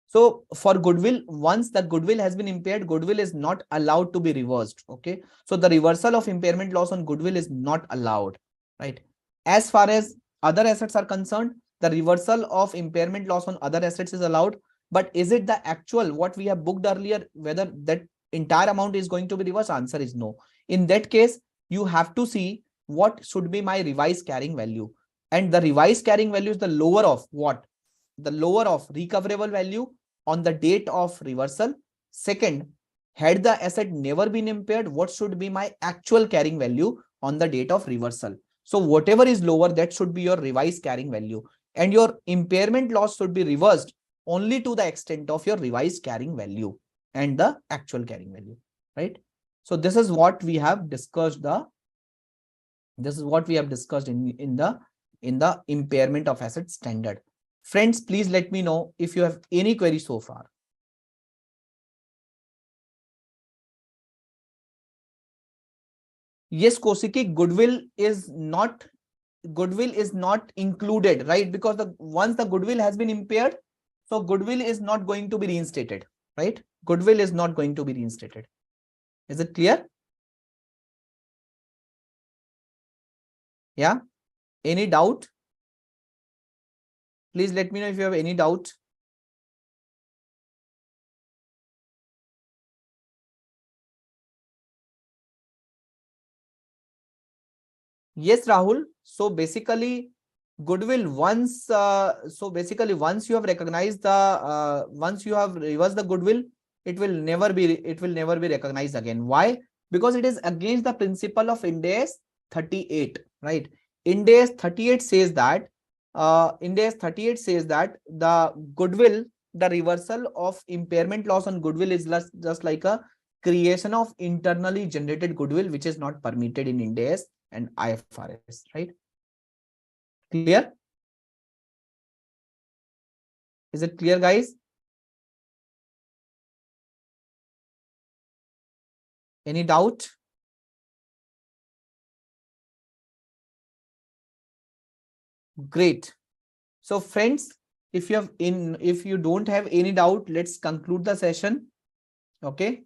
So for goodwill, once the goodwill has been impaired, goodwill is not allowed to be reversed. Okay. So the reversal of impairment loss on goodwill is not allowed, right? As far as other assets are concerned, the reversal of impairment loss on other assets is allowed. But is it the actual what we have booked earlier, whether that entire amount is going to be reversed? Answer is no. In that case, you have to see what should be my revised carrying value. And the revised carrying value is the lower of what? The lower of recoverable value on the date of reversal. Second, had the asset never been impaired, what should be my actual carrying value on the date of reversal? So whatever is lower, that should be your revised carrying value. And your impairment loss should be reversed only to the extent of your revised carrying value and the actual carrying value, right? So this is what we have discussed in the impairment of asset standard. Friends, please let me know if you have any query so far. Yes, Kosiki, goodwill is not included, right? Because once the goodwill has been impaired, so goodwill is not going to be reinstated, right? Goodwill is not going to be reinstated. Is it clear? Yeah. Any doubt? Please let me know if you have any doubt. Yes, Rahul. So basically, goodwill once once you have recognized once you have reversed the goodwill, it will never be recognized again. Why? Because it is against the principle of Ind AS 38, right? Ind AS 38 says that the goodwill, the reversal of impairment loss on goodwill is just like a creation of internally generated goodwill, which is not permitted in Ind AS and IFRS, right? Clear? Is it clear, guys? Any doubt? Great. So friends, if you don't have any doubt, let's conclude the session. Okay.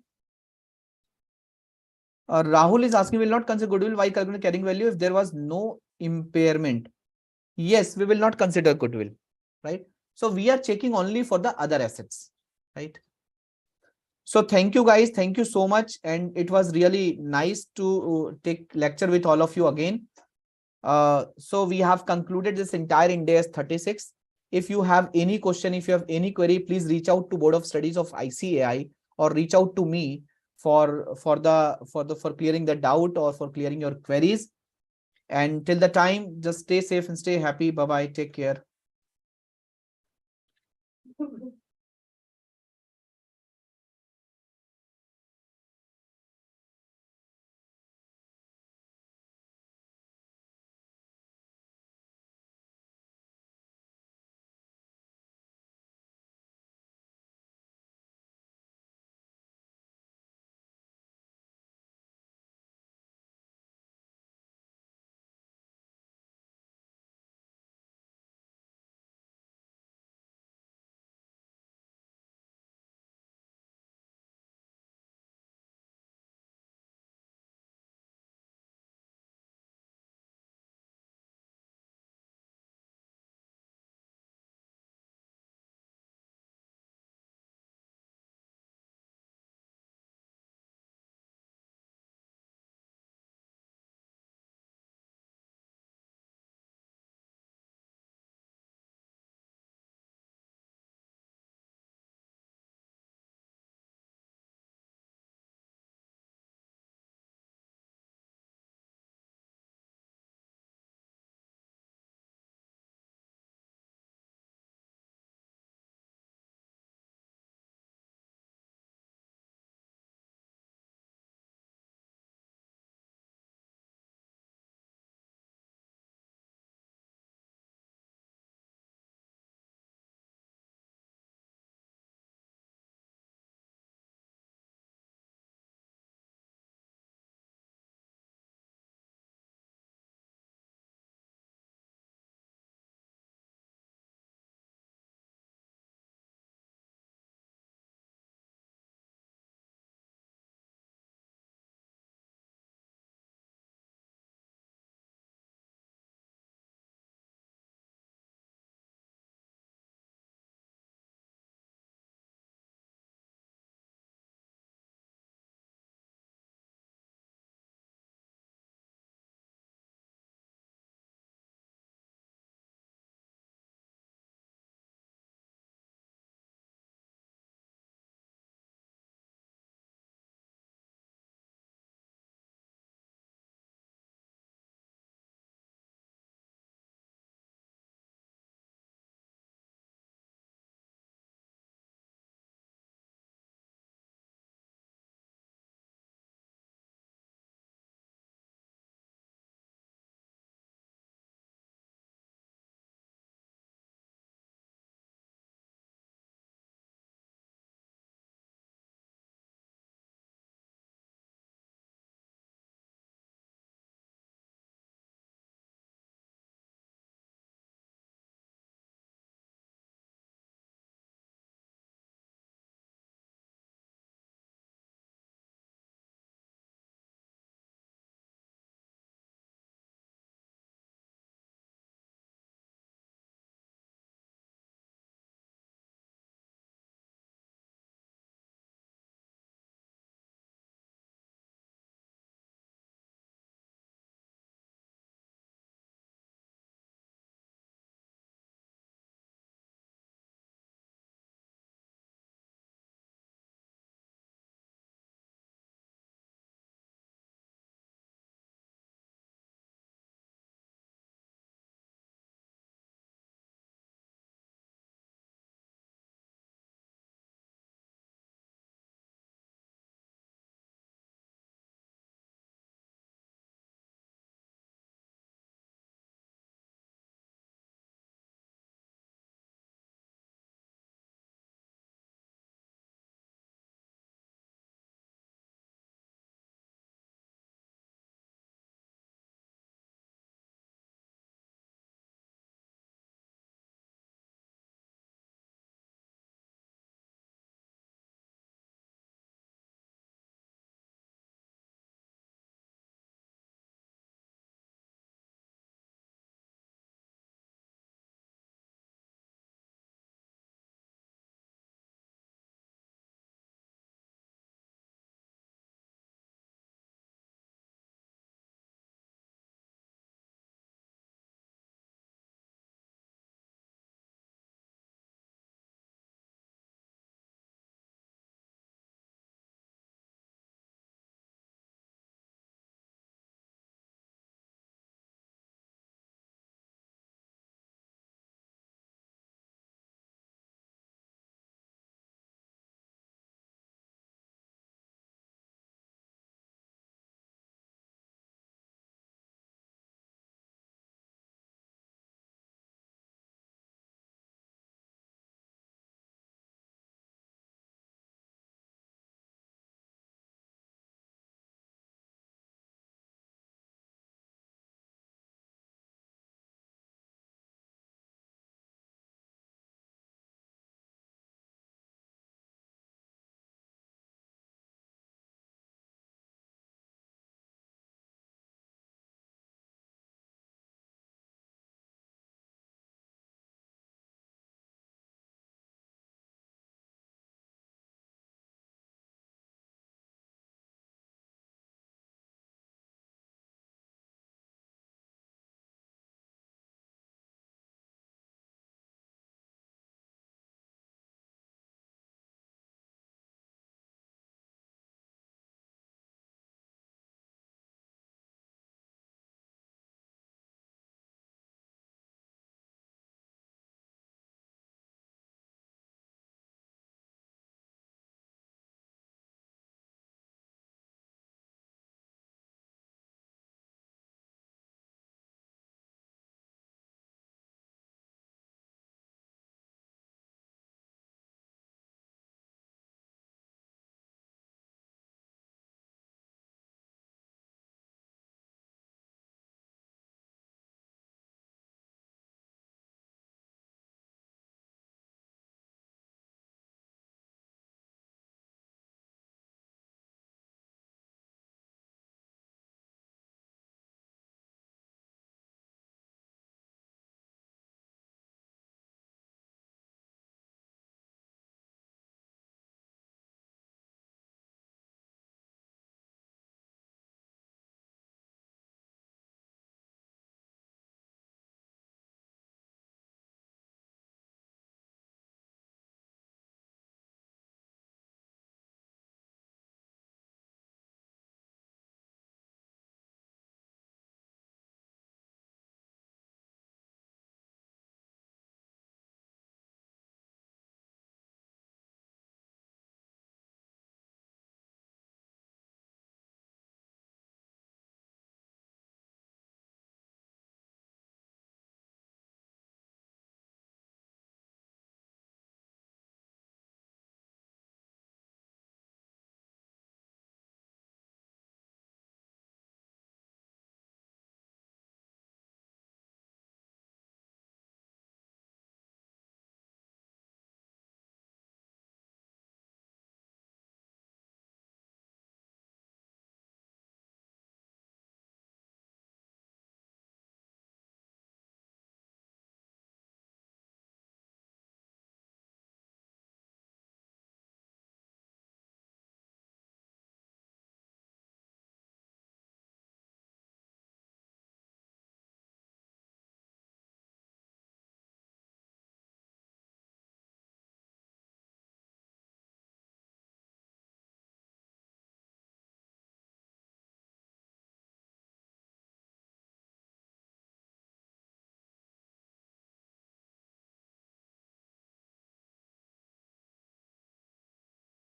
Rahul is asking, will not consider goodwill while calculating carrying value if there was no impairment. Yes, we will not consider goodwill, right? So we are checking only for the other assets, right? So thank you guys. Thank you so much. And it was really nice to take lecture with all of you again. So we have concluded this entire Ind AS 36. If you have any question, if you have any query, please reach out to Board of Studies of ICAI or reach out to me for clearing the doubt or for clearing your queries. And till the time, just stay safe and stay happy. Bye bye. Take care.